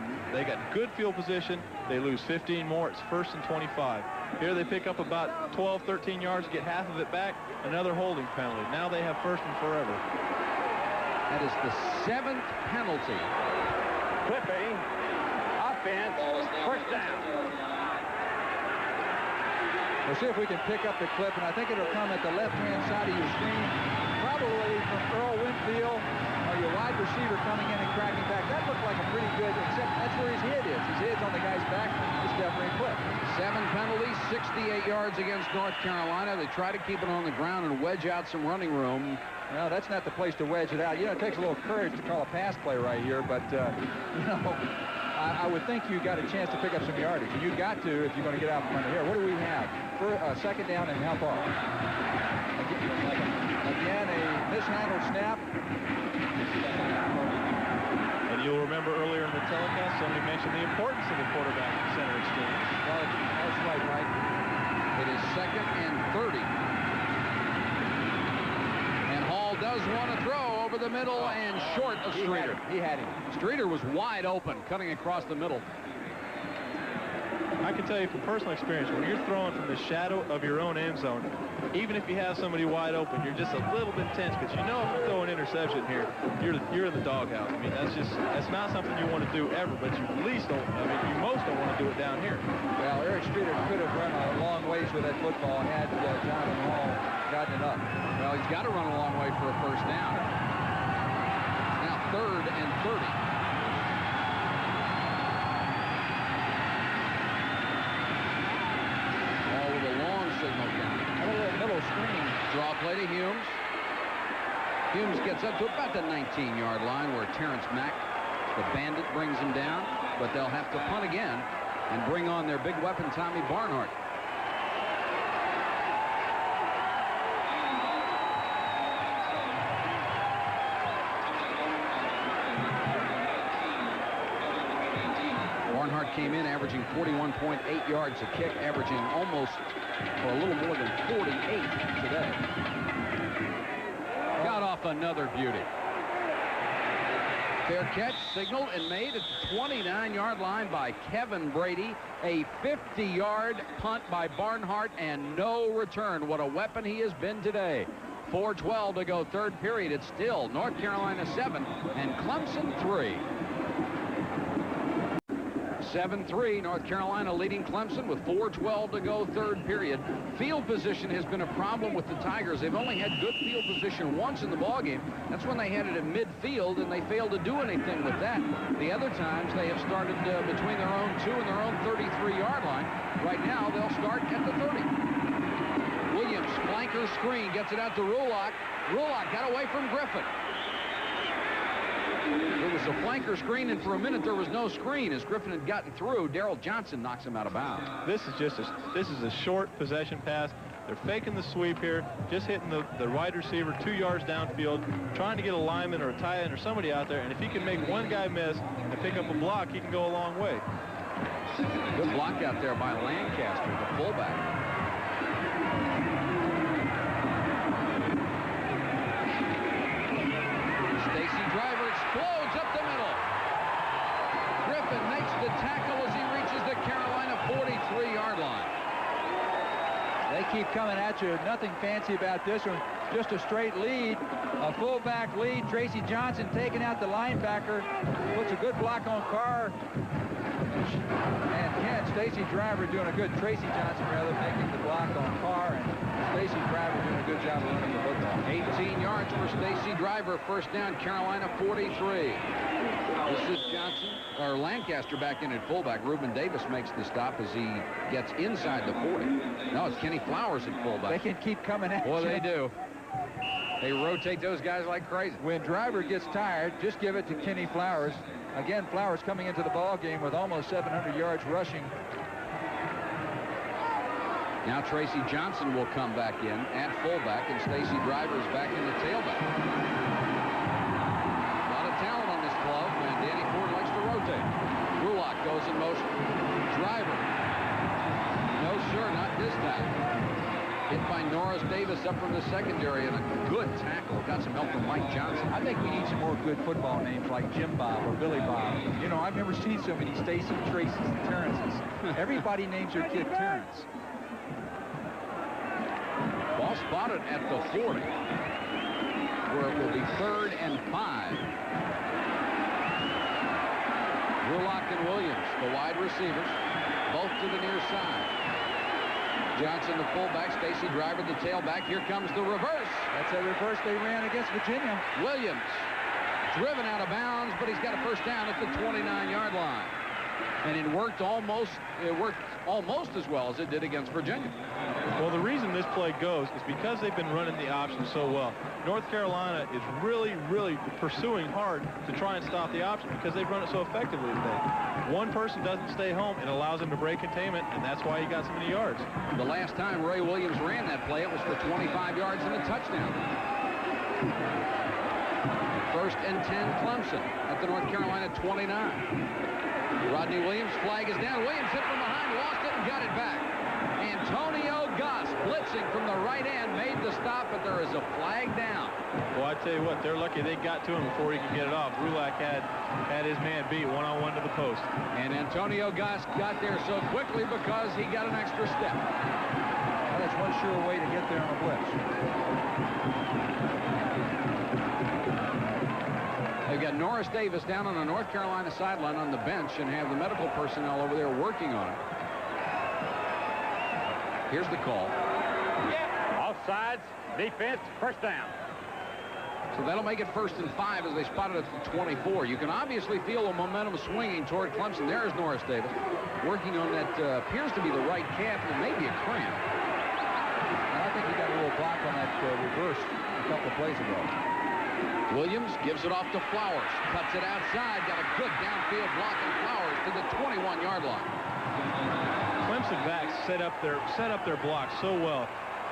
good field position. They lose 15 more. It's 1st and 25. Here they pick up about 12, 13 yards, get half of it back. Another holding penalty. Now they have 1st and forever. That is the 7th penalty. Clipping. Offense. 1st down. We'll see if we can pick up the clip, and I think it'll come at the left-hand side of your screen, probably from Earl Winfield or your wide receiver coming in and cracking back. That looked like a pretty good, except that's where his head is. His head's on the guy's back. It's definitely a clip. 7 penalties, 68 yards against North Carolina. They try to keep it on the ground and wedge out some running room. Well, that's not the place to wedge it out. You know, it takes a little courage to call a pass play right here, but, you know, I would think you got a chance to pick up some yardage, and you got to if you're going to get out from under here. What do we have? For 2nd down and how far? Again, a mishandled snap. And you'll remember earlier in the telecast, somebody mentioned the importance of the quarterback center exchange. Well, that's right, Mike. It is 2nd and 30. And Hall does want to throw over the middle and short of Streeter. He had him. Streeter was wide open, cutting across the middle. I can tell you from personal experience, when you're throwing from the shadow of your own end zone, even if you have somebody wide open, you're just a little bit tense because you know if you throw an interception here, you're in the doghouse. I mean, that's not something you want to do ever, but you most don't want to do it down here. Well, Eric Streeter could have run a long ways with that football had Jonathan Hall gotten it up. Well, he's got to run a long way for a 1st down. Now 3rd and 30. Middle screen. Draw play to Humes. Humes gets up to about the 19-yard line where Terrence Mack, the bandit, brings him down. But they'll have to punt again and bring on their big weapon, Tommy Barnhart. Barnhart came in averaging 41.8 yards a kick, averaging almost, or a little more than 48 today. Got off another beauty. Fair catch signaled and made at the 29-yard line by Kevin Brady. A 50-yard punt by Barnhart and no return. What a weapon he has been today. 4:12 to go, 3rd period. It's still North Carolina 7 and Clemson 3. 7-3, North Carolina leading Clemson with 4:12 to go, 3rd period. Field position has been a problem with the Tigers. They've only had good field position once in the ballgame. That's when they had it at midfield, and they failed to do anything with that. The other times, they have started between their own 2 and their own 33-yard line. Right now, they'll start at the 30. Williams, flanker screen, gets it out to Rulock. Rulock got away from Griffin. There was a flanker screen, and for a minute there was no screen. As Griffin had gotten through, Darrell Johnson knocks him out of bounds. This is a short possession pass. They're faking the sweep here, just hitting the wide receiver 2 yards downfield, trying to get a lineman or a tight end or somebody out there, and if he can make one guy miss and pick up a block, he can go a long way. Good block out there by Lancaster, the fullback. Driver explodes up the middle. Griffin makes the tackle as he reaches the Carolina 43-yard line. They keep coming at you. Nothing fancy about this one. Just a straight lead, a fullback lead. Tracy Johnson taking out the linebacker. Puts a good block on Carr. And Kent, Stacy Driver doing a good, Tracy Johnson rather, making the block on Carr, and Stacy Driver doing a good job of running the football. 18 yards for Stacy Driver, 1st down, Carolina 43. This is Johnson, or Lancaster back in at fullback. Reuben Davis makes the stop as he gets inside the 40. No, it's Kenny Flowers at fullback. They can keep coming at you. Boy, they do. They rotate those guys like crazy. When Driver gets tired, just give it to Kenny Flowers. Again, Flowers coming into the ball game with almost 700 yards rushing. Now Tracy Johnson will come back in at fullback, and Stacy Driver is back in the tailback. A lot of talent on this club, and Danny Ford likes to rotate. Rulock goes in motion. Driver. No, sir, not this time. Hit by Norris Davis up from the secondary, and a good tackle. Got some help from Mike Johnson. I think we need some more good football names like Jim Bob or Billy Bob. You know, I've never seen so many Stacy, Tracy's, and Terrences. Everybody names their kid Terrence. Ball spotted at the 40, where it will be 3rd and 5. Rulock and Williams, the wide receivers, both to the near side. Johnson, the fullback, Stacy Driver, the tailback. Here comes the reverse. That's a reverse they ran against Virginia. Williams, driven out of bounds, but he's got a first down at the 29-yard line. And it worked almost as well as it did against Virginia. Well, the reason this play goes is because they've been running the option so well. North Carolina is really, really pursuing hard to try and stop the option because they've run it so effectively today. One person doesn't stay home, it allows them to break containment, and that's why he got so many yards. The last time Ray Williams ran that play, it was for 25 yards and a touchdown. 1st and 10 Clemson at the North Carolina 29. Rodney Williams, flag is down. Williams hit from behind, lost it, and got it back. Antonio Goss, blitzing from the right end, made the stop, but there is a flag down. Well, I tell you what, they're lucky they got to him before he could get it off. Rulock had his man beat one-on-one to the post. And Antonio Goss got there so quickly because he got an extra step. Well, that's one sure way to get there on a blitz. They've got Norris Davis down on the North Carolina sideline on the bench and have the medical personnel over there working on it. Here's the call. Offsides, defense, first down. So that'll make it 1st and 5 as they spot it at the 24. You can obviously feel the momentum swinging toward Clemson. There's Norris Davis working on that appears to be the right calf and maybe a cramp. And I think he got a little block on that reverse a couple of plays ago. Williams gives it off to Flowers. Cuts it outside. Got a good downfield block on Flowers to the 21-yard line. Clemson backs set up their block so well,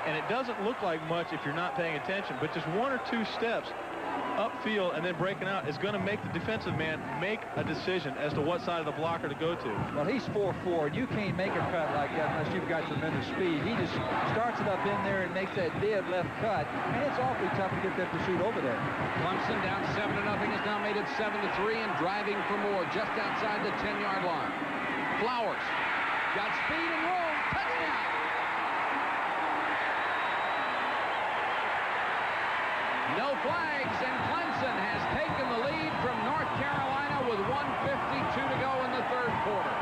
and it doesn't look like much if you're not paying attention, but just 1 or 2 steps upfield and then breaking out is going to make the defensive man make a decision as to what side of the blocker to go to. Well, he's 4'4", and you can't make a cut like that unless you've got tremendous speed. He just starts it up in there and makes that dead left cut, and it's awfully tough to get that pursuit over there. Clemson down 7-0 has now made it 7-3 and driving for more just outside the 10-yard line. Flowers got speed and room. Touchdown. No flags, and Clemson has taken the lead from North Carolina with 1:52 to go in the 3rd quarter.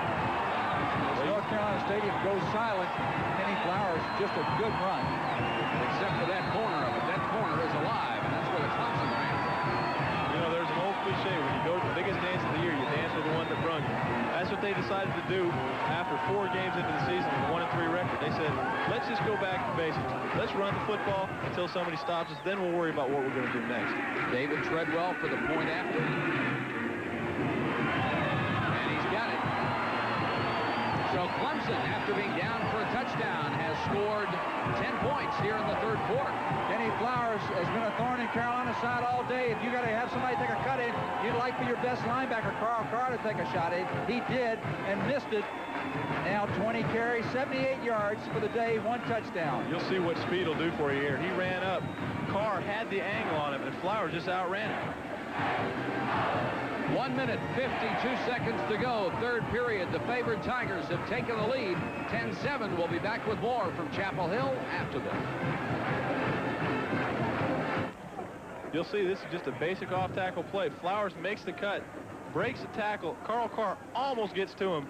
The North Carolina Stadium goes silent. Kenny Flowers, just a good run. Except for that corner of it. That corner is alive, and that's where the Clemson fans are. You know, there's an old cliche, when you go to the biggest dance of the year, you dance with the one that brung you. That's what they decided to do after 4 games into the season with a 1-3 record. They said, let's just go back to basics. Let's run the football until somebody stops us. Then we'll worry about what we're going to do next. David Treadwell for the point after. And he's got it. So Clemson, after being down for a touchdown, has scored 10 points here in the 3rd quarter. Kenny Flowers has been a thorn in Carolina's side all day. If you got to have somebody take a cut in, you'd like for your best linebacker, Carl Carr, to take a shot in. He did and missed it. Now 20 carries, 78 yards for the day, 1 touchdown. You'll see what speed will do for you here. He ran up. Carr had the angle on him, and Flowers just outran him. 1 minute, 52 seconds to go. 3rd period. The favored Tigers have taken the lead. 10-7. We'll be back with more from Chapel Hill after this. You'll see this is just a basic off-tackle play. Flowers makes the cut, breaks the tackle. Carl Carr almost gets to him,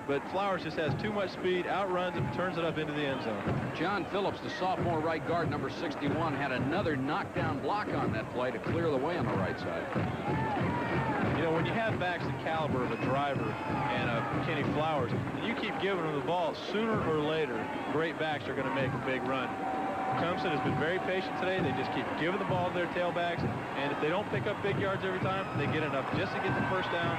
but Flowers just has too much speed, outruns him, turns it up into the end zone. John Phillips, the sophomore right guard, number 61, had another knockdown block on that play to clear the way on the right side. You know, when you have backs the caliber of a Driver and a Kenny Flowers, and you keep giving them the ball, sooner or later, great backs are going to make a big run. Clemson has been very patient today. They just keep giving the ball to their tailbacks, and if they don't pick up big yards every time, they get enough just to get the first down.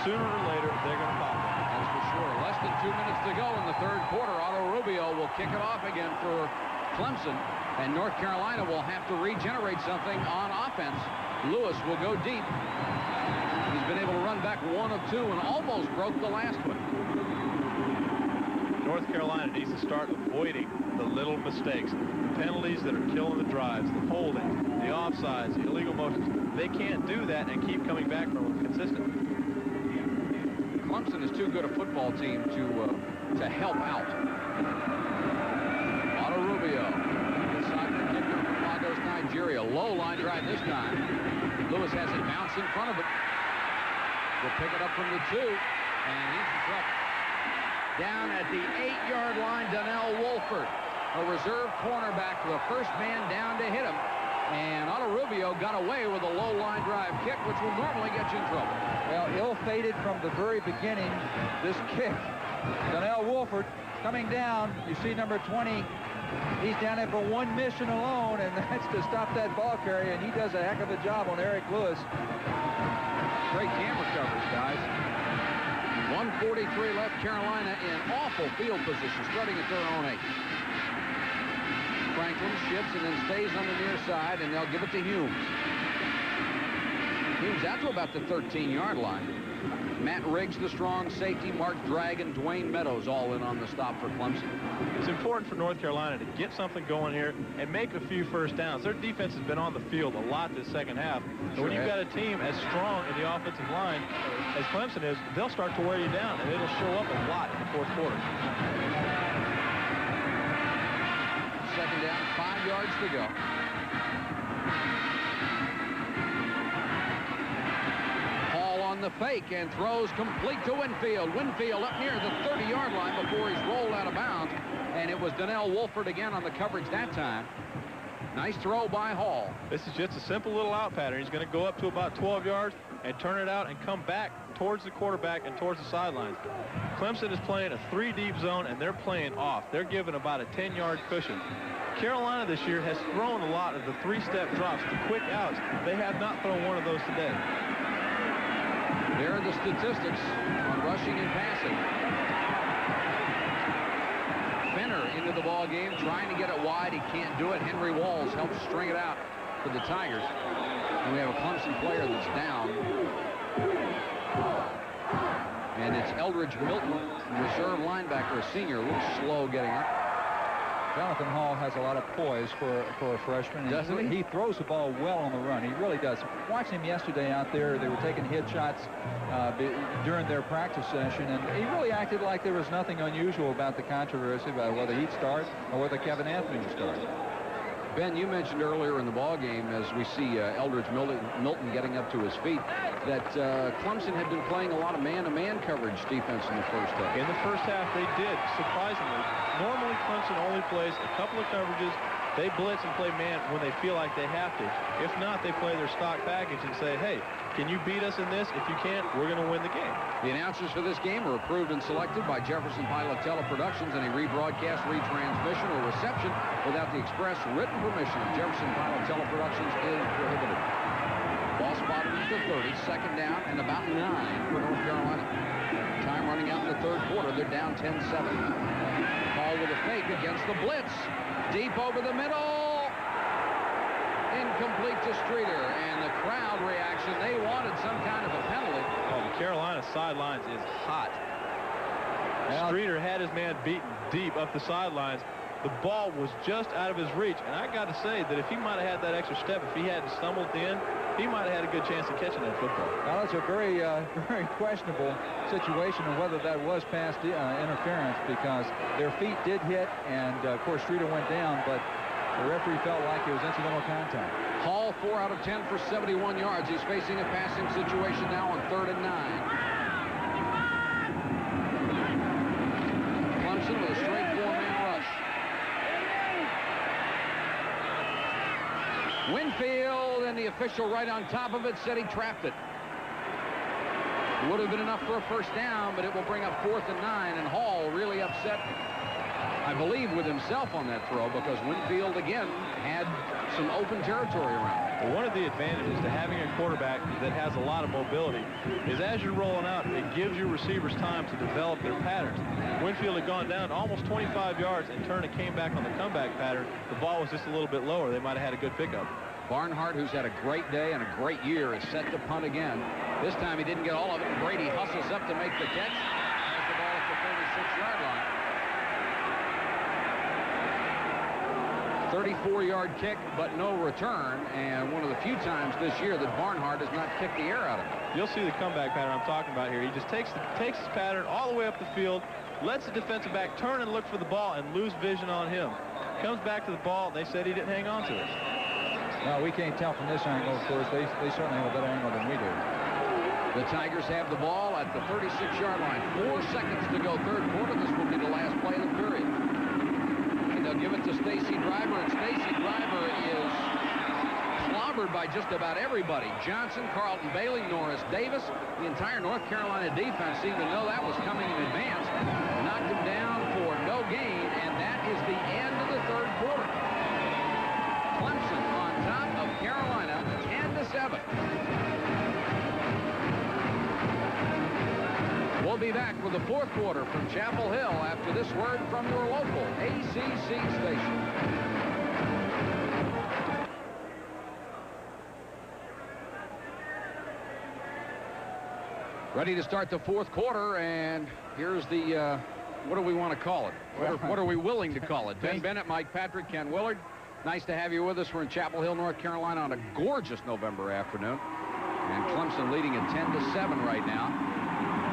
Sooner or later, they're going to pop it. That's for sure. Less than 2 minutes to go in the third quarter. Otto Rubio will kick it off again for Clemson, and North Carolina will have to regenerate something on offense. Lewis will go deep. He's been able to run back 1 of 2 and almost broke the last one. North Carolina needs to start avoiding the little mistakes, the penalties that are killing the drives, the holding, the offsides, the illegal motions. They can't do that and keep coming back from them consistently. Clemson is too good a football team to help out. Otto Rubio, inside the kicker from Lagos, Nigeria. Low line drive this time. Lewis has it bounce in front of it. Will pick it up from the 2, and he's in trouble. Down at the 8-yard line, Donnell Wolford, a reserve cornerback, the first man down to hit him. And Otto Rubio got away with a low line drive kick, which will normally get you in trouble. Well, ill-fated from the very beginning, this kick. Donnell Wolford coming down. You see number 20. He's down there for one mission alone, and that's to stop that ball carrier, and he does a heck of a job on Eric Lewis. Great camera coverage, guys. 1:43 left. Carolina in awful field position, starting at their own 8. Franklin shifts and then stays on the near side, and they'll give it to Humes. Humes out to about the 13-yard line. Matt Riggs, the strong safety, Mark Dragon, Dwayne Meadows, all in on the stop for Clemson. It's important for North Carolina to get something going here and make a few first downs. Their defense has been on the field a lot this second half. But when you've got a team as strong in the offensive line as Clemson is, they'll start to wear you down, and it'll show up a lot in the fourth quarter. Second down, 5 yards to go. Hall on the fake and throws complete to Winfield. Winfield up near the 30-yard line before he's rolled out of bounds. And it was Donnell Wolford again on the coverage that time. Nice throw by Hall. This is just a simple little out pattern. He's going to go up to about 12 yards and turn it out and come back towards the quarterback and towards the sidelines. Clemson is playing a 3-deep zone, and they're playing off. They're giving about a 10-yard cushion. Carolina this year has thrown a lot of the 3-step drops, the quick outs. They have not thrown one of those today. There are the statistics on rushing and passing. Fenner into the ball game, trying to get it wide. He can't do it. Henry Walls helps string it out for the Tigers. And we have a Clemson player that's down. And it's Eldridge Milton, reserve linebacker, a senior, a little slow getting up. Jonathan Hall has a lot of poise for a freshman. Doesn't he? He throws the ball well on the run. He really does. Watching him yesterday out there, they were taking hit shots during their practice session, and he really acted like there was nothing unusual about the controversy about whether he'd start or whether Kevin Anthony would start. Ben, you mentioned earlier in the ball game, as we see Eldridge Milton getting up to his feet, that Clemson had been playing a lot of man-to-man coverage defense in the first half. In the first half, they did, surprisingly. Normally, Clemson only plays a couple of coverages. They blitz and play man when they feel like they have to. If not, they play their stock package and say, hey, can you beat us in this? If you can't, we're going to win the game. The announcers for this game are approved and selected by Jefferson Pilot Teleproductions, and a rebroadcast, retransmission, or reception without the express written permission of Jefferson Pilot Teleproductions is prohibited. Ball spotted at the 30, second down, and about 9 for North Carolina. Time running out in the third quarter. They're down 10-7. Hall with a fake against the blitz. Deep over the middle. Incomplete to Streeter, and the crowd reaction, they wanted some kind of a penalty. Oh, the Carolina sidelines is hot. Streeter had his man beaten deep up the sidelines. The ball was just out of his reach, and I got to say that if he might have had that extra step, if he hadn't stumbled in, he might have had a good chance of catching that football. Now, that's a very, very questionable situation of whether that was pass interference, because their feet did hit, and, of course, Streeter went down, but the referee felt like it was incidental contact. Hall 4 out of 10 for 71 yards. He's facing a passing situation now on 3rd and 9. Clemson with a straight 4-man rush. Winfield, and the official right on top of it said he trapped it. Would have been enough for a first down, but it will bring up 4th and 9, and Hall really upset I believe, with himself on that throw, because Winfield, again, had some open territory around. Well, one of the advantages to having a quarterback that has a lot of mobility is as you're rolling out, it gives your receivers time to develop their patterns. Winfield had gone down almost 25 yards and turned and came back on the comeback pattern. The ball was just a little bit lower. They might have had a good pickup. Barnhart, who's had a great day and a great year, is set to punt again. This time he didn't get all of it. Brady hustles up to make the catch. Has the ball at the 36-yard line. 34-yard kick, but no return, and one of the few times this year that Barnhart has not kicked the air out of it. You'll see the comeback pattern I'm talking about here. He just takes his pattern all the way up the field, lets the defensive back turn and look for the ball and lose vision on him. Comes back to the ball. They said he didn't hang on to it. Well, we can't tell from this angle, of course. They certainly have a better angle than we do. The Tigers have the ball at the 36-yard line. 4 seconds to go, third quarter. This will be the last play of the period. And they'll give it to Stacy Driver, and Stacy Driver is clobbered by just about everybody. Johnson, Carlton Bailey, Norris Davis. The entire North Carolina defense seemed to know that was coming in advance. Knocked him down for no gain, and that is the end of the third quarter. Clemson on top of Carolina, 10-7. We'll be back with the fourth quarter from Chapel Hill after this word from your local ACC station. Ready to start the fourth quarter, and here's the, what do we want to call it? What are we willing to call it? Ben Bennett, Mike Patrick, Ken Willard. Nice to have you with us. We're in Chapel Hill, North Carolina on a gorgeous November afternoon. And Clemson leading at 10-7 right now.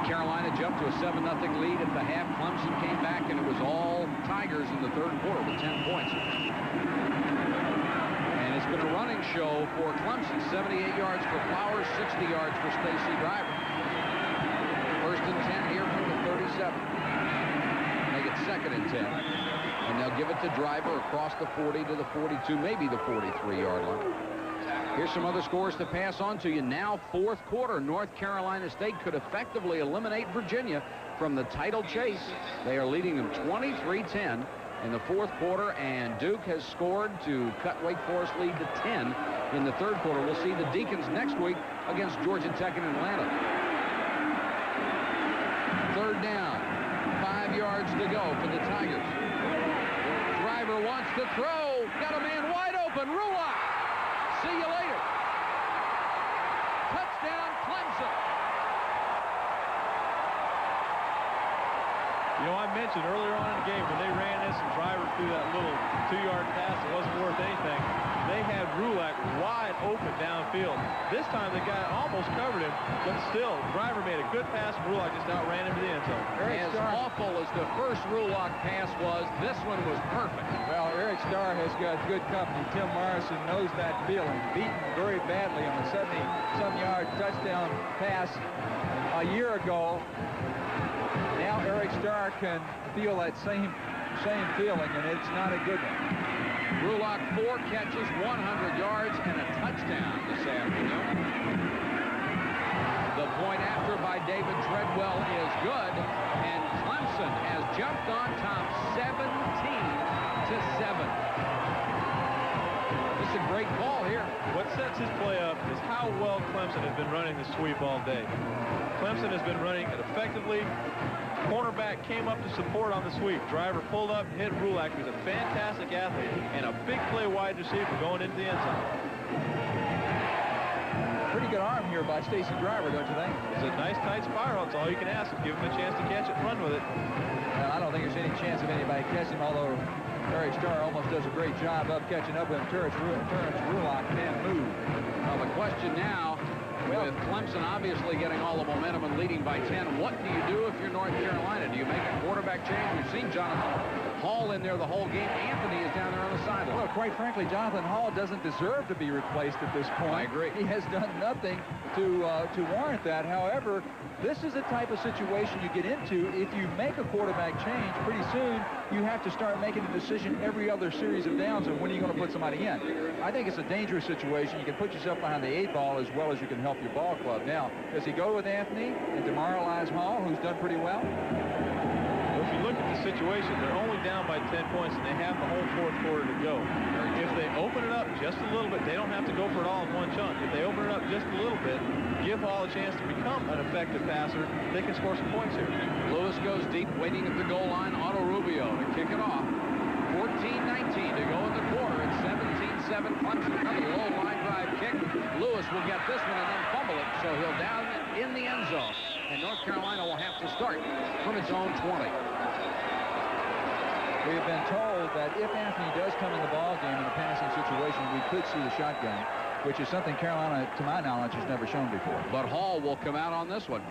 Carolina jumped to a 7-0 lead at the half. Clemson came back, and it was all Tigers in the third quarter with 10 points. And it's been a running show for Clemson. 78 yards for Flowers, 60 yards for Stacy Driver. First and 10 here from the 37. Make it second and 10. And they'll give it to Driver across the 40 to the 42, maybe the 43-yard line. Here's some other scores to pass on to you. Now, fourth quarter, North Carolina State could effectively eliminate Virginia from the title chase. They are leading them 23-10 in the fourth quarter, and Duke has scored to cut Wake Forest lead to 10 in the third quarter. We'll see the Deacons next week against Georgia Tech in Atlanta. Third down, 5 yards to go for the Tigers. Driver wants to throw. Got a man wide open. Rulock. See you later. Touchdown, Clemson. You know, I mentioned earlier on in the game when they ran this and Driver threw that little 2-yard pass that wasn't worth anything, they had Rulock wide open downfield. This time the guy almost covered him, but still, Driver made a good pass and Rulock just outran him to the end zone. As awful as the first Rulock pass was, this one was perfect. Well, Eric Starr has got good company. Tim Morrison knows that feeling. Beaten very badly on a 70-some-yard touchdown pass a year ago. Now Eric Starr can feel that same feeling, and it's not a good one. Rulock, 4 catches, 100 yards, and a touchdown this afternoon. The point after by David Treadwell is good, and Clemson has jumped on top 17-7. This is a great ball here. What sets his play up is how well Clemson has been running the sweep all day. Clemson has been running it effectively. Cornerback came up to support on the sweep. Driver pulled up and hit Rulock, who's a fantastic athlete and a big play wide receiver going into the end zone. Pretty good arm here by Stacy Driver, don't you think? It's a nice tight spiral. That's all you can ask. Give him a chance to catch it and run with it. Well, I don't think there's any chance of anybody catching him, although Eric Starr almost does a great job of catching up with him. Terrence Rulock can't move. Well, the question now, with Clemson obviously getting all the momentum and leading by 10, what do you do if you're North Carolina? Do you make a quarterback change? We've seen Jonathan Hall in there the whole game. Anthony is down there on the sideline. Well, quite frankly, Jonathan Hall doesn't deserve to be replaced at this point. I agree. He has done nothing to warrant that. However, this is the type of situation you get into if you make a quarterback change. Pretty soon, you have to start making a decision every other series of downs of when are you going to put somebody in. I think it's a dangerous situation. You can put yourself behind the 8 ball as well as you can help your ball club. Now, does he go with Anthony and demoralize Hall, who's done pretty well? if you look at the situation, they're only down by 10 points, and they have the whole fourth quarter to go. If they open it up just a little bit, they don't have to go for it all in one chunk. If they open it up just a little bit, give Hall a chance to become an effective passer, they can score some points here. Lewis goes deep, waiting at the goal line. Otto Rubio to kick it off. 14-19 to go in the quarter. It's 17-7. Clemson, another low line drive kick. Lewis will get this one and then fumble it, so he'll down in the end zone. And North Carolina will have to start from its own 20. We have been told that if Anthony does come in the ball game in a passing situation, we could see the shotgun, which is something Carolina, to my knowledge, has never shown before. But Hall will come out on this one.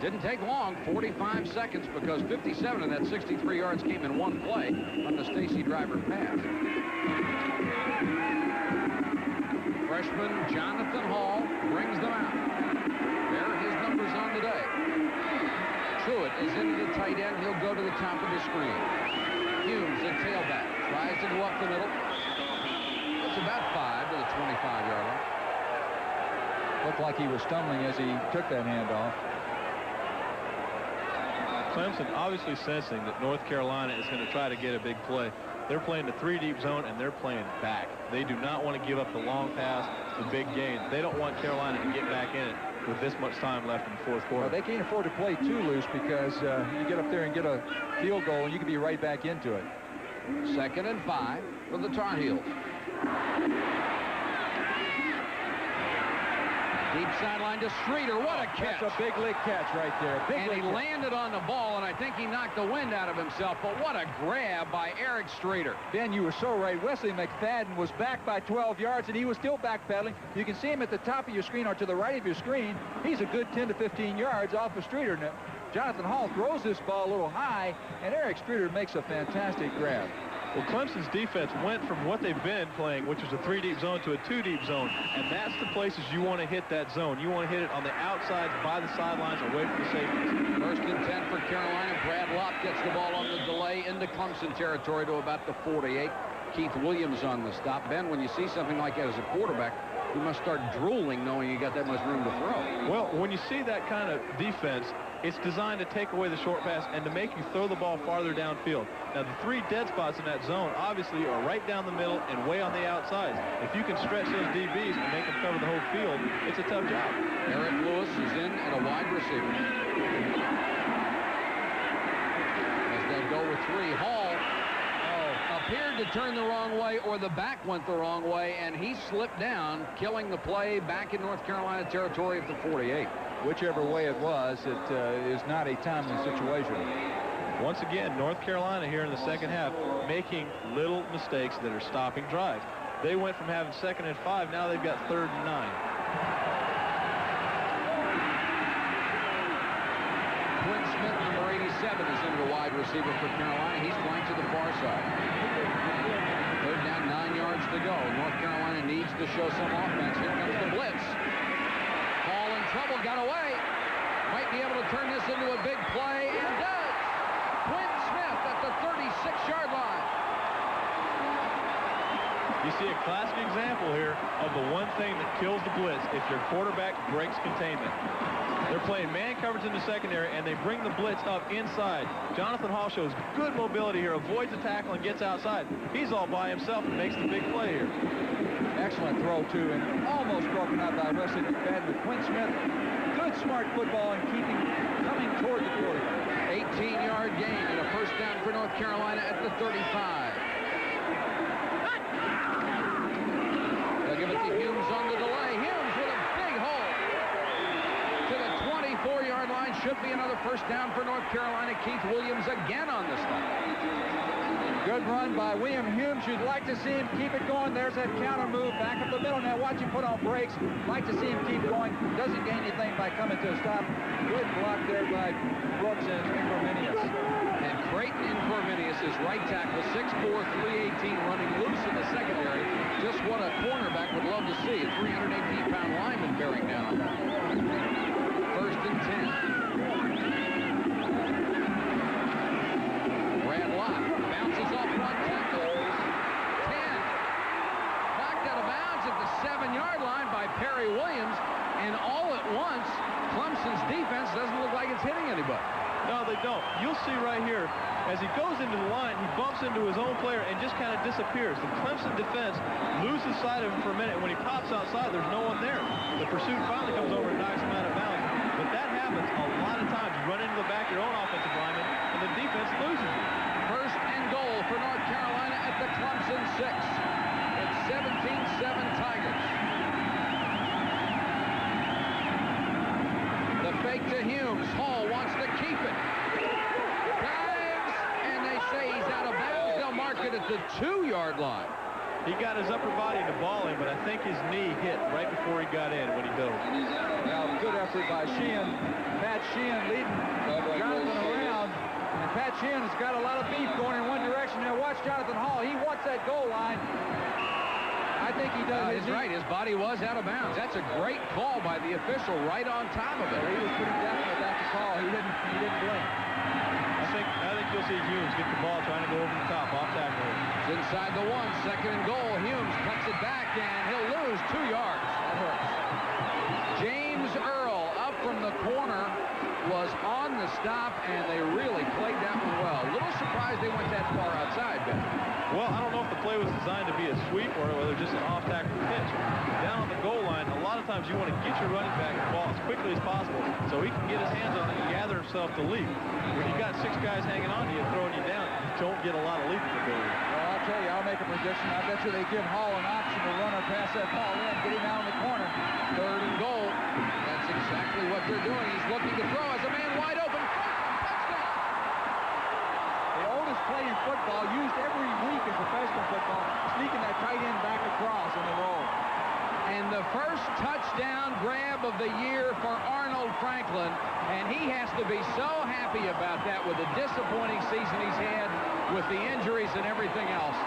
Didn't take long, 45 seconds, because 57 of that 63 yards came in one play on the Stacy Driver pass. Freshman Jonathan Hall brings them out. There are his numbers on the day. Truitt is into the tight end. He'll go to the top of the screen. Humes at tailback. Tries to go up the middle. It's about 5 to the 25-yard line. Looked like he was stumbling as he took that handoff. Clemson obviously sensing that North Carolina is going to try to get a big play. They're playing the 3-deep zone, and they're playing back. They do not want to give up the long pass, the big gain. They don't want Carolina to get back in it with this much time left in the fourth quarter. Well, they can't afford to play too loose, because you get up there and get a field goal, and you can be right back into it. 2nd and 5 for the Tar Heels. Deep sideline to Streeter. What a catch. That's a big lick catch right there. And he landed on the ball, and I think he knocked the wind out of himself. But what a grab by Eric Streeter. Ben, you were so right. Wesley McFadden was back by 12 yards, and he was still backpedaling. You can see him at the top of your screen or to the right of your screen. He's a good 10 to 15 yards off of Streeter. Now, Jonathan Hall throws this ball a little high, and Eric Streeter makes a fantastic grab. Well, Clemson's defense went from what they've been playing, which was a 3-deep zone, to a 2-deep zone. And that's the places you want to hit that zone. You want to hit it on the outsides, by the sidelines, away from the safeties. 1st and 10 for Carolina. Brad Lott gets the ball on the delay into Clemson territory to about the 48. Keith Williams on the stop. Ben, when you see something like that as a quarterback, you must start drooling knowing you got that much room to throw. Well, when you see that kind of defense, it's designed to take away the short pass and to make you throw the ball farther downfield. Now, the 3 dead spots in that zone obviously are right down the middle and way on the outsides. If you can stretch those DBs and make them cover the whole field, it's a tough job. Eric Lewis is in at a wide receiver. As they go with 3, Hall appeared to turn the wrong way, or the back went the wrong way, and he slipped down, killing the play back in North Carolina territory at the 48. Whichever way it was, it is not a timely situation. Once again, North Carolina here in the second half making little mistakes that are stopping drives. They went from having 2nd and 5, now they've got 3rd and 9. Quinn Smith, number 87, is into the wide receiver for Carolina. He's flanked to the far side. 3rd down, 9 yards to go. North Carolina needs to show some offense. Here comes the blitz. Hall in trouble, got away. Might be able to turn this into a big play, and does. Quinn Smith at the 36-yard line. You see a classic example here of the one thing that kills the blitz if your quarterback breaks containment. They're playing man coverage in the secondary, and they bring the blitz up inside. Jonathan Hall shows good mobility here, avoids the tackle, and gets outside. He's all by himself and makes the big play here. Excellent throw, too, and almost broken up by Wesley McFadden. But Quinn Smith, good, smart football and coming toward the quarterback. 18-yard gain and a 1st down for North Carolina at the 35. They'll give it to Humes on the delay. Humes with a big hole to the 24-yard line. Should be another 1st down for North Carolina. Keith Williams again on the stop. Good run by William Humes. You'd like to see him keep it going. There's that counter move back up the middle. Now watch him put on brakes. Like to see him keep going. Doesn't gain anything by coming to a stop. Good block there by Brooks and Incorminius. And Creighton Incorminius is right tackle, 6'4", 318, running loose in the secondary. Just what a cornerback would love to see. A 318-pound lineman bearing down on that. 1st and 10. Brad Lott bounces off one tackle. 10. Knocked out of bounds at the 7-yard line by Perry Williams. And all at once, Clemson's defense doesn't look like it's hitting anybody. No, they don't. You'll see right here, as he goes into the line, he bumps into his own player and just kind of disappears. The Clemson defense loses sight of him for a minute. When he pops outside, there's no one there. The pursuit finally comes over and knocks him out of bounds. But that happens a lot of times. You run into the back of your own offensive lineman, and the defense loses you. First and goal for North Carolina at the Clemson 6. It's 17-7 Tigers. The fake to Humes. Hall wants to keep it. Dives, and they say he's out of bounds. They'll mark it at the 2-yard line. He got his upper body to ball in, but I think his knee hit right before he got in when he dove. Now, good effort by Sheehan. Pat Sheehan leading Jonathan around. And Pat Sheehan has got a lot of beef going in one direction. Now, watch Jonathan Hall. He wants that goal line. I think he does. He's right. His body was out of bounds. That's a great call by the official right on top of it. He was pretty definite about the call. He didn't blink. I think you'll see Humes get the ball trying to go over the top, off tackle. It's inside the 1, second and goal. Humes cuts it back, and he'll lose 2 yards. That hurts. James Earl up from the corner was on the stop, and they really played that one well. A little surprised they went that far outside, Ben. Well, I don't know if the play was designed to be a sweep or whether just an off-tackle pitch. Down on the goal line, a lot of times you want to get your running back the ball as quickly as possible so he can get his hands on it and gather himself to leap. When you got 6 guys hanging on to you, throwing you down, you don't get a lot of leaping ability. Well, I'll tell you, I'll make a prediction. I bet you they give Hall an option to run or pass that ball in, get him out in the corner. Third and goal. That's exactly what they're doing. He's looking to throw as a man wide open. Touchdown! The oldest play in football, used every week in professional football, sneaking that tight end back across in the roll. And the first touchdown grab of the year for Arnold Franklin, and he has to be so happy about that with the disappointing season he's had with the injuries and everything else.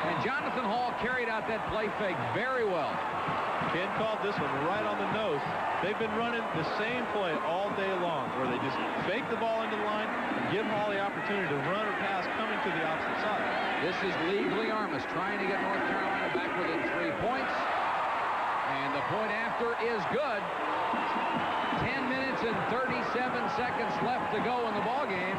And Jonathan Hall carried out that play fake very well. Ken called this one right on the nose. They've been running the same play all day long, where they just fake the ball into the line and give Hall the opportunity to run or pass coming to the opposite side. This is Lee Glearmus trying to get North Carolina back within 3 points. And the point after is good. 10 minutes and 37 seconds left to go in the ball game.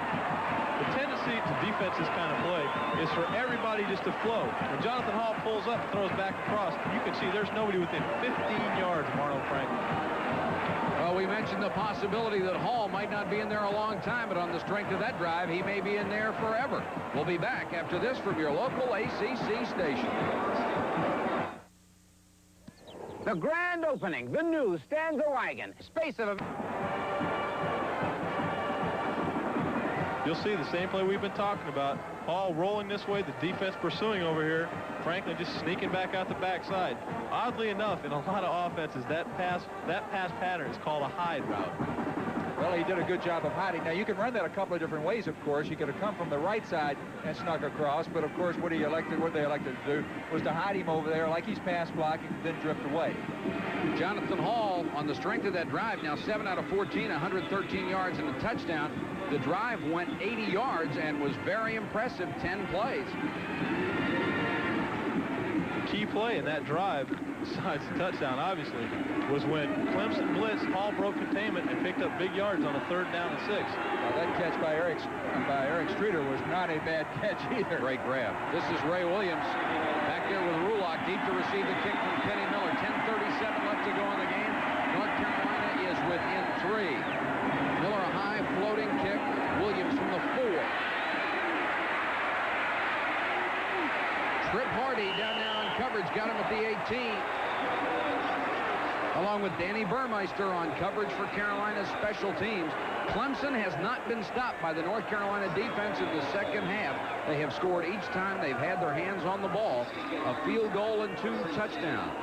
The tendency to defense this kind of play is for everybody just to flow. When Jonathan Hall pulls up and throws back across, you can see there's nobody within 15 yards of Arnold Franklin. Well, we mentioned the possibility that Hall might not be in there a long time, but on the strength of that drive, he may be in there forever. We'll be back after this from your local ACC station. The grand opening, the new Stanza Wagon. Space of a... You'll see the same play we've been talking about. Hall rolling this way, the defense pursuing over here. Franklin just sneaking back out the backside. Oddly enough, in a lot of offenses, that pass pattern is called a hide route. Well, he did a good job of hiding. Now, you can run that a couple of different ways, of course. You could have come from the right side and snuck across, but of course, what they elected to do was to hide him over there like he's pass blocking and then drift away. Jonathan Hall, on the strength of that drive, now 7 out of 14, 113 yards and a touchdown. The drive went 80 yards and was very impressive, 10 plays. Key play in that drive, besides the touchdown, obviously, was when Clemson blitzed, Hall broke containment and picked up big yards on a 3rd down and 6. Now, that catch by Eric Streeter was not a bad catch either. Great grab. This is Ray Williams back there with Rulock, deep to receive the kick from Kenny Miller. 10:37 left to go in the game. North Carolina is within 3. Miller a high floating kick. Williams from the 4. Trip Hardy down now in coverage, got him at the 18. Along with Danny Burmeister on coverage for Carolina's special teams. Clemson has not been stopped by the North Carolina defense in the second half. They have scored each time they've had their hands on the ball. A field goal and 2 touchdowns.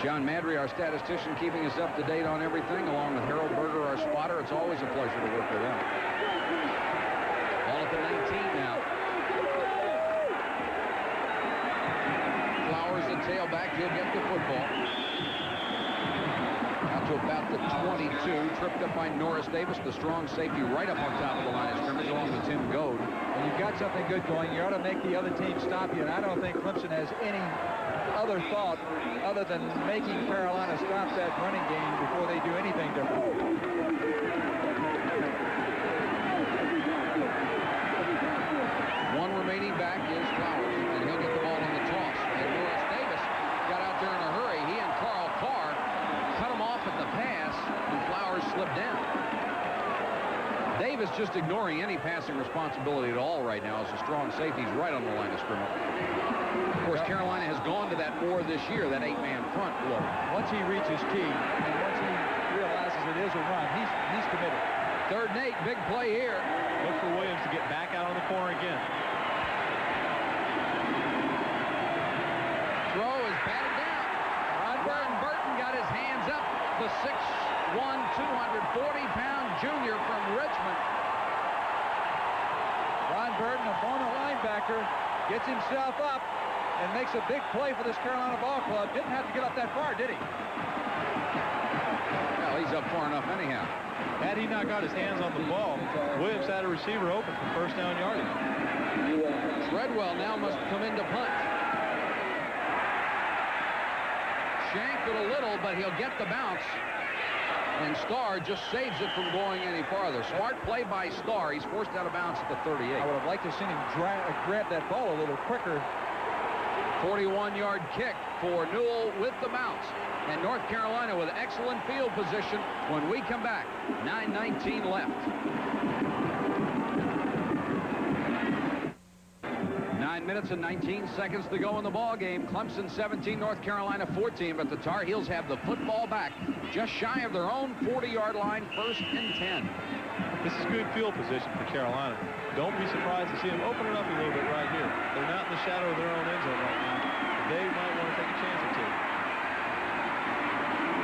John Madry, our statistician, keeping us up to date on everything, along with Harold Berger, our spotter. It's always a pleasure to work with them. Ball at the 19 now. Flowers the tailback. He'll get the football. Out to about the 22. Tripped up by Norris Davis, the strong safety, right up on top of the line of scrimmage, along with Tim Goad. When you've got something good going, you ought to make the other team stop you. And I don't think Clemson has any other thought other than making Carolina stop that running game before they do anything different. back is Flowers, and he'll get the ball in the toss. And Norris Davis got out there in a hurry. He and Carl Carr cut him off at the pass, and Flowers slipped down. Davis just ignoring any passing responsibility at all right now as a strong safety. He's right on the line of scrimmage. Of course, Carolina has gone to that more this year, that 8-man front look. Once he reaches key, and once he realizes it is a run, he's committed. 3rd and 8, big play here. Look for Williams to get back out on the corner again. Throw is batted down. Burton got his hands up. The 6'1", 240-pound junior from Richmond. Ron Burton, a former linebacker, gets himself up and makes a big play for this Carolina ball club. Didn't have to get up that far, did he? Well, he's up far enough anyhow. Had he not got his hands on the ball, Williams had a receiver open for first down yardage. Treadwell now must come in to punt. Shanked it a little, but he'll get the bounce. And Starr just saves it from going any farther. Smart play by Starr. He's forced out of bounds at the 38. I would have liked to have seen him grab that ball a little quicker. 41-yard kick for Newell with the bounce. And North Carolina with excellent field position when we come back. 9:19 left. 9 minutes and 19 seconds to go in the ball game. Clemson 17, North Carolina 14, but the Tar Heels have the football back just shy of their own 40-yard line, 1st and 10. This is good field position for Carolina. Don't be surprised to see them open it up a little bit right here. They're not in the shadow of their own end zone right now. They might want to take a chance or two.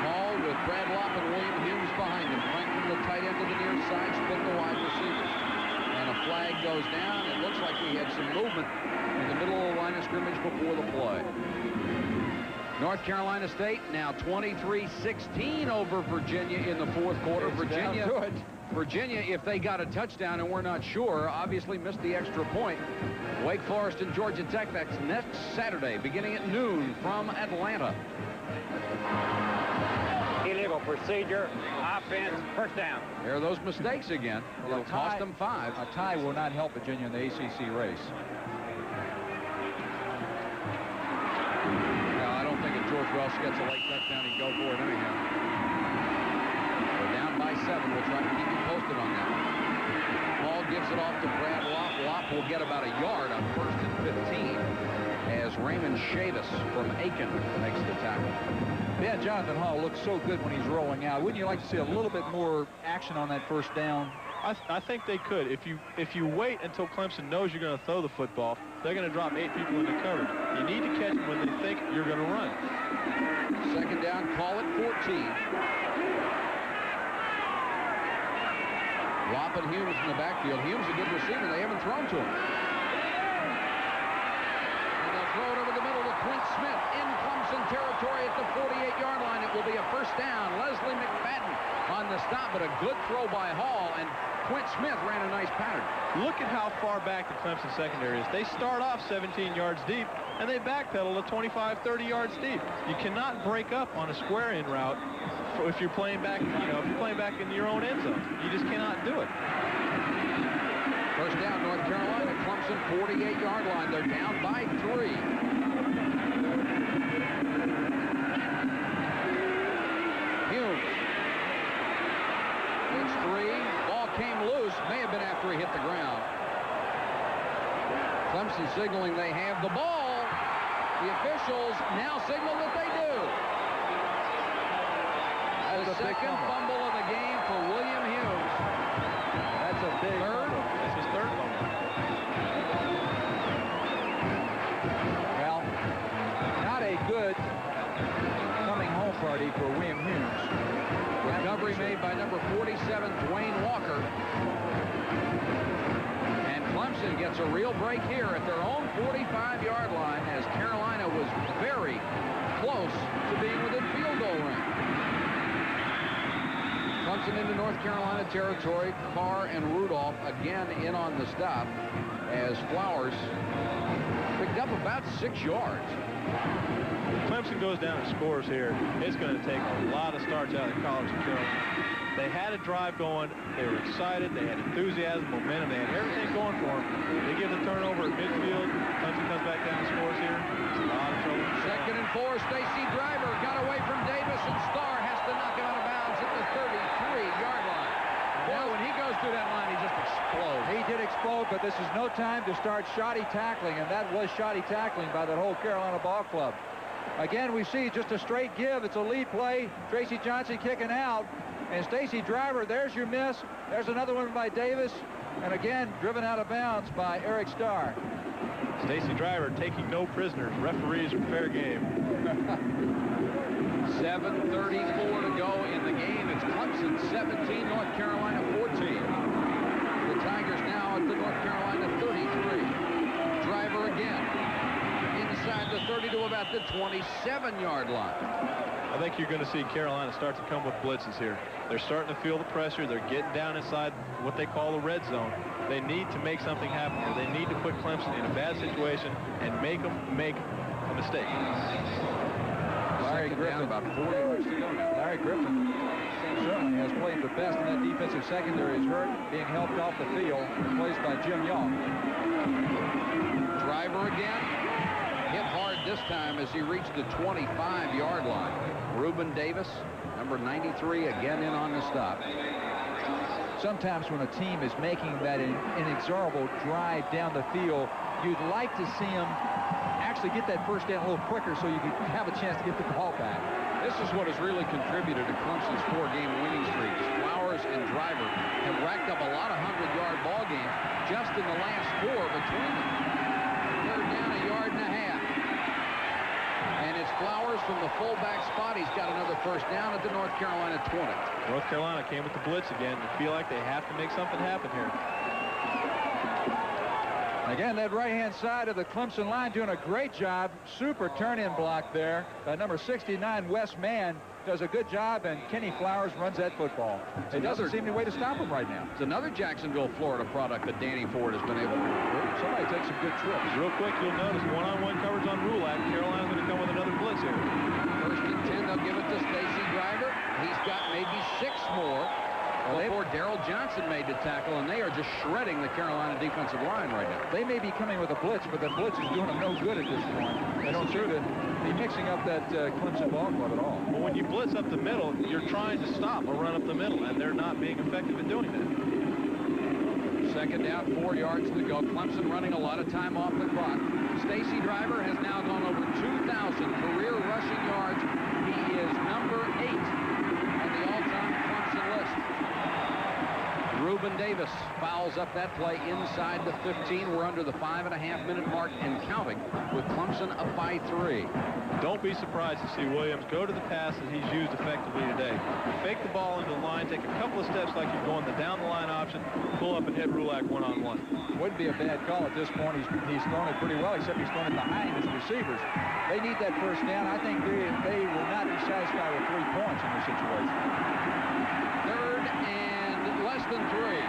Hall with Brad Lopp and William Hughes behind him. Franklin, the tight end to the near side, split the wide receivers. And a flag goes down. It looks like we had some movement in the middle of the line of scrimmage before the play. North Carolina State now 23-16 over Virginia in the 4th quarter. Virginia, if they got a touchdown, and we're not sure, obviously missed the extra point. Wake Forest and Georgia Tech, that's next Saturday, beginning at noon from Atlanta. Illegal procedure, offense, first down. There are those mistakes again. It'll cost them 5. A tie will not help Virginia in the ACC race. Well, I don't think if George Welsh gets a late touchdown, he'd go for it anyhow. We're down by 7. We'll try to keep you posted on that. Hall gives it off to Brad Lopp. Lopp will get about a yard on 1st and 15 as Raymond Chavis from Aiken makes the tackle. Yeah, Jonathan Hall looks so good when he's rolling out. Wouldn't you like to see a little bit more action on that first down? I think they could. If you wait until Clemson knows you're going to throw the football, they're going to drop 8 people into coverage. You need to catch them when they think you're going to run. 2nd down, call it 14. Lopp and Humes in the backfield. Humes a good receiver. They haven't thrown to him. And they'll throw it over the middle to Quint Smith in Clemson territory at the 48-yard line. It will be a first down. Leslie McFadden on the stop, but a good throw by Hall, and Quint Smith ran a nice pattern. Look at how far back the Clemson secondary is. They start off 17 yards deep, and they backpedal to 25, 30 yards deep. You cannot break up on a square in route if you're playing back, if you're playing back in your own end zone. You just cannot do it. First down, North Carolina. Clemson 48-yard line. They're down by 3. Humes. It's 3. Ball came loose. May have been after he hit the ground. Clemson signaling they have the ball. The officials now signal that they do. The second fumble of the game for William Hughes. That's a big fumble. That's his 3rd fumble. Well, not a good coming home party for William Hughes. Recovery made by number 47, Dwayne Walker. And Clemson gets a real break here at their own 45-yard line as Carolina was very close to being within field goal range. Clemson into North Carolina territory. Carr and Rudolph again in on the stop as Flowers picked up about 6 yards. If Clemson goes down and scores here, it's going to take a lot of starts out of college of Carolina. They had a drive going. They were excited. They had enthusiasm, momentum. They had everything going for them. They give the turnover at midfield. Clemson comes back down and scores here. It's a lot of trouble. 2nd and 4. Stacy Driver got away from Davis, and Starr has to knock him out of bounds at the 33-yard line. Boy, when he goes through that line, he just explodes. He did explode, but this is no time to start shoddy tackling, and that was shoddy tackling by the whole Carolina ball club. Again, we see just a straight give. It's a lead play. Tracy Johnson kicking out. And Stacy Driver, there's your miss. There's another one by Davis. And again, driven out of bounds by Eric Starr. Stacy Driver taking no prisoners. Referees are fair game. 7:34 to go in the game. It's Clemson 17, North Carolina 14. The Tigers now at the North Carolina 33. Driver again. Inside the 30 to about the 27-yard line. I think you're going to see Carolina start to come with blitzes here. They're starting to feel the pressure. They're getting down inside what they call the red zone. They need to make something happen here. They need to put Clemson in a bad situation and make them make a mistake. Larry Griffin, about 40 yards to go now. Larry Griffin certainly has played the best in that defensive secondary. He's hurt, being helped off the field, replaced by Jim Young. Driver again. Hit hard this time as he reached the 25-yard line. Reuben Davis, number 93, again in on the stop. Sometimes when a team is making that inexorable drive down the field, you'd like to see them actually get that first down a little quicker so you can have a chance to get the ball back. This is what has really contributed to Clemson's 4-game winning streak. Flowers and Driver have racked up a lot of 100-yard ball games just in the last 4 between them. Third down, a yard and a half. And it's Flowers from the fullback spot. He's got another first down at the North Carolina 20. North Carolina came with the blitz again. They feel like they have to make something happen here. Again, that right-hand side of the Clemson line doing a great job. Super turn-in block there. Number 69, Wes Mann, does a good job, and Kenny Flowers runs that football. It doesn't seem any way to stop him right now. It's another Jacksonville, Florida product that Danny Ford has been able to recruit. Somebody take some good trips. Real quick, you'll notice one-on-one coverage on Rulak. Carolina's going to come with another blitz here. First and 10, they'll give it to Stacy Driver. He's got maybe 6 more before Darrell Johnson made the tackle, and they are just shredding the Carolina defensive line right now. They may be coming with a blitz, but the blitz is doing them no good at this point. They don't seem to be mixing up that Clemson ball club at all. Well, when you blitz up the middle, you're trying to stop a run up the middle, and they're not being effective in doing that. Second down, 4 yards to go. Clemson running a lot of time off the clock. Stacy Driver has now gone over 2,000 career rushing yards. He is number 8 on the all-time Clemson list. Reuben Davis fouls up that play inside the 15. We're under the 5.5-minute mark and counting with Clemson up by 3. Don't be surprised to see Williams go to the pass that he's used effectively today. Fake the ball into the line, take a couple of steps like you're going the down-the-line option, pull up and hit Rulak one-on-one. Wouldn't be a bad call at this point. He's thrown it pretty well, except he's thrown it behind his receivers. They need that first down. I think they will not be satisfied with 3 points in this situation. Third and less than 3.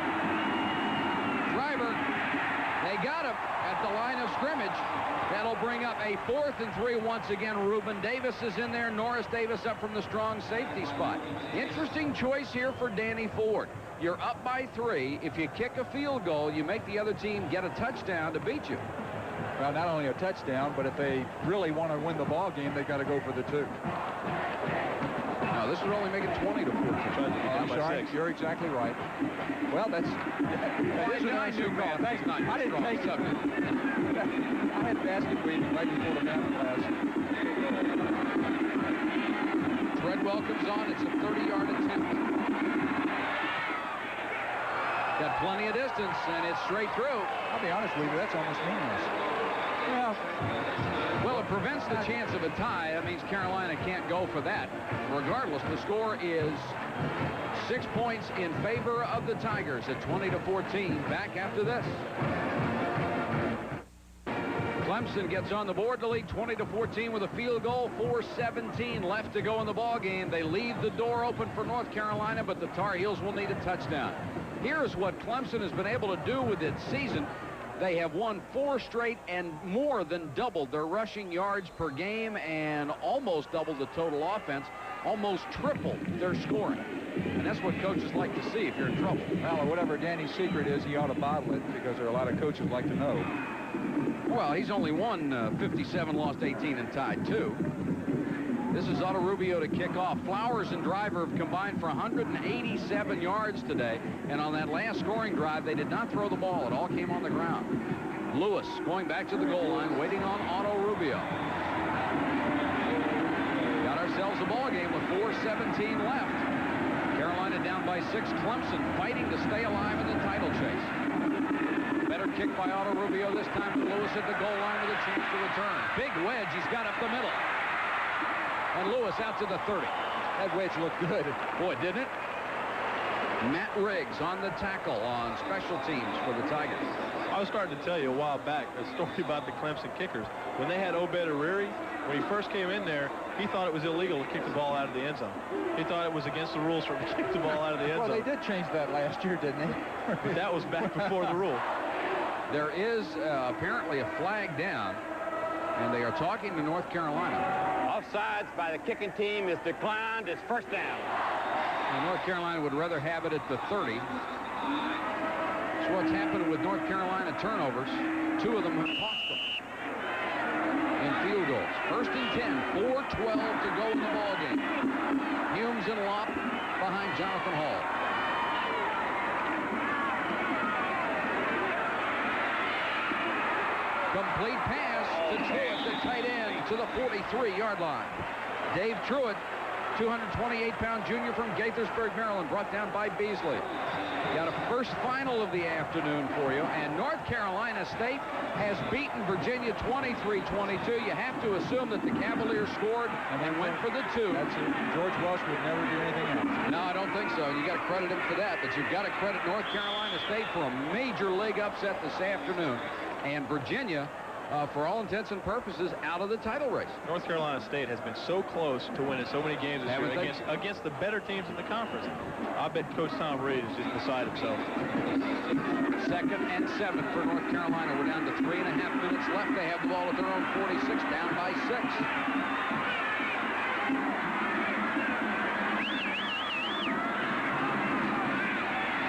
Driver, they got him at the line of scrimmage. That'll bring up a 4th and 3 once again. Reuben Davis is in there. Norris Davis up from the strong safety spot. Interesting choice here for Danny Ford. You're up by 3. If you kick a field goal, you make the other team get a touchdown to beat you. Well, not only a touchdown, but if they really want to win the ball game, they've got to go for the 2. No, this would only make it 20 to 14. I'm sorry, you're exactly right. Well, that is a nice new call. Thanks. I didn't take it. I had basket weaving right before the math class. Treadwell comes on. It's a 30-yard attempt. Got plenty of distance, and it's straight through. I'll be honest with you, that's almost meaningless. Yeah. Well, it prevents the chance of a tie. That means Carolina can't go for that. Regardless, the score is 6 points in favor of the Tigers at 20-14. Back after this. Clemson gets on the board to lead 20-14 with a field goal. 4:17 left to go in the ball game. They leave the door open for North Carolina, but the Tar Heels will need a touchdown. Here's what Clemson has been able to do with its season. They have won 4 straight and more than doubled their rushing yards per game and almost doubled the total offense. almost tripled their scoring. And that's what coaches like to see if you're in trouble. Well, or whatever Danny's secret is, he ought to bottle it, because there are a lot of coaches like to know. Well, he's only won 57, lost 18, and tied 2. This is Otto Rubio to kick off. Flowers and Driver have combined for 187 yards today. And on that last scoring drive, they did not throw the ball. It all came on the ground. Lewis going back to the goal line, waiting on Otto Rubio. Got ourselves a ball game with 4:17 left. Carolina down by 6. Clemson fighting to stay alive in the title chase. Better kick by Otto Rubio this time to Lewis at the goal line with a chance to return. Big wedge he's got up the middle. And Lewis out to the 30. That wedge looked good. Boy, didn't it? Matt Riggs on the tackle on special teams for the Tigers. I was starting to tell you a while back a story about the Clemson kickers. When they had Obed Ariri, when he first came in there, he thought it was illegal to kick the ball out of the end zone. He thought it was against the rules for him to kick the ball out of the end zone. Well, they did change that last year, didn't they? But that was back before the rule. There is apparently a flag down, and they are talking to North Carolina. Offsides by the kicking team is declined. It's first down. And North Carolina would rather have it at the 30. That's what's happened with North Carolina turnovers. 2 of them have cost them in field goals. First and 10, 4:12 to go in the ballgame. Humes and Lopp behind Jonathan Hall. Complete pass to Truitt, the tight end, to the 43-yard line. Dave Truitt, 228-pound junior from Gaithersburg, Maryland, brought down by Beasley. Got a first final of the afternoon for you, and North Carolina State has beaten Virginia 23-22. You have to assume that the Cavaliers scored and went for the 2. That's it. George Welsh would never do anything else. No, I don't think so. You got to credit him for that, but you've got to credit North Carolina State for a major league upset this afternoon. And Virginia, for all intents and purposes, out of the title race. North Carolina State has been so close to winning so many games this year against the better teams in the conference. I bet Coach Tom Reed is just beside himself. 2nd and 7 for North Carolina. We're down to 3.5 minutes left. They have the ball at their own 46, down by 6.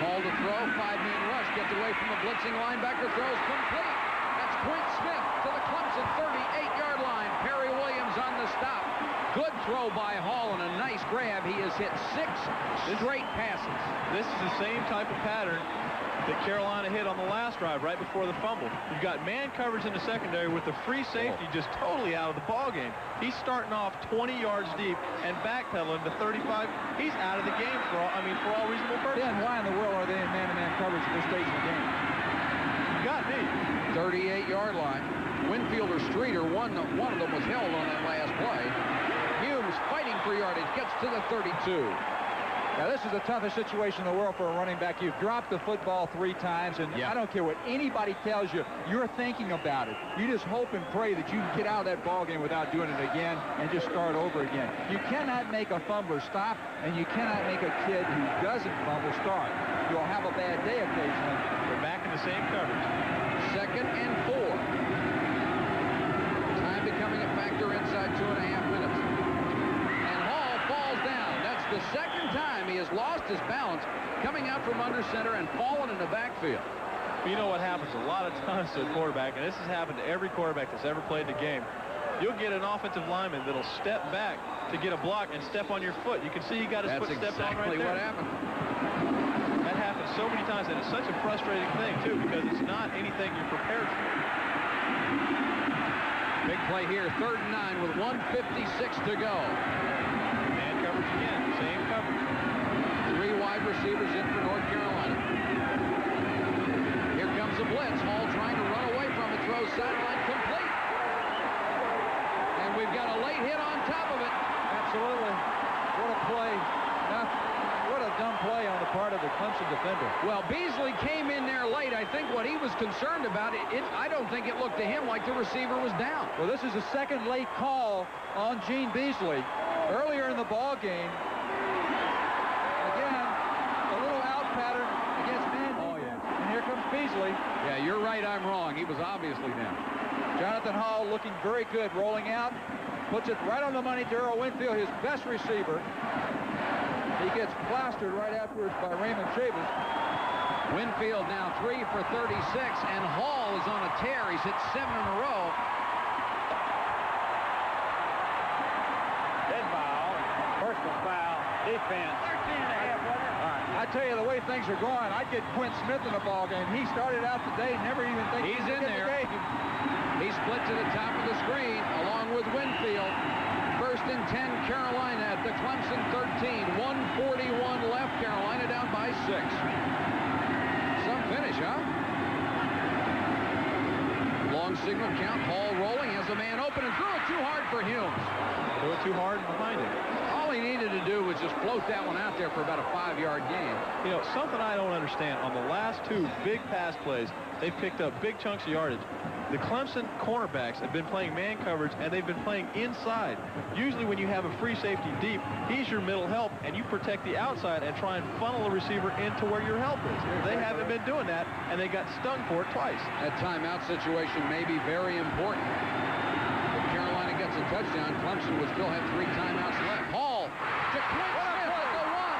Call to throw, 5-man rush, gets away from the blitzing linebacker, throws complete. That's Quint Smith to the Clemson 38-yard line. Perry Williams on the stop. Good throw by Hall and a nice grab. He has hit 6 straight passes. This is the same type of pattern that Carolina hit on the last drive right before the fumble. You've got man coverage in the secondary with the free safety just totally out of the ball game. He's starting off 20 yards deep and backpedaling to 35. He's out of the game for all reasonable purposes. Then why in the world are they in man-to-man coverage at this stage of the game? You got me. 38-yard line. Winfield or Streeter, one of them was held on that last play. Humes fighting for yardage, gets to the 32. Now, this is the toughest situation in the world for a running back. You've dropped the football 3 times, and I don't care what anybody tells you, you're thinking about it. You just hope and pray that you can get out of that ball game without doing it again and just start over again. You cannot make a fumbler stop, and you cannot make a kid who doesn't fumble start. You'll have a bad day occasionally. They're back in the same coverage. 2nd and 4. Time becoming a factor inside 2.5 minutes. And Hall falls down. That's the second time he has lost his balance coming out from under center and fallen in the backfield. You know what happens a lot of times to a quarterback, and this has happened to every quarterback that's ever played the game. You'll get an offensive lineman that'll step back to get a block and step on your foot. You can see he got his foot stepped on right there. That's exactly what happened. That happens so many times, and it's such a frustrating thing, too, because it's not anything you're prepared for. Big play here, 3rd and 9 with 1:56 to go. Man coverage again, same coverage. 3 wide receivers in for North Carolina. Here comes a blitz. Hall trying to run away from it, throws sideline complete. And we've got a late hit on top of it. Absolutely. What a play. What a dumb play on the part of the Clemson defender. Well, Beasley came in there late. I think what he was concerned about, I don't think it looked to him like the receiver was down. Well, this is the second late call on Gene Beasley. Earlier in the ball game, again, a little out pattern against Mandy. Oh, yeah. And here comes Beasley. Yeah, you're right. I'm wrong. He was obviously down. Jonathan Hall looking very good, rolling out. puts it right on the money to Earl Winfield, his best receiver. He gets plastered right afterwards by Raymond Chavis. Winfield now 3 for 36, and Hall is on a tear. He's hit 7 in a row. Dead ball, personal foul, defense. 13.5, wasn't it? All right. I tell you, the way things are going, I'd get Quint Smith in the ball game. He started out today, never even think he's in there. He split to the top of the screen along with Winfield. First and 10, Carolina at the Clemson 13. 1:41 left. Carolina down by 6. Some finish, huh? Long signal count. Hall rolling, has a man open and threw it too hard for Humes. Threw it too hard and behind him. All he needed to do was just float that one out there for about a 5-yard gain. You know, something I don't understand. On the last 2 big pass plays, they picked up big chunks of yardage. The Clemson cornerbacks have been playing man coverage, and they've been playing inside. Usually when you have a free safety deep, he's your middle help, and you protect the outside and try and funnel the receiver into where your help is. They haven't been doing that, and they got stung for it twice. That timeout situation may be very important. If Carolina gets a touchdown, Clemson would still have 3 timeouts left. Hall to Quint Smith at the 1.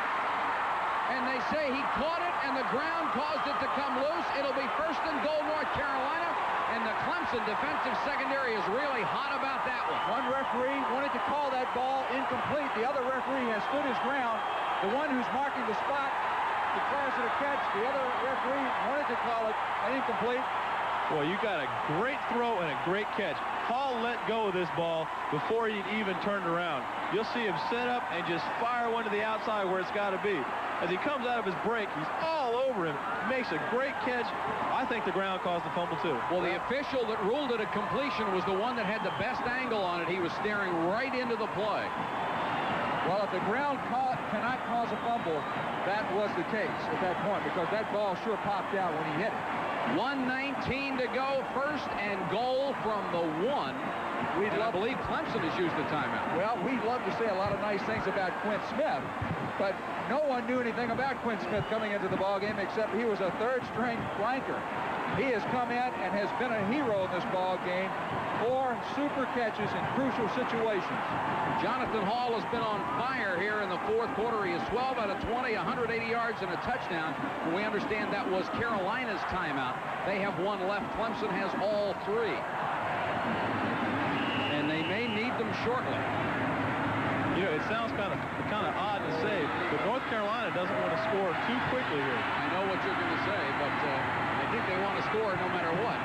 And they say he caught it, and the ground caused it to come loose. It'll be first and goal, North Carolina. And the Clemson defensive secondary is really hot about that one. One referee wanted to call that ball incomplete. The other referee has stood his ground. The one who's marking the spot declares it a catch. The other referee wanted to call it an incomplete. Boy, you got a great throw and a great catch. Hall let go of this ball before he'd even turned around. You'll see him set up and just fire one to the outside where it's got to be. As he comes out of his break, he's all over him. Makes a great catch. I think the ground caused the fumble, too. Well, the official that ruled it a completion was the one that had the best angle on it. He was staring right into the play. Well, if the ground cannot cause a fumble, that was the case at that point, because that ball sure popped out when he hit it. 1:19 to go, first and goal from the 1. I believe Clemson has used the timeout. Well, we'd love to say a lot of nice things about Quint Smith, but no one knew anything about Quint Smith coming into the ballgame except he was a third-string flanker. He has come in and has been a hero in this ballgame. 4 super catches in crucial situations. Jonathan Hall has been on fire here in the 4th quarter. He is 12 out of 20, 180 yards and a touchdown. And we understand that was Carolina's timeout. They have 1 left. Clemson has all 3. And they may need them shortly. You know, it sounds kind of odd to say, but North Carolina doesn't want to score too quickly here. I know what you're going to say, but I think they want to score no matter what.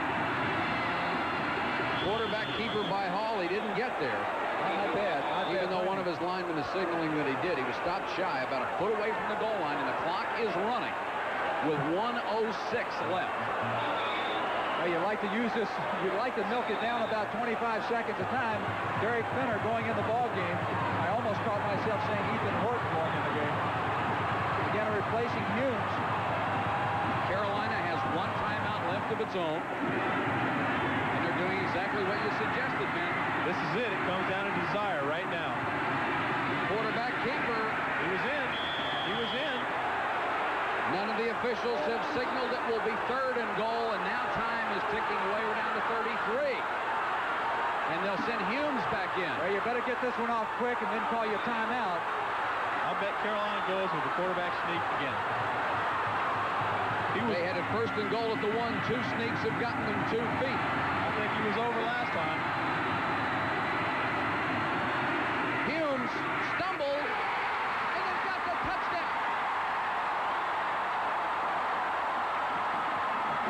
Quarterback keeper by Hall. He didn't get there. Not bad. Even though one of his linemen is signaling that he did. He was stopped shy about a foot away from the goal line, and the clock is running with 1:06 left. Well, you like to use this. You'd like to milk it down about 25 seconds a time. Derek Finner going in the ball game. I almost caught myself saying Ethan Horton going in the game. Again, replacing Humes. Carolina has 1 timeout left of its own. And they're doing exactly what you suggested, Ben. This is it. It comes down to desire right now. Quarterback keeper. He was in. He was in. None of the officials have signaled it will be 3rd and goal, and now time is ticking away. We're down to 33. And they'll send Humes back in. Well, you better get this one off quick and then call your timeout. I'll bet Carolina goes with the quarterback sneak again. They had it 1st and goal at the 1. 2 sneaks have gotten them 2 feet. I think he was over last time. Humes stumbled, and they've got the touchdown.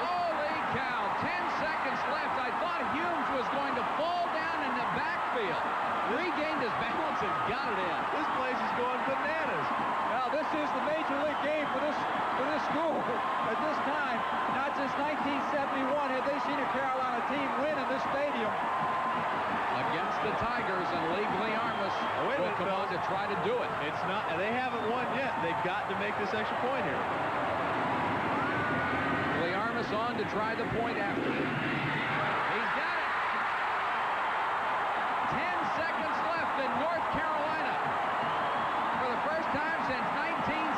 Holy cow, 10 seconds left. I thought Humes was going to fall down in the backfield. Regained his balance and got it in. This place is going bananas. Now, this is the major league game for this school at this time. Not since 1971 have they seen a Carolina team win in this stadium. Against the Tigers, and Lee Armas will come on to try to do it. It's not, they haven't won yet. They've got to make this extra point here. Lee Armas on to try the point after. He's got it. 10 seconds left in North Carolina. For the first time since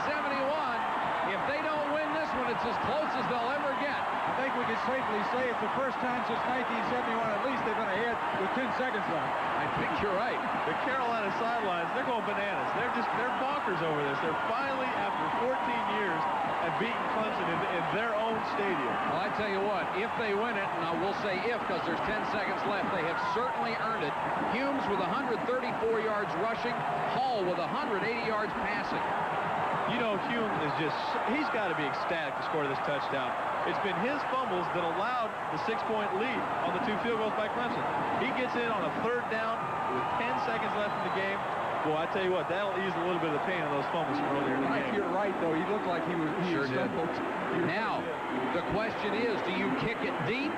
1971, if they don't win this one, it's as close as they'll ever get. I think we could safely say it's the first time since 1971 at least they've been ahead with 10 seconds left. I think you're right. The Carolina sidelines, they're going bananas. They're bonkers over this. They're finally, after 14 years, have beaten Clemson in their own stadium. Well, I tell you what, if they win it, and I will say if because there's 10 seconds left, they have certainly earned it. Humes with 134 yards rushing, Hall with 180 yards passing. You know, Hume is he's got to be ecstatic to score this touchdown. It's been his fumbles that allowed the 6-point lead on the 2 field goals by Clemson. He gets in on a 3rd down with 10 seconds left in the game. Boy, I tell you what, that'll ease a little bit of the pain of those fumbles from earlier in the game. You're right, though. He looked like he stumbled. Now, the question is, do you kick it deep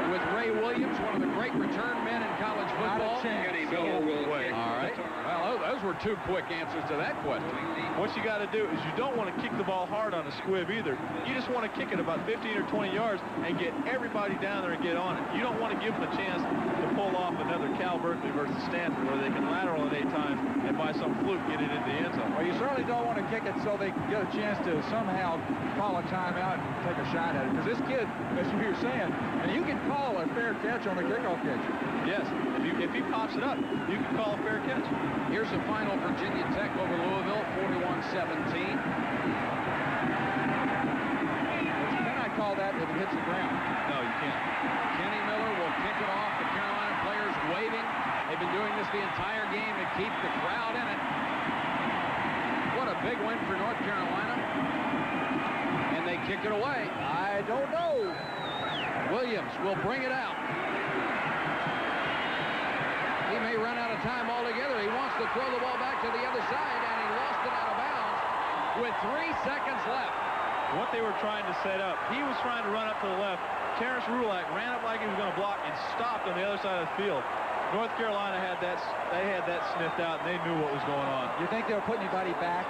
with Ray Williams, one of the great return men in college football? Kenny Miller will kick. All right. Well, those were 2 quick answers to that question. What you got to do is you don't want to kick the ball hard on a squib either. You just want to kick it about 15 or 20 yards and get everybody down there and get on it. You don't want to give them a chance to pull off another Cal Berkeley versus Stanford where they can lateral it 8 times and by some fluke get it into the end zone. Well, you certainly don't want to kick it so they can get a chance to somehow call a timeout and take a shot at it. Because this kid, as you were saying, and you can call a fair catch on a kickoff catch. Yes, if he pops it up, you can call a fair catch. Here's the final Virginia Tech over Louisville, 41-17. You cannot call that if it hits the ground. No, you can't. Kenny Miller will kick it off. The Carolina players waving. They've been doing this the entire game to keep the crowd in it. What a big win for North Carolina. And they kick it away. I don't know. Williams will bring it out. He may run out of time altogether. He wants to throw the ball back to the other side, and he lost it out of bounds with 3 seconds left. What they were trying to set up, he was trying to run up to the left. Terrence Rulak ran up like he was going to block and stopped on the other side of the field. North Carolina had that sniffed out, and they knew what was going on. You think they'll put anybody back?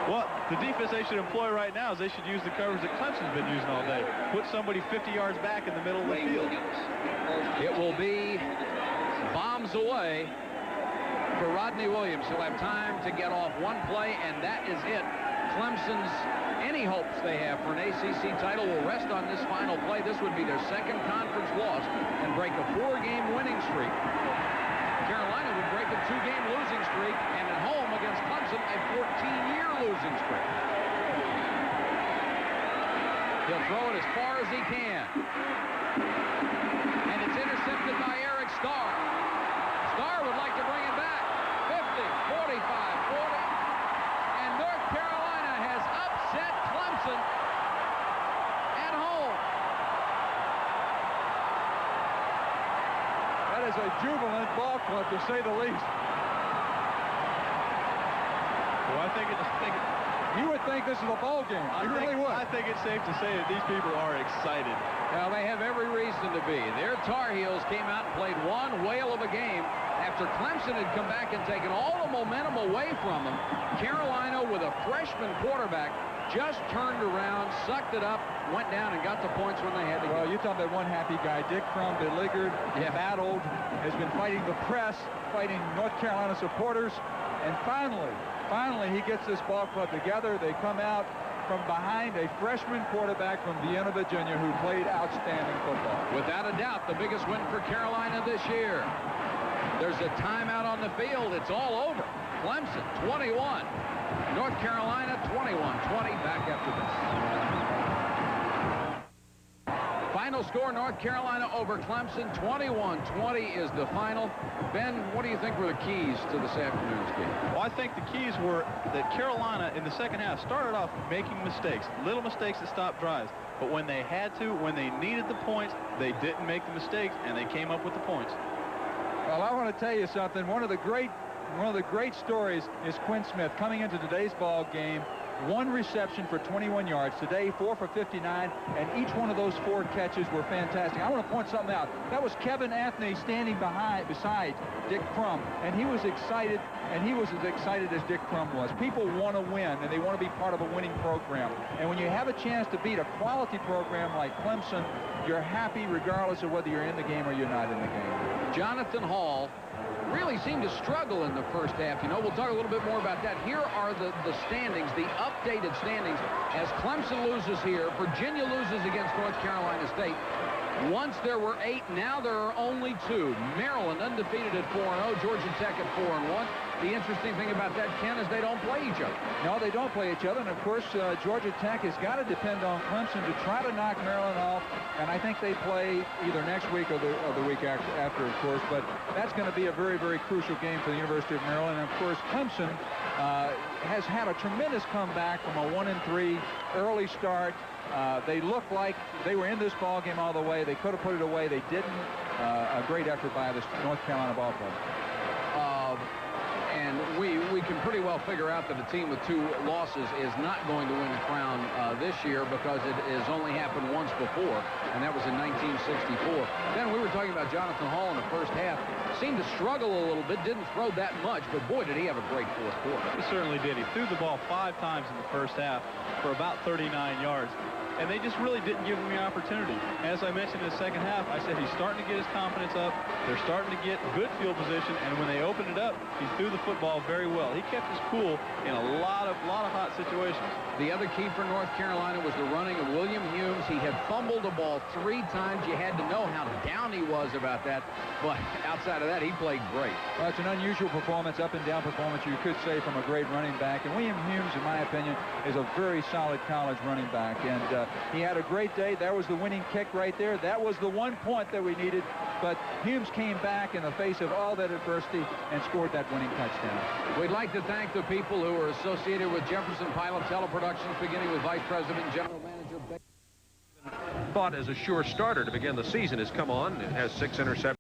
Well, the defense they should employ right now is they should use the coverage that Clemson's been using all day. Put somebody 50 yards back in the middle of the field. It will be bombs away for Rodney Williams. He'll have time to get off 1 play, and that is it. Clemson's any hopes they have for an ACC title will rest on this final play. This would be their 2nd conference loss and break a 4-game winning streak. Carolina would break a 2-game losing streak, and at home against Clemson, a 14-year losing streak. He'll throw it as far as he can. And it's intercepted by Eric Starr. Starr would like to bring it back. 50, 45, 40. And North Carolina has upset Clemson at home. That is a jubilant ball club, to say the least. Well, I think you would think this is a ball game. You really would. I think it's safe to say that these people are excited. Well, they have every reason to be. Their Tar Heels came out and played one whale of a game after Clemson had come back and taken all the momentum away from them. Carolina, with a freshman quarterback, just turned around, sucked it up, went down and got the points when they had to. Well, you talk about one happy guy. Dick Crum, beleaguered, battled, has been fighting the press, fighting North Carolina supporters, and finally he gets this ball club together. They come out from behind a freshman quarterback from Vienna, Virginia, who played outstanding football. Without a doubt, the biggest win for Carolina this year. There's a timeout on the field. It's all over. Clemson, 21. North Carolina, 21-20. Back after this. Final score, North Carolina over Clemson, 21-20 is the final. Ben, what do you think were the keys to this afternoon's game? Well, I think the keys were that Carolina in the second half started off making mistakes, little mistakes that stopped drives. But when they had to, when they needed the points, they didn't make the mistakes, and they came up with the points. Well, I want to tell you something. One of the great stories is Quinn Smith coming into today's ball game. 1 reception for 21 yards. Today, 4 for 59, and each one of those 4 catches were fantastic. I want to point something out. That was Kevin Anthony standing beside Dick Crum, and he was excited, and he was as excited as Dick Crum was. People want to win, and they want to be part of a winning program. And when you have a chance to beat a quality program like Clemson, you're happy regardless of whether you're in the game or you're not in the game. Jonathan Hall really seemed to struggle in the first half. You know, we'll talk a little bit more about that. Here are the standings, the updated standings. As Clemson loses here, Virginia loses against North Carolina State. Once there were 8, now there are only 2. Maryland undefeated at 4-0, Georgia Tech at 4-1. The interesting thing about that, Ken, is they don't play each other. No, they don't play each other, and of course, Georgia Tech has got to depend on Clemson to try to knock Maryland off, and I think they play either next week or the week after, of course, but that's going to be a very, very crucial game for the University of Maryland, and of course, Clemson has had a tremendous comeback from a 1-3 early start. They looked like they were in this ball game all the way. They could have put it away. They didn't. A great effort by the North Carolina ball club. And we can pretty well figure out that a team with 2 losses is not going to win the crown this year, because it has only happened once before, and that was in 1964. Then we were talking about Jonathan Hall in the first half. Seemed to struggle a little bit, didn't throw that much, but boy, did he have a great fourth quarter. He certainly did. He threw the ball 5 times in the first half for about 39 yards. And they just really didn't give him the opportunity. As I mentioned in the second half, I said he's starting to get his confidence up. They're starting to get good field position, and when they opened it up, he threw the football very well. He kept his cool in a lot of hot situations. The other key for North Carolina was the running of William Humes. He had fumbled the ball 3 times. You had to know how down he was about that, but outside of that, he played great. Well, it's an unusual performance, up and down performance, you could say, from a great running back. And William Humes, in my opinion, is a very solid college running back. And he had a great day. That was the winning kick right there. That was the 1 point that we needed. But Humes came back in the face of all that adversity and scored that winning touchdown. We'd like to thank the people who are associated with Jefferson Pilot Teleproductions, beginning with Vice President and General Manager. Thought as a sure starter to begin the season has come on. It has 6 interceptions.